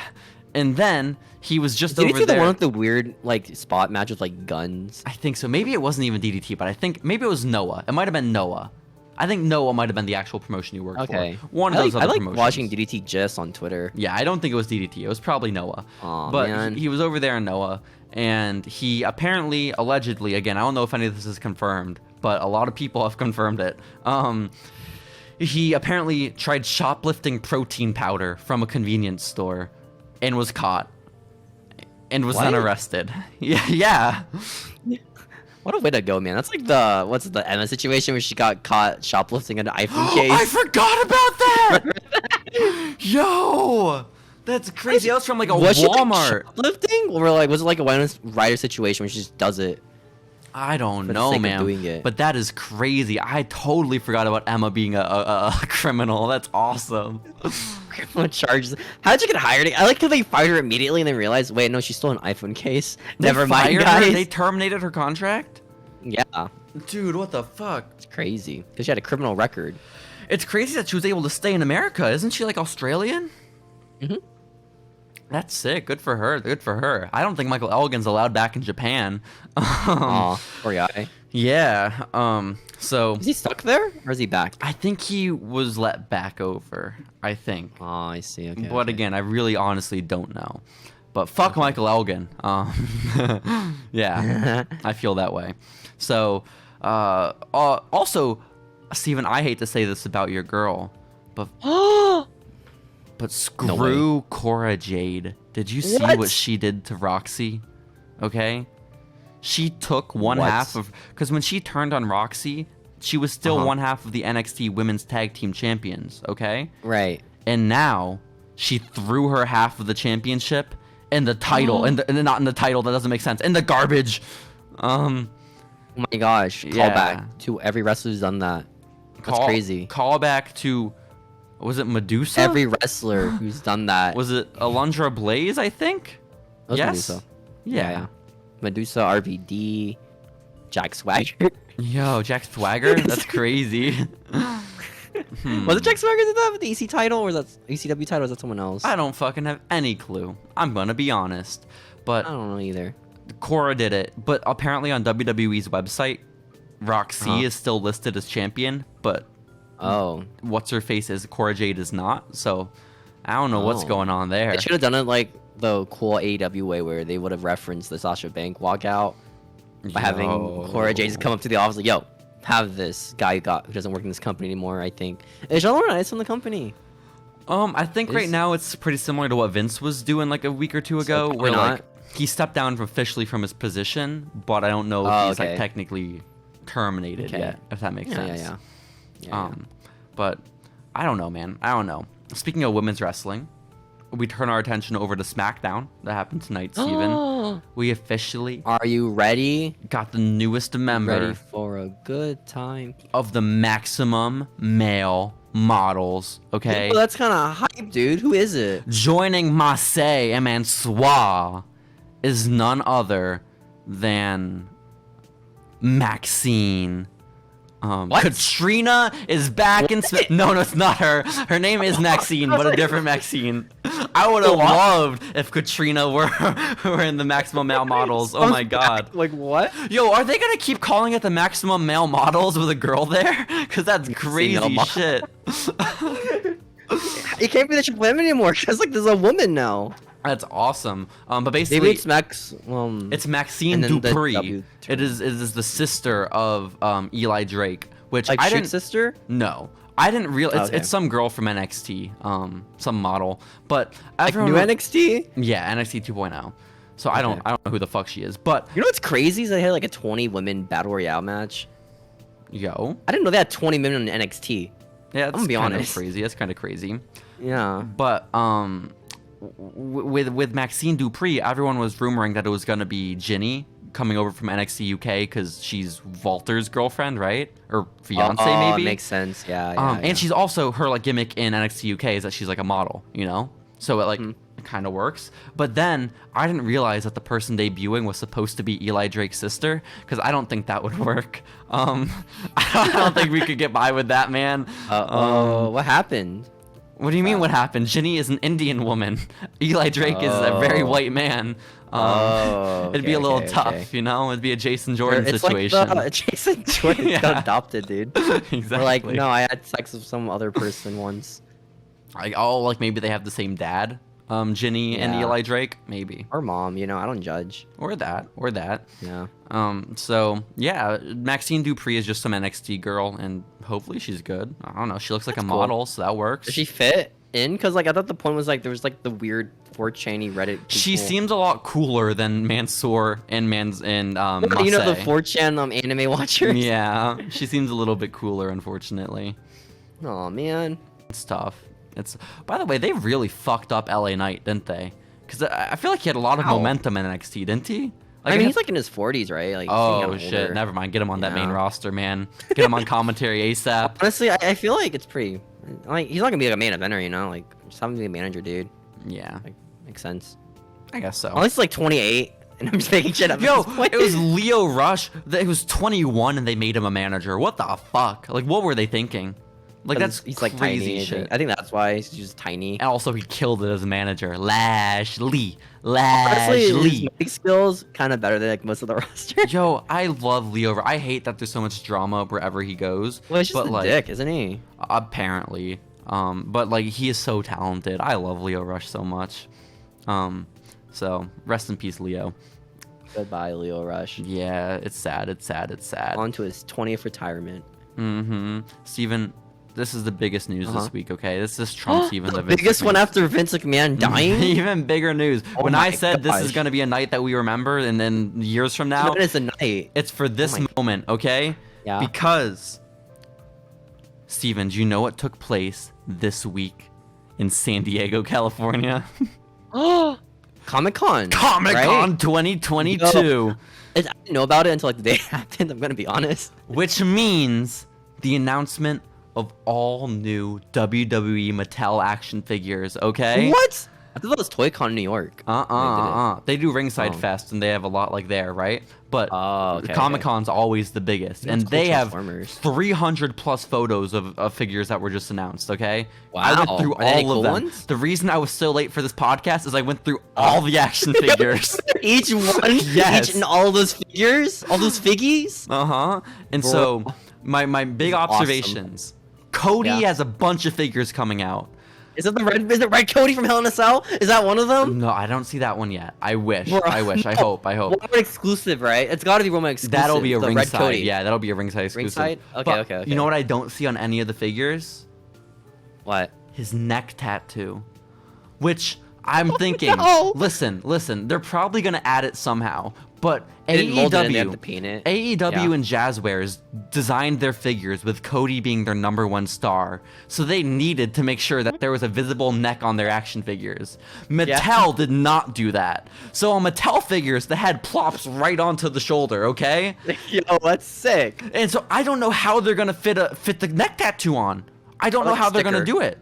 and then he was just Did over you see there. the one with the weird like spot match with like guns? I think so. Maybe it wasn't even DDT, but I think maybe it was Noah. It might have been Noah. I think Noah might have been the actual promotion you worked for. One of those other promotions. I like watching DDT just on Twitter. Yeah, I don't think it was DDT. It was probably Noah. Aw, but man. he was over there in Noah, and he apparently, allegedly, again, I don't know if any of this is confirmed, but a lot of people have confirmed it. He apparently tried shoplifting protein powder from a convenience store and was caught and was then arrested. Yeah. What a way to go, man. That's like the Emma situation where she got caught shoplifting an iPhone case. I forgot about that! Yo! That's crazy. That was from like a was Walmart. She, like, shoplifting? Or like, was it like a Winona Ryder situation where she just does it? I don't for the know, sake of man. doing it? But that is crazy. I totally forgot about Emma being a criminal. That's awesome. Criminal charges. How did you get hired? I like how they fired her immediately and then realized, wait, no, she stole an iPhone case. Never mind, fired guys. her? They terminated her contract? Yeah. Dude, what the fuck? It's crazy. Because she had a criminal record. It's crazy that she was able to stay in America. Isn't she like Australian? Mm-hmm. That's sick. Good for her. Good for her. I don't think Michael Elgin's allowed back in Japan. Aw, poor guy. Yeah. So Is he stuck there? Or is he back? I think he was let back over. I think. Oh, I see. Okay. But again, I really honestly don't know. But fuck Michael Elgin. Yeah, I feel that way. So, also, Steven, I hate to say this about your girl, but screw Cora Jade. Did you see what she did to Roxy? Okay, she took one half of, because when she turned on Roxy, she was still one half of the NXT Women's Tag Team Champions. Okay, Right. and now she threw her half of the championship in the title, and not in the title. That doesn't make sense. In the garbage. Oh my gosh. Yeah. Callback to every wrestler who's done that. That's crazy. Call back to, was it Medusa? Every wrestler who's done that. Was it Alundra Blaze, I think? It was Yes? Medusa. Yeah. Medusa, RVD, Jack Swagger. Yo, Jack Swagger? That's crazy. Was it Jack Swagger did that with the EC title, or is that ECW title, or is that someone else? I don't fucking have any clue. I'm gonna be honest. But I don't know either. Cora did it. But apparently on WWE's website, Roxy is still listed as champion, but what's-her-face is Cora Jade is not. So I don't know what's going on there. They should have done it like the cool AEW way, where they would have referenced the Sasha Banks walkout by having Cora Jade just come up to the office like, yo, have this guy who doesn't work in this company anymore, I think. Is Jean Laurinaitis from the company? I think right now it's pretty similar to what Vince was doing like a week or two ago, where like he stepped down officially from his position, but I don't know if he's like technically terminated yet, if that makes sense. Yeah. But I don't know, man. I don't know. Speaking of women's wrestling, we turn our attention over to SmackDown. That happened tonight, Steven. We officially Are you ready? got the newest member Ready for a good time of the Maximum Male Models, okay? Well, that's kind of hype, dude. Who is it? Joining Marseille and Mansoir is none other than Maxine. Katrina is back in. No, it's not her. Her name is Maxine, but a different Maxine. I would have loved if Katrina were in the Maximum Male Models. Oh my god. Like what? Yo, are they gonna keep calling it the Maximum Male Models with a girl there? Cause that's crazy shit. It can't be the Triple M anymore. Cause like there's a woman now. That's awesome. But basically, maybe it's Max. It's Maxine Dupri. It is the sister of Eli Drake, which like I didn't. sister? No, I didn't realize. It's some girl from NXT, some model. But like new NXT? Yeah, NXT 2.0. So I don't know who the fuck she is. But you know what's crazy is they had like a 20 women battle royale match. Yo, I didn't know they had 20 women in NXT. Yeah, that's I'm gonna be honest. Crazy. That's kind of crazy. Yeah. But with Maxine Dupri, everyone was rumoring that it was gonna be Ginny coming over from NXT UK because she's Walter's girlfriend, right? Or fiance, maybe. Makes sense. Yeah. And she's also, her like gimmick in NXT UK is that she's like a model, you know? So it like it kind of works. But then I didn't realize that the person debuting was supposed to be Eli Drake's sister, because I don't think that would work. I don't think we could get by with that, man. What happened? What do you mean what happened? Ginny is an Indian woman. Eli Drake is a very white man. It'd be a little tough, you know? It'd be a Jason Jordan situation. Like Jason Jordan got adopted, dude. Exactly. Or like, no, I had sex with some other person once. Like maybe they have the same dad. Ginny and Eli Drake, maybe. Or mom, you know, I don't judge. Or that. Yeah. So yeah, Maxine Dupri is just some NXT girl, and hopefully she's good. I don't know. She looks like a model, so that works. Does she fit in? Because like I thought the point was like there was like the weird 4chan Reddit. People. She seems a lot cooler than Mansoor and You know the 4chan anime watchers. Yeah, she seems a little bit cooler, unfortunately. Oh man, it's tough. By the way, they really fucked up LA Knight, didn't they? Because I feel like he had a lot of momentum in NXT, didn't he? Like, I mean, he's like in his 40s, right? Like, oh shit, never mind. Get him on that main roster, man. Get him on commentary ASAP. Honestly, I feel like it's pretty. Like, he's not gonna be like a main eventer, you know? Like, just have him be a manager, dude. Yeah, like, makes sense. I guess so. At least like 28, and I'm just making shit up. Yo, it was Leo Rush. It was 21, and they made him a manager. What the fuck? Like, what were they thinking? Like, he's like crazy tiny. shit. I think that's why he's just tiny. And also, he killed it as a manager. Lashley. Honestly, his mic skills kind of better than like most of the roster. Yo, I love Leo. I hate that there's so much drama wherever he goes. Well, he's just a dick, isn't he? Apparently. But like, he is so talented. I love Leo Rush so much. So rest in peace, Leo. Goodbye, Leo Rush. Yeah, it's sad. It's sad. On to his 20th retirement. Steven, this is the biggest news this week, okay? This trumps even the biggest one after Vince McMahon dying? Even bigger news. When I said this is going to be a night that we remember, and then years from now, it is a night. It's for this moment, okay? Yeah. Because, Steven, do you know what took place this week in San Diego, California? Comic-Con. Comic-Con 2022. Yo, I didn't know about it until like the day it happened, I'm going to be honest. Which means the announcement of all new WWE Mattel action figures, okay? What? I thought that was ToyCon in New York. They do Ringside Fest, and they have a lot like there, right? But Comic-Con's always the biggest, and they have 300 plus photos of figures that were just announced, okay? Wow. I went through all of them. Ones? The reason I was so late for this podcast is I went through all the action figures. Each one? Yes. Each and all those figures? All those figgies? And so, my big observations. Awesome. Cody has a bunch of figures coming out. Is it Red Cody from Hell in a Cell? Is that one of them? No, I don't see that one yet. I wish. Bro, I hope. Roman exclusive, right? It's got to be Roman exclusive. That'll be a Red ringside. Cody. Yeah, that'll be a ringside exclusive. Ringside? Okay. You know what I don't see on any of the figures? What? His neck tattoo. Which I'm thinking, listen, they're probably going to add it somehow. But AEW and Jazzwares designed their figures with Cody being their #1 star, so they needed to make sure that there was a visible neck on their action figures. Mattel did not do that. So on Mattel figures, the head plops right onto the shoulder, okay? Yo, that's sick. And so I don't know how they're gonna fit the neck tattoo on. I don't know how they're gonna do it.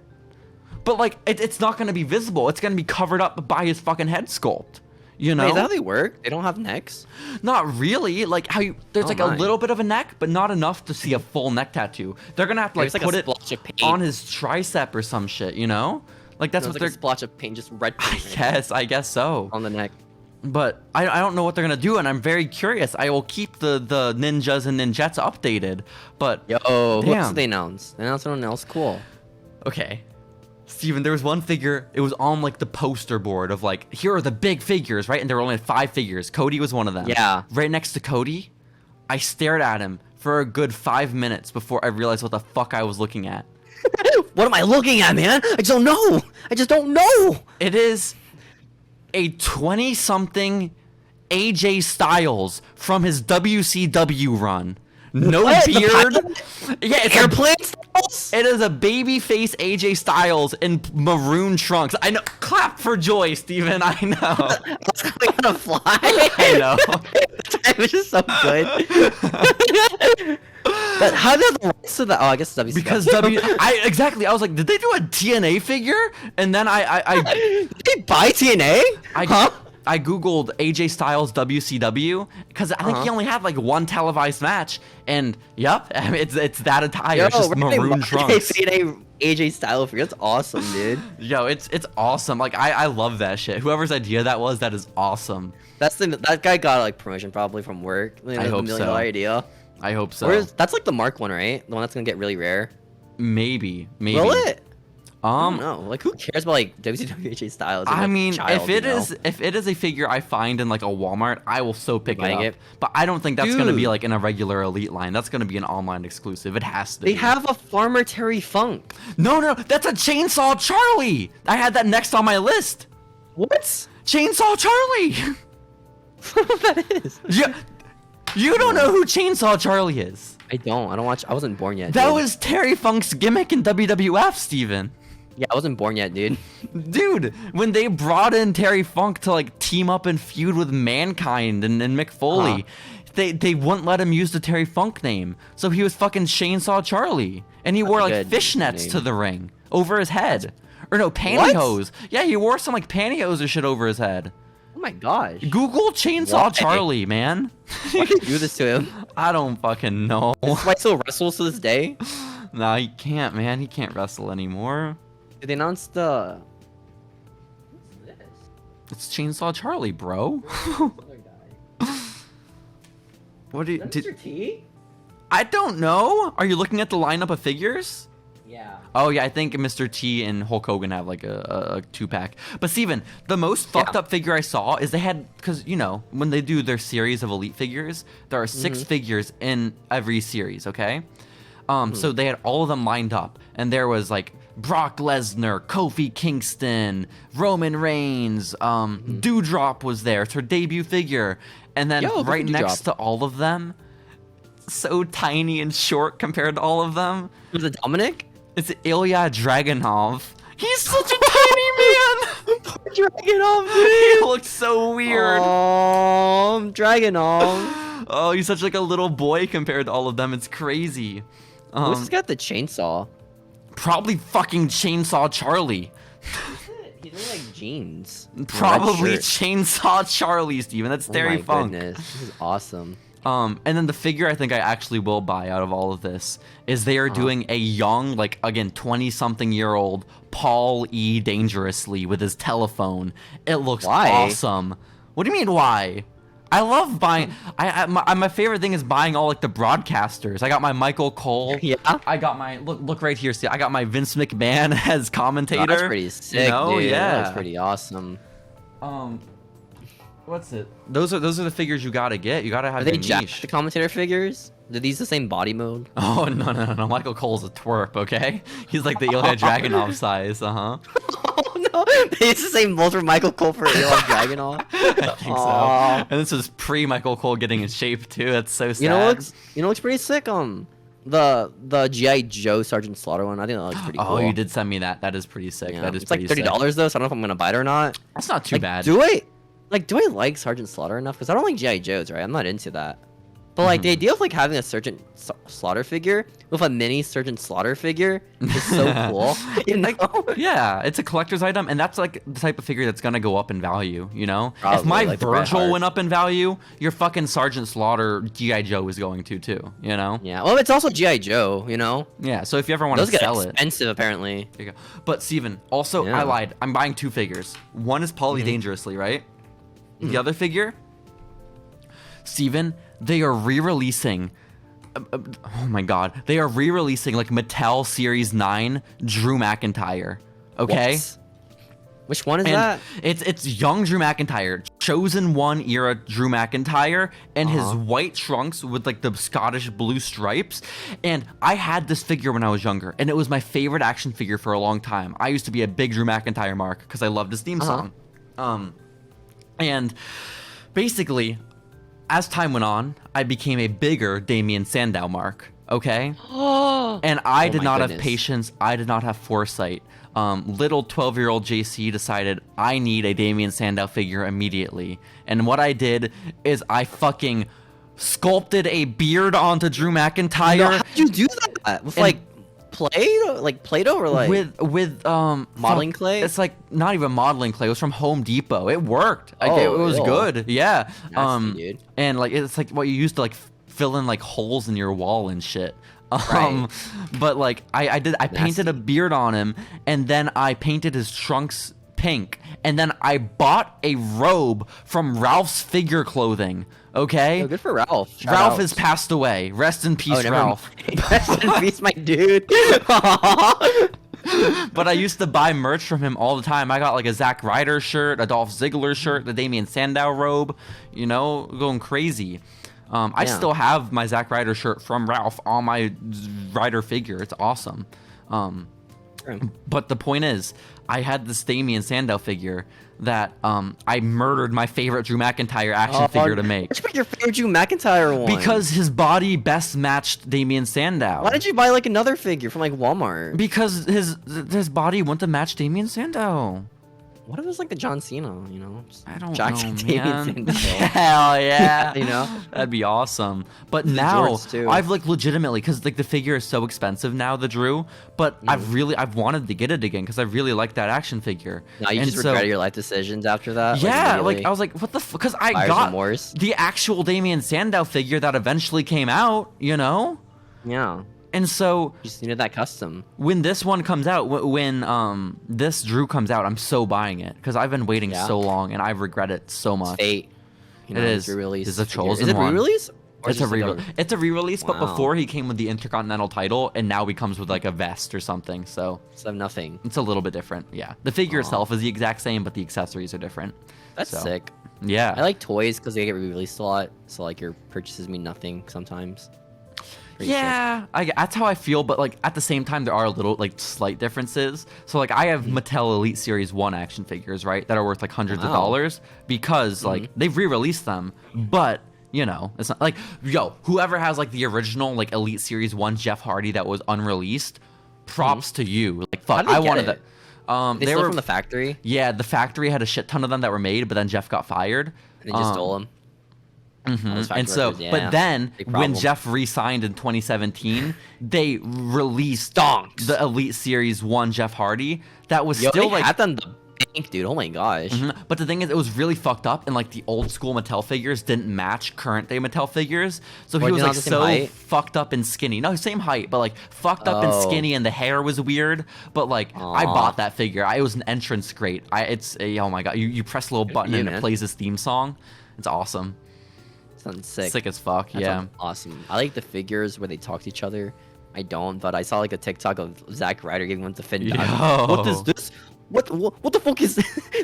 But like, it's not gonna be visible. It's gonna be covered up by his fucking head sculpt. You know? Wait, is that how they work? They don't have necks? Not really. Like there's like a little bit of a neck, but not enough to see a full neck tattoo. They're gonna have to like put it on his tricep or some shit. You know? Like that's what they're. A splotch of paint, just red paint. I guess so. On the neck. But I don't know what they're gonna do, and I'm very curious. I will keep the ninjas and ninjettes updated. But what did they announce? They announced something else cool. Okay. Steven, there was one figure, it was on like the poster board of like, here are the big figures, right? And there were only 5 figures. Cody was one of them. Yeah. Right next to Cody, I stared at him for a good 5 minutes before I realized what the fuck I was looking at. What am I looking at, man? I just don't know. It is a 20-something AJ Styles from his WCW run. No beard. Yeah, it's airplane Styles. It is a babyface AJ Styles in maroon trunks. I know. Clap for joy, Steven. I know. I was going on a fly. I know. It was just so good. But how did the rights to that? Oh, I guess it's WCW. Because exactly. I was like, did they do a TNA figure? And then did they buy TNA? I googled AJ Styles WCW because I think he only had like one televised match, and yep, I mean, it's that attire, it's just maroon trunks. AJ Styles, that's awesome, dude. Yo, it's awesome. Like I love that shit. Whoever's idea that is awesome. That guy got like promotion probably from work. I hope so. Idea. I hope so. That's like the Mark one, right? The one that's gonna get really rare. Maybe. Will it? I don't know. Like, who cares about like WCW AJ Styles? I mean, if it is a figure I find in like a Walmart, I will so pick it up. But I don't think that's gonna be like in a regular Elite line. That's gonna be an online exclusive. It has to. They have a Farmer Terry Funk. No, that's a Chainsaw Charlie. I had that next on my list. What? Chainsaw Charlie. That is. Yeah. You don't know who Chainsaw Charlie is. I don't watch. I wasn't born yet. That was Terry Funk's gimmick in WWF, Steven. Yeah, I wasn't born yet, dude. Dude, when they brought in Terry Funk to like team up and feud with Mankind and Mick Foley, they wouldn't let him use the Terry Funk name. So he was fucking Chainsaw Charlie. And he wore like fishnets to the ring over his head. Or no, pantyhose. What? Yeah, he wore some like pantyhose or shit over his head. Oh my gosh. Google Chainsaw Charlie, man. Why did you do this to him? I don't fucking know. Why still wrestles to this day? Nah, he can't, man. He can't wrestle anymore. Did they announce the... What's this? It's Chainsaw Charlie, bro. What do you... Mr. T? I don't know. Are you looking at the lineup of figures? Yeah. Oh, yeah, I think Mr. T and Hulk Hogan have like a 2-pack. But Steven, the most fucked up figure I saw is they had... Because, you know, when they do their series of Elite figures, there are 6 figures in every series, okay? So they had all of them lined up. And there was like... Brock Lesnar, Kofi Kingston, Roman Reigns, Doudrop was there. It's her debut figure. And then right next to all of them, so tiny and short compared to all of them. Was it Dominic? It's Ilya Dragunov. He's such a tiny man! Dragunov, He looks so weird. Dragunov. Oh, he's such like a little boy compared to all of them. It's crazy. Who's got the chainsaw? Probably fucking Chainsaw Charlie. He's wearing like jeans. Probably Chainsaw Charlie, Steven. That's Terry Funk. Goodness. This is awesome. And then the figure I think I actually will buy out of all of this is they are doing a young, like, again, 20-something-year-old Paul E. Dangerously with his telephone. It looks awesome. What do you mean, why? I love buying. My favorite thing is buying all like the broadcasters. I got my Michael Cole. Yeah. I got my look right here. See, I got my Vince McMahon as commentator. Oh, that's pretty sick, dude. Yeah, that's pretty awesome. What's it? Those are the figures you gotta get. You gotta have. Are they Jack the commentator figures? Are these the same body mode? Oh no! Michael Cole's a twerp. Okay, he's like the Ilya Dragunov size. Oh no! It's the same mold for Michael Cole for Ilya Dragunov. I think so. And this was pre Michael Cole getting in shape too. That's so sad. You know looks pretty sick. The G.I. Joe Sergeant Slaughter one. I think that looks pretty cool. Oh, you did send me that. That is pretty sick. Yeah. That is it's like $30 though, so I don't know if I'm gonna buy it or not. That's not too bad. Do I like Sergeant Slaughter enough? Because I don't like G.I. Joes, right? I'm not into that. But like the idea of like having a Sergeant Slaughter figure with a mini Sergeant Slaughter figure is so cool. You know? Yeah, it's a collector's item, and that's like the type of figure that's gonna go up in value. You know, Probably, if my like Virgil went up in value, your fucking Sergeant Slaughter G.I. Joe is going to too. You know? Yeah. Well, it's also G.I. Joe. You know? Yeah. So if you ever want to sell it, expensive apparently. There you go. But Steven, also I lied. I'm buying 2 figures. One is Paulie Dangerously, right? The other figure, Steven, they are re-releasing. Oh my God, they are re-releasing like Mattel Series 9 Drew McIntyre. Okay. What? Which one is that? It's young Drew McIntyre, Chosen One era Drew McIntyre, and his white trunks with like the Scottish blue stripes. And I had this figure when I was younger, and it was my favorite action figure for a long time. I used to be a big Drew McIntyre mark because I loved his theme song. And basically, as time went on, I became a bigger Damien Sandow mark, okay? And I did not have patience. I did not have foresight. Little 12-year-old JC decided I need a Damien Sandow figure immediately. And what I did is I fucking sculpted a beard onto Drew McIntyre. No, how'd you do that? With like Play-Doh or like with modeling clay? It's like not even modeling clay. It was from Home Depot. It worked. Like, Oh, it was ew. good. Yeah. Nasty, dude. And like it's like what you used to like fill in like holes in your wall and shit. Right. But like I painted a beard on him, and then I painted his trunks pink, and then I bought a robe from Ralph's Figure Clothing. Okay. Oh, good for Ralph. Shout Ralph out. has passed away. Rest in peace, never Ralph. mind. Rest in peace, my dude. But I used to buy merch from him all the time. I got like a Zack Ryder shirt, a Dolph Ziggler shirt, the Damien Sandow robe, you know, going crazy. I still have my Zack Ryder shirt from Ralph on my Ryder figure. It's awesome. But the point is, I had this Damien Sandow figure that I murdered my favorite Drew McIntyre action figure to make. Why'd you pick your favorite Drew McIntyre one? Because his body best matched Damien Sandow. Why did you buy like another figure from like Walmart? Because his body wouldn't have matched Damien Sandow. What if it was like the John Cena, you know? I don't Jackson know, Damien man. Sandow. Hell yeah. You know? That'd be awesome. But now, Jorts, too. I've like legitimately, because like the figure is so expensive now, the Drew, but I've wanted to get it again because I really like that action figure. Now you And just so- regret your life decisions after that? Yeah, like immediately? I was like, what the fuck? Because I Buyer's got remorse? the actual Damien Sandow figure that eventually came out, you know? Yeah. And so You just needed that custom. when this one comes out, when this Drew comes out, I'm so buying it because I've been waiting Yeah. so long and I regret it so It's much. fate. You know, It it's is. re-release. It's a figure. chosen Is it one. re-release? Or It's a just like re-release. It's a re-release, but Wow. before he came with the Intercontinental title, and now he comes with like a vest or something. So So nothing. it's a little bit different. Yeah, the figure itself is the exact same, but the accessories are different. That's So, sick. Yeah. I like toys because they get re-released a lot. So like your purchases mean nothing sometimes. Pretty sick. Yeah, that's how I feel, but like at the same time, there are little like slight differences. So like I have Mattel Elite Series 1 action figures, right, that are worth like hundreds of Wow. dollars because like they've re-released them, but you know, it's not like whoever has like the original like Elite Series 1 Jeff Hardy that was unreleased, props to you. Like fuck, How did they I get wanted it? that. They stole from the factory. Yeah, the factory had a shit ton of them that were made, but then Jeff got fired. They just stole them. And so, but then when Jeff re-signed in 2017, they released the Elite Series 1 Jeff Hardy that was Yo, still they like had them in the bank, dude. Oh my gosh. But the thing is, it was really fucked up, and like the old school Mattel figures didn't match current day Mattel figures. So he Wait, was they're like not the same so height? fucked up and skinny. No, same height, but like fucked up and Oh. skinny, and the hair was weird. But like I Aw. bought that figure. It was an entrance crate. Oh my god, you press a little button you, and it man. plays this theme song. It's awesome. Sounds sick. Sick as fuck. That Yeah. sounds awesome. I like the figures where they talk to each other. I don't, but I saw like a TikTok of Zack Ryder giving one to Finn. Yo. What is this? What the fuck is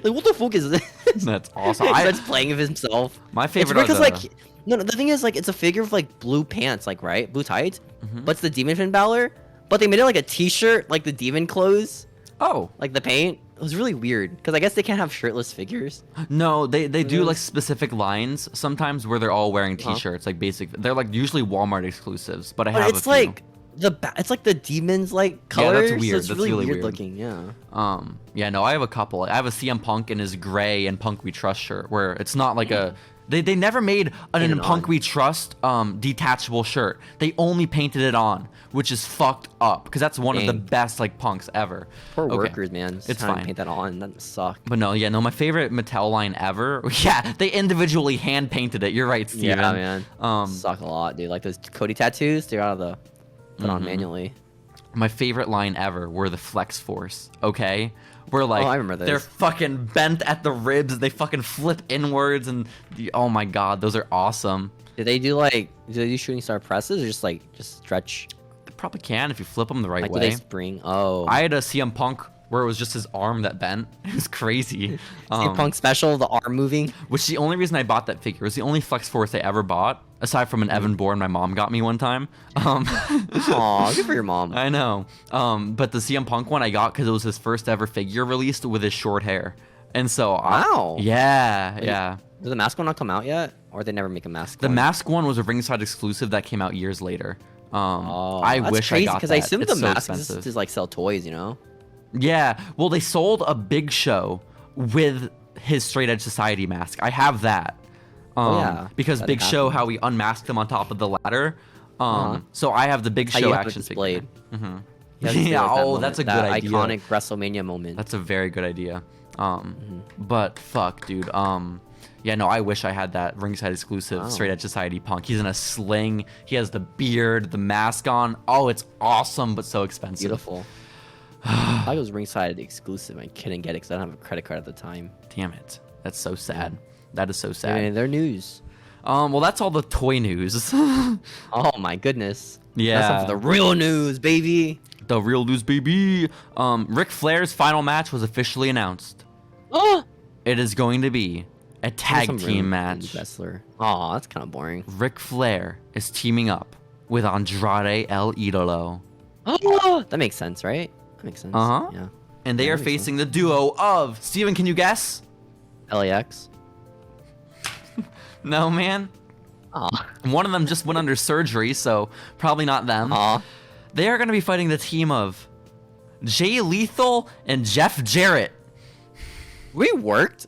like? What the fuck is this? That's awesome. He starts playing of himself. My It's favorite weird are because the- like no, the thing is like it's a figure with like blue pants, like right, blue tights, Mm-hmm. but it's the Demon Finn Balor. But they made it like a T-shirt, like the demon clothes, Oh like the paint. It was really weird because I guess they can't have shirtless figures. no, they do like specific lines sometimes where they're all wearing T-shirts, like basic. They're like usually Walmart exclusives, but I have But a it's few. like it's like the demons like Yeah, colors. that's weird. So it's That's really, really weird weird. looking. Yeah. Yeah, no, I have a couple. I have a CM Punk in his gray and Punk We Trust shirt where it's not like a. They never made an Painted in Punk on. We Trust detachable shirt. They only painted it on, which is fucked up because that's one of the Dang. best like punks ever. Poor Okay. workers, man. Just It's trying to fine. paint that on. That suck. But no, my favorite Mattel line ever. Yeah, they individually hand painted it. You're right, Steven. Yeah, man. Suck a lot, dude. Like those Cody tattoos, they're out of the put on manually. My favorite line ever were the Flex Force, okay? Where like I remember they're those. fucking bent at the ribs, they fucking flip inwards and oh my god, those are awesome. Do they do shooting star presses or just stretch? They probably can if you flip them the right Like do way. they spring? Oh. I had a CM Punk where it was just his arm that bent. It was crazy. CM Punk special, the arm moving. Which the only reason I bought that figure was the only Flex Force I ever bought, aside from an Evan Bourne my mom got me one time. Aw, good for your mom. I know. But the CM Punk one I got because it was his first ever figure released with his short hair. And so Wow. yeah. Does the mask one not come out yet, or they never make a mask? The one? mask one was a ringside exclusive that came out years later. I that's wish crazy, I got because that. I assume It's the so mask expensive. is to like sell toys, you know? Yeah. Well, they sold a Big Show with his Straight Edge Society mask. I have that. Yeah. Because That Big Show, happened. how we unmasked him on top of the ladder. So I have the Big How Show you have it action figure. displayed. Yeah, that's a good that idea. iconic WrestleMania moment. That's a very good idea. But fuck, dude. Yeah, no, I wish I had that ringside exclusive Straight Edge Society Punk. He's in a sling. He has the beard, the mask on. Oh, it's awesome, but so expensive. Beautiful. I thought it was ringside exclusive. I couldn't get it because I don't have a credit card at the time. Damn it. That's so sad. That is so sad. Yeah, they're news. Well, that's all the toy news. Oh my goodness. Yeah. That's time for the real news, baby. The real news, baby. Ric Flair's final match was officially announced. Oh. It is going to be a tag team match. Wrestler. Oh, that's kind of boring. Ric Flair is teaming up with Andrade El Idolo. Oh, that makes sense, right? That makes sense. Uh-huh. Yeah. And they are facing the duo of... Steven, can you guess? LAX. No, man. Aw. One of them just went under surgery, so probably not them. Aw. They are going to be fighting the team of Jay Lethal and Jeff Jarrett. We worked.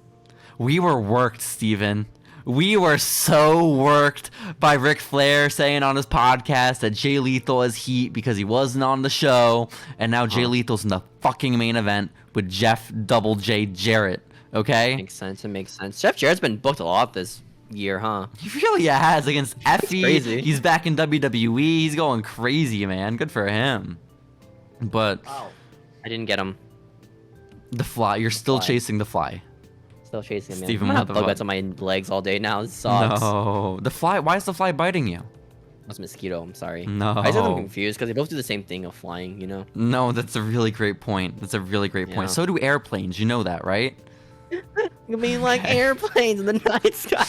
We were worked, Steven. We were so worked by Ric Flair saying on his podcast that Jay Lethal is heat because he wasn't on the show, and now Jay Lethal's in the fucking main event with Jeff Double J Jarrett. Okay? Makes sense. It makes sense. Jeff Jarrett's been booked a lot this year, huh? He really has against Effie. Crazy. He's back in WWE. He's going crazy, man. Good for him. But I didn't get him. the Fly, you're still Fly. chasing the Fly. Still chasing him. Steven, I'm what the bug fuck? bites on my legs all day now. It sucks. No, the Fly. Why is the Fly biting you? That's mosquito. I'm sorry. No. I just get them confused because they both do the same thing of flying. You know. No, that's a really great point. That's a really great point. Yeah. So do airplanes. You know that, right? You mean like airplanes in the night sky?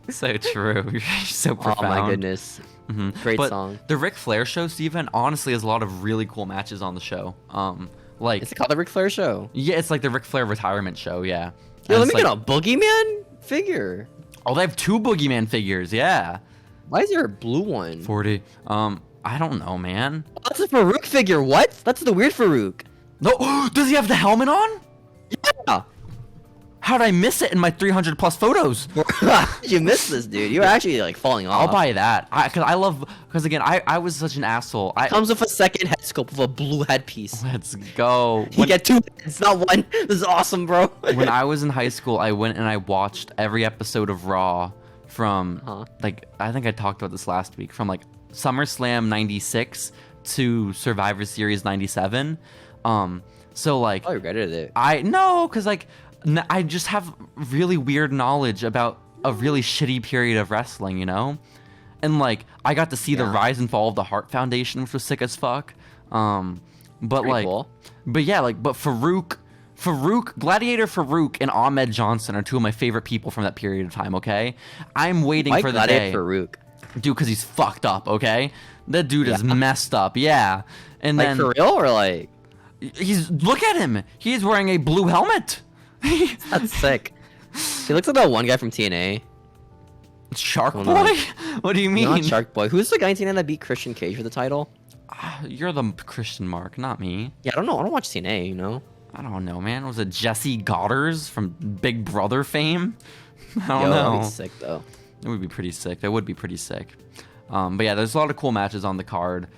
So true. You're so profound. Oh my goodness. Great But song. the Ric Flair show, Steven, honestly has a lot of really cool matches on the show. Like It's called the Ric Flair show. yeah, it's like the Ric Flair retirement show. Yeah. Yo, And let it's me like, get a Boogeyman figure. Oh, they have 2 Boogeyman figures. Yeah. Why is there a blue one? 40. I don't know, man. Oh, that's a Farouk figure. What? That's the weird Farouk. No, does he have the helmet on? Yeah. How'd I miss it in my 300 plus photos? You missed this, dude. You're actually like falling off. I'll buy that. Because again, I was such an asshole. Comes with a second head sculpt with a blue headpiece. Let's go. You get 2 heads, not one. This is awesome, bro. When I was in high school, I went and I watched every episode of Raw from like, I think I talked about this last week, from like SummerSlam 96 to Survivor Series 97. So like, I regretted it. because like I just have really weird knowledge about a really shitty period of wrestling, you know? And like I got to see the rise and fall of the Hart Foundation, which was sick as fuck. But like, cool. but yeah, like, but Farouk, Gladiator Farouk, and Ahmed Johnson are 2 of my favorite people from that period of time. Okay, I'm waiting for the day, Farouk. dude, because he's fucked up. Okay, that dude is messed up. Yeah, and Like then for real or like? look at him. He's wearing a blue helmet. That's sick. He looks like that one guy from TNA. Shark Oh, Boy? no. What do you mean? Not Shark Boy. Who's the guy in TNA that beat Christian Cage for the title? You're the Christian Mark, not me. Yeah, I don't know. I don't watch TNA, you know? I don't know, man. Was it Jesse Godders from Big Brother fame? I don't Yo, know. that'd be sick, though. It would be pretty sick. That would be pretty sick. But yeah, there's a lot of cool matches on the card.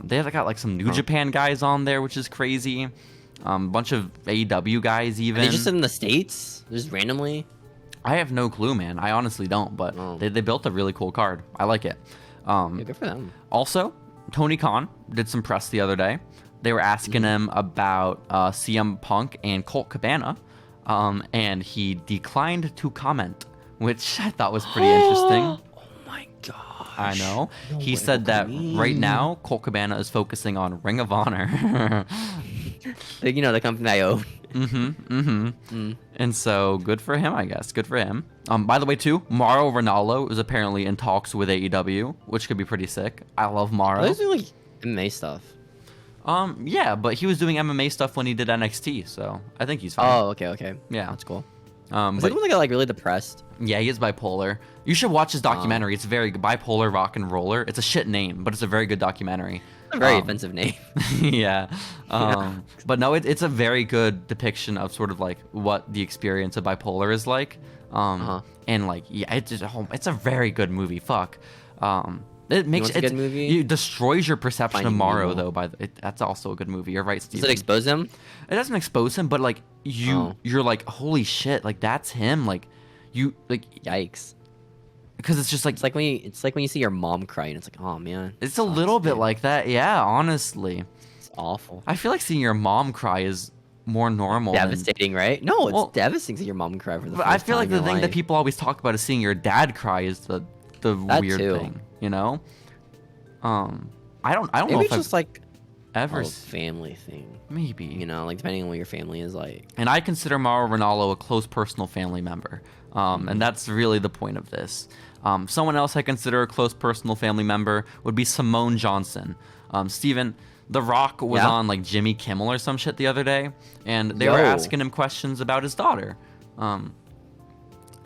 They've got like some New Japan guys on there, which is crazy. Bunch of AEW guys even. Are they just in the States? Just randomly? I have no clue, man. I honestly don't, but they built a really cool card. I like it. Yeah, good for them. Also, Tony Khan did some press the other day. They were asking him about CM Punk and Colt Cabana, and he declined to comment, which I thought was pretty interesting. Oh my god. I know. No He way, said that Tony. right now, Colt Cabana is focusing on Ring of Honor. Like, you know, the company I own. And so, good for him, I guess. Good for him. By the way, too, Mauro Ranallo is apparently in talks with AEW, which could be pretty sick. I love Mauro. Those are like MMA stuff. Yeah, but he was doing MMA stuff when he did NXT, so I think he's fine. Oh, okay. Yeah. That's cool. Is But that one that got like really depressed? yeah, he is bipolar. You should watch his documentary. It's very good. Bipolar Rock and Roller. It's a shit name, but it's a very good documentary. A very offensive name. Yeah. But no, it's a very good depiction of sort of like what the experience of bipolar is like. And like, yeah, it's a very good movie. Fuck. It makes a good movie. You destroys your perception Finding of Morrow Nemo. though. That's also a good movie. You're right, Does Steven. it expose him? It doesn't expose him, but like you're like, holy shit, like that's him. Like you like Yikes. because it's just like It's like when you see your mom cry and it's like, oh man. it's a little bit like that. Yeah, honestly, It's awful. I feel like seeing your mom cry is more normal. Devastating, right? No, it's Well, devastating to see your mom cry for the But first I feel like time the in thing that life. people always talk about is seeing your dad cry is the That weird too. thing, you know? I don't Maybe know if it's I've just like ever a family thing. maybe. You know, like depending on what your family is like. And I consider Mauro Ranallo a close personal family member. And that's really the point of this. Someone else I consider a close personal family member would be Simone Johnson. Steven, The Rock was on like Jimmy Kimmel or some shit the other day, and they were asking him questions about his daughter.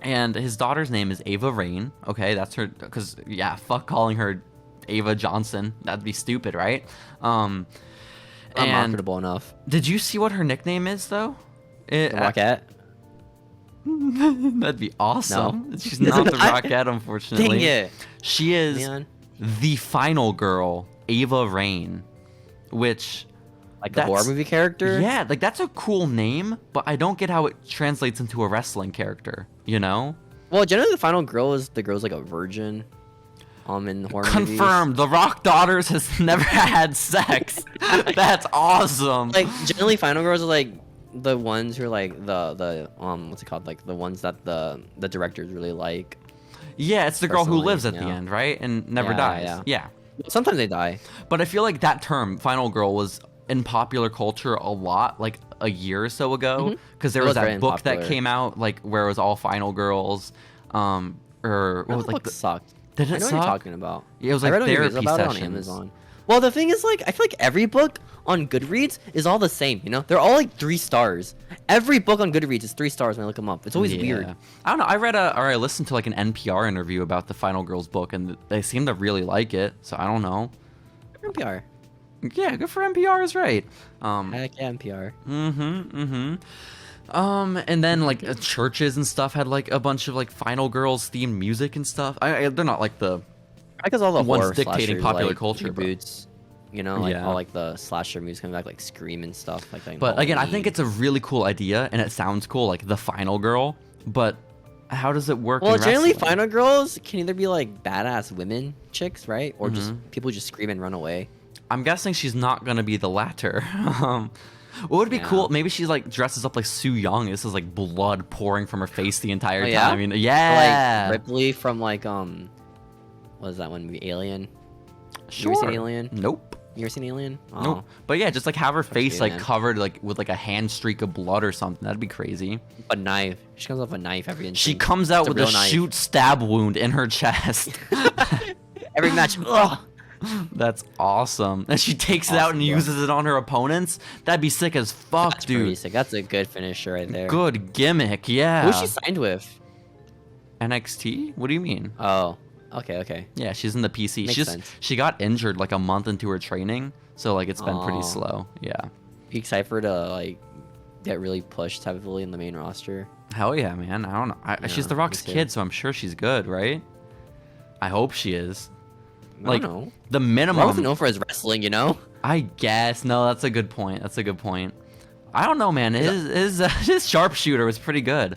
And his daughter's name is Ava Rain. Okay, that's her. Because yeah, fuck calling her Ava Johnson. That'd be stupid, right? Not marketable enough. Did you see what her nickname is though? The Rockette? That'd be awesome. No. She's not the Rockette, unfortunately. Dang it. She is Man. the final girl, Ava Rain, which Like a horror movie character? yeah, like that's a cool name, but I don't get how it translates into a wrestling character. You know? Well, generally the final girl is the girl's like a virgin. In horror movies. Confirmed. The Rock Daughters has never had sex. That's awesome. Like generally final girls are like the ones who are like the what's it called? Like the ones that the directors really like. Yeah, it's the girl who Personally, lives at the yeah. end, right? And never Yeah, dies. Yeah. Sometimes they die. But I feel like that term, final girl, was in popular culture a lot, like a year or so ago, because there It was was that very book that unpopular. came out, like where it was all final girls, or what was That like book sucked. did I it know what suck? you're talking about. Yeah, it was I like read reviews therapy about it sessions. on Amazon. Well, the thing is, like, I feel like every book on Goodreads is all the same. You know, they're all like 3 stars. Every book on Goodreads is 3 stars when I look them up. It's always weird. Yeah. I don't know. I listened to like an NPR interview about the Final Girls book, and they seem to really like it. So I don't know. NPR. Yeah, good for NPR is right. Heck yeah, NPR. And then like churches and stuff had like a bunch of like Final Girls themed music and stuff. They're not like the Because all the ones horror dictating slashers, popular like, culture, but- reboots. You know, like Yeah. all like the slasher movies coming back, like Scream and stuff like that. But again, I think it's a really cool idea and it sounds cool, like the Final Girl. But how does it work? Well, in generally, wrestling? final girls can either be like badass women chicks, right? Or just Mm-hmm. people who just scream and run away. I'm guessing she's not gonna be the latter. What would be Yeah. cool? Maybe she's like dresses up like Sue Young. This is like blood pouring from her face the entire Oh, time. yeah? I mean, Or, yeah. like Ripley from like what is that one movie? Alien. Sure. You ever seen Alien? Nope. You ever seen Alien? Oh. Nope. But yeah, just like have her face good, like man. covered like with like a hand streak of blood or something. That'd be crazy. A knife. She comes off a knife every inch. She comes out It's a with a real knife. shoot stab wound in her chest. Every match. Ugh. That's awesome. And she takes it out Awesome, and bro. uses it on her opponents. That'd be sick as fuck, That's pretty dude. sick. That's a good finisher right there. Good gimmick, yeah. Who's she signed with? NXT? What do you mean? Oh. Okay. Yeah, she's in the PC. Makes sense. She got injured like a month into her training, so like it's been pretty Aw. slow. Yeah. You excited for her to like get really pushed heavily in the main roster? Hell yeah, man. I don't know. She's Yeah, The Rock's me too. kid, so I'm sure she's good, right? I hope she is. I Like don't know. the Rock minimum. wasn't known for his wrestling, you know. I guess. No, that's a good point. That's a good point. I don't know, man. His sharpshooter was pretty good.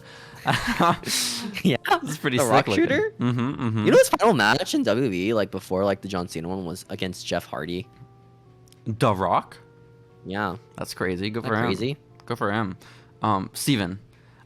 Yeah. It's pretty The sick Rock looking. shooter? Mm-hmm. You know his final match in WWE, like before like the John Cena one, was against Jeff Hardy. The Rock? Yeah. That's crazy. Good Isn't for that him. crazy? Good for him. Steven,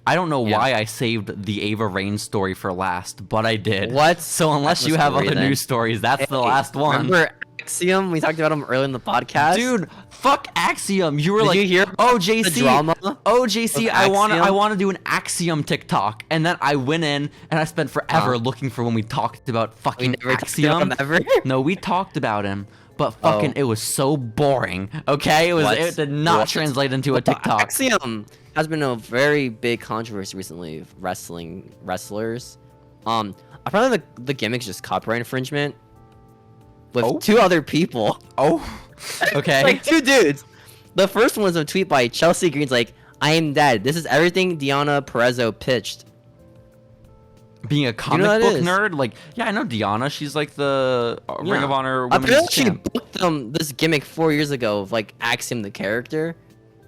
I don't know Yeah. why I saved the Ava Rain story for last, but I did. What? So unless That's you the have story, other then. news stories, that's the Hey, last one. Remember Axiom? We talked about him earlier in the podcast. Dude, fuck Axiom. You were Did like, you hear oh the JC, drama oh JC, with I Axiom? want to do an Axiom TikTok, and then I went in and I spent forever Huh. looking for when we talked about we fucking never talked about Axiom. him ever. No, we talked about him, but fucking Oh. it was so boring. Okay, What? it did not What? translate into a Well, TikTok. Axiom has been a very big controversy recently of wrestlers. Apparently the gimmick's just copyright infringement with Oh. 2 other people. Oh, okay. Like 2 dudes. The first one was a tweet by Chelsea Green's like, "I am dead. This is everything Diana Perezzo pitched." Being a comic book nerd? Like, yeah, I know Deanna. She's like the Ring of Honor women's champ. She booked this gimmick 4 years ago of like Axiom the character,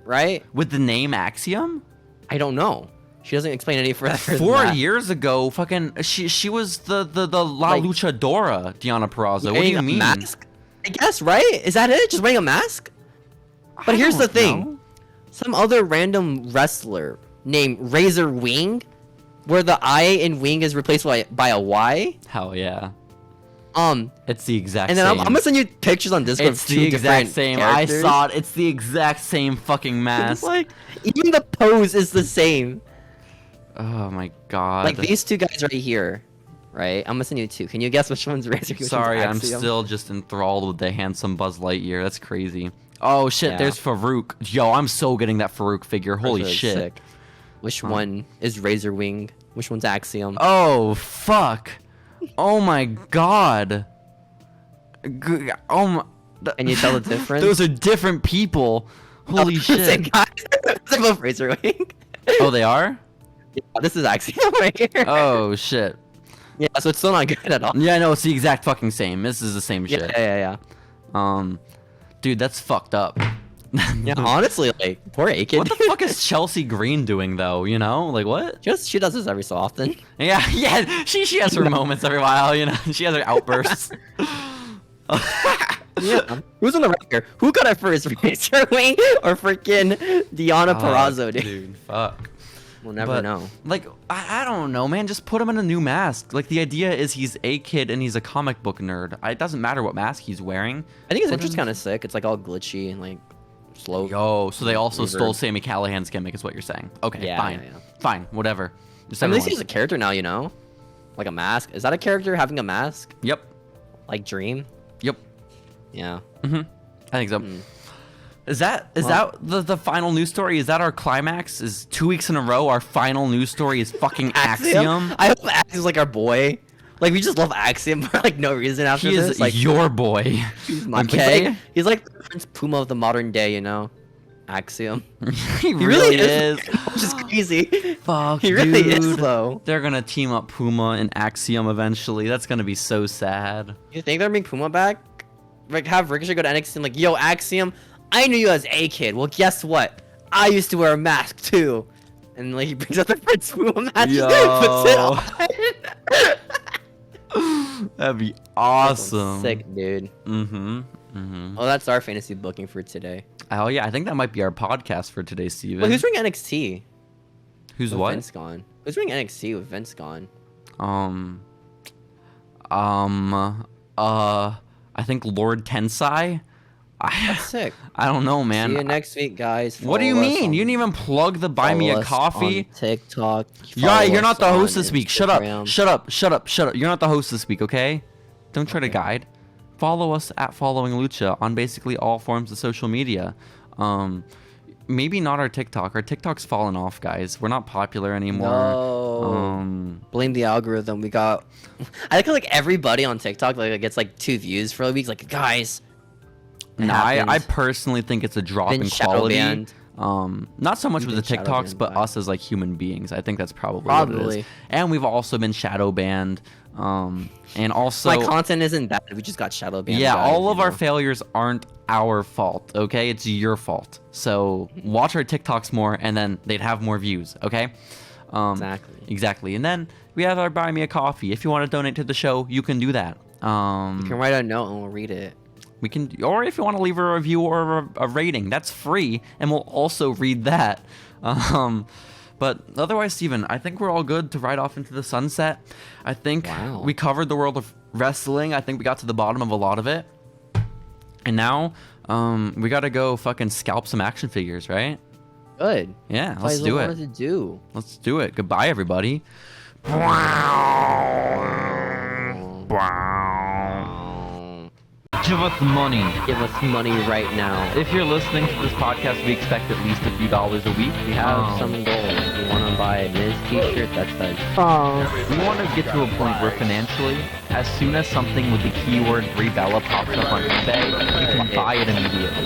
right? With the name Axiom? I don't know. She doesn't explain any further. 4 years ago, fucking she was the La Luchadora, Deanna Purrazzo. What do you mean? Mask? I guess, right? Is that it? Just wearing a mask? But here's the thing. Some other random wrestler named Razor Wing, where the I in Wing is replaced by a Y. Hell yeah. It's the exact same. same. And then I'm gonna send you pictures on Discord. It's the exact same. Characters. I saw it. It's the exact same fucking mask. It's like, even the pose is the same. Oh my god. Like these two guys right here, right? I'm gonna send you two. Can you guess which one's Razor? Sorry, I'm still just enthralled with the handsome Buzz Lightyear. That's crazy. Oh shit, yeah. There's Farouk. Yo, I'm so getting that Farouk figure. Holy shit. Sick. Which one is Razor Wing? Which one's Axiom? Oh fuck. Oh my god. Oh my. Can you tell the difference? Those are different people. Holy shit. They're both Razor Wing. Oh, they are? Yeah, this is Axiom right here. Oh shit. Yeah, so it's still not good at all. Yeah, no, it's the exact fucking same. This is the same shit. Yeah. Dude, that's fucked up. Yeah, honestly, like, poor A-Kid. What the fuck is Chelsea Green doing, though, you know? Like, what? She does this every so often. Yeah, she has her moments every while, you know? She has her outbursts. Yeah. Who's on the record? Who got it first, Razor Wing or freaking Deanna Purrazzo, dude? Fuck. We'll never know. Like, I don't know, man. Just put him in a new mask. Like, the idea is he's a kid and he's a comic book nerd. It doesn't matter what mask he's wearing. I think his intro's kind of sick. It's, like, all glitchy and, like, slow. Yo, so they also stole Sami Callihan's gimmick is what you're saying. Okay, yeah, fine. Yeah. Fine, whatever. At least he's a character now, you know? Like a mask. Is that a character having a mask? Yep. Like Dream? Yep. Yeah. I think so. Is that the final news story? Is that our climax? Is 2 weeks in a row our final news story is fucking Axiom? I hope Axiom's like our boy. Like, we just love Axiom for like no reason after this. He is like your boy. He's my boy. He's like the Prince Puma of the modern day, you know? Axiom. he really is. Which is crazy. Fuck, he really dude. is, though. They're gonna team up Puma and Axiom eventually. That's gonna be so sad. You think they're bringing Puma back? Like, have Ricochet go to NXT and like, yo, Axiom, I knew you as a kid. Well, guess what? I used to wear a mask too. And like, he brings out the Prince Puma mask, puts it on. That'd be awesome. Sick, dude. Oh, that's our fantasy booking for today. Oh yeah, I think that might be our podcast for today, Steven. Well, who's doing NXT? Who's with what? Vince gone. Who's doing NXT with Vince gone? I think Lord Tensai. That's sick. I don't know, man. See you next week, guys. What do you mean? You didn't even plug the Buy Me a Coffee. On TikTok. Yeah, you're not the host this week. Shut up. Shut up. Shut up. Shut up. You're not the host this week, okay? Don't try to guide. Follow us at Following Lucha on basically all forms of social media. Maybe not our TikTok. Our TikTok's fallen off, guys. We're not popular anymore. No. Blame the algorithm. We got. I think like everybody on TikTok like gets like 2 views for a week. Like, guys. No, I personally think it's a drop in quality. Not so much with the TikToks, but us as like human beings. I think that's probably what it is. And we've also been shadow banned. And also, my content isn't bad. We just got shadow banned. Yeah, all of our failures aren't our fault. Okay, it's your fault. So watch our TikToks more, and then they'd have more views. Okay. Exactly. And then we have our Buy Me a Coffee. If you want to donate to the show, you can do that. You can write a note and we'll read it. We can, or if you want to leave a review or a rating, that's free, and we'll also read that. But otherwise, Steven, I think we're all good to ride off into the sunset. I think we covered the world of wrestling. I think we got to the bottom of a lot of it. And now, we gotta go fucking scalp some action figures, right? Good. Yeah, let's do it. Let's do it. Goodbye, everybody. Give us money. Give us money right now. If you're listening to this podcast, we expect at least a few dollars a week. We have some goals. We want to buy a Miz t-shirt that says, we want to get to a point where financially, as soon as something with the keyword Brie Bella pops up on eBay, you can buy it immediately.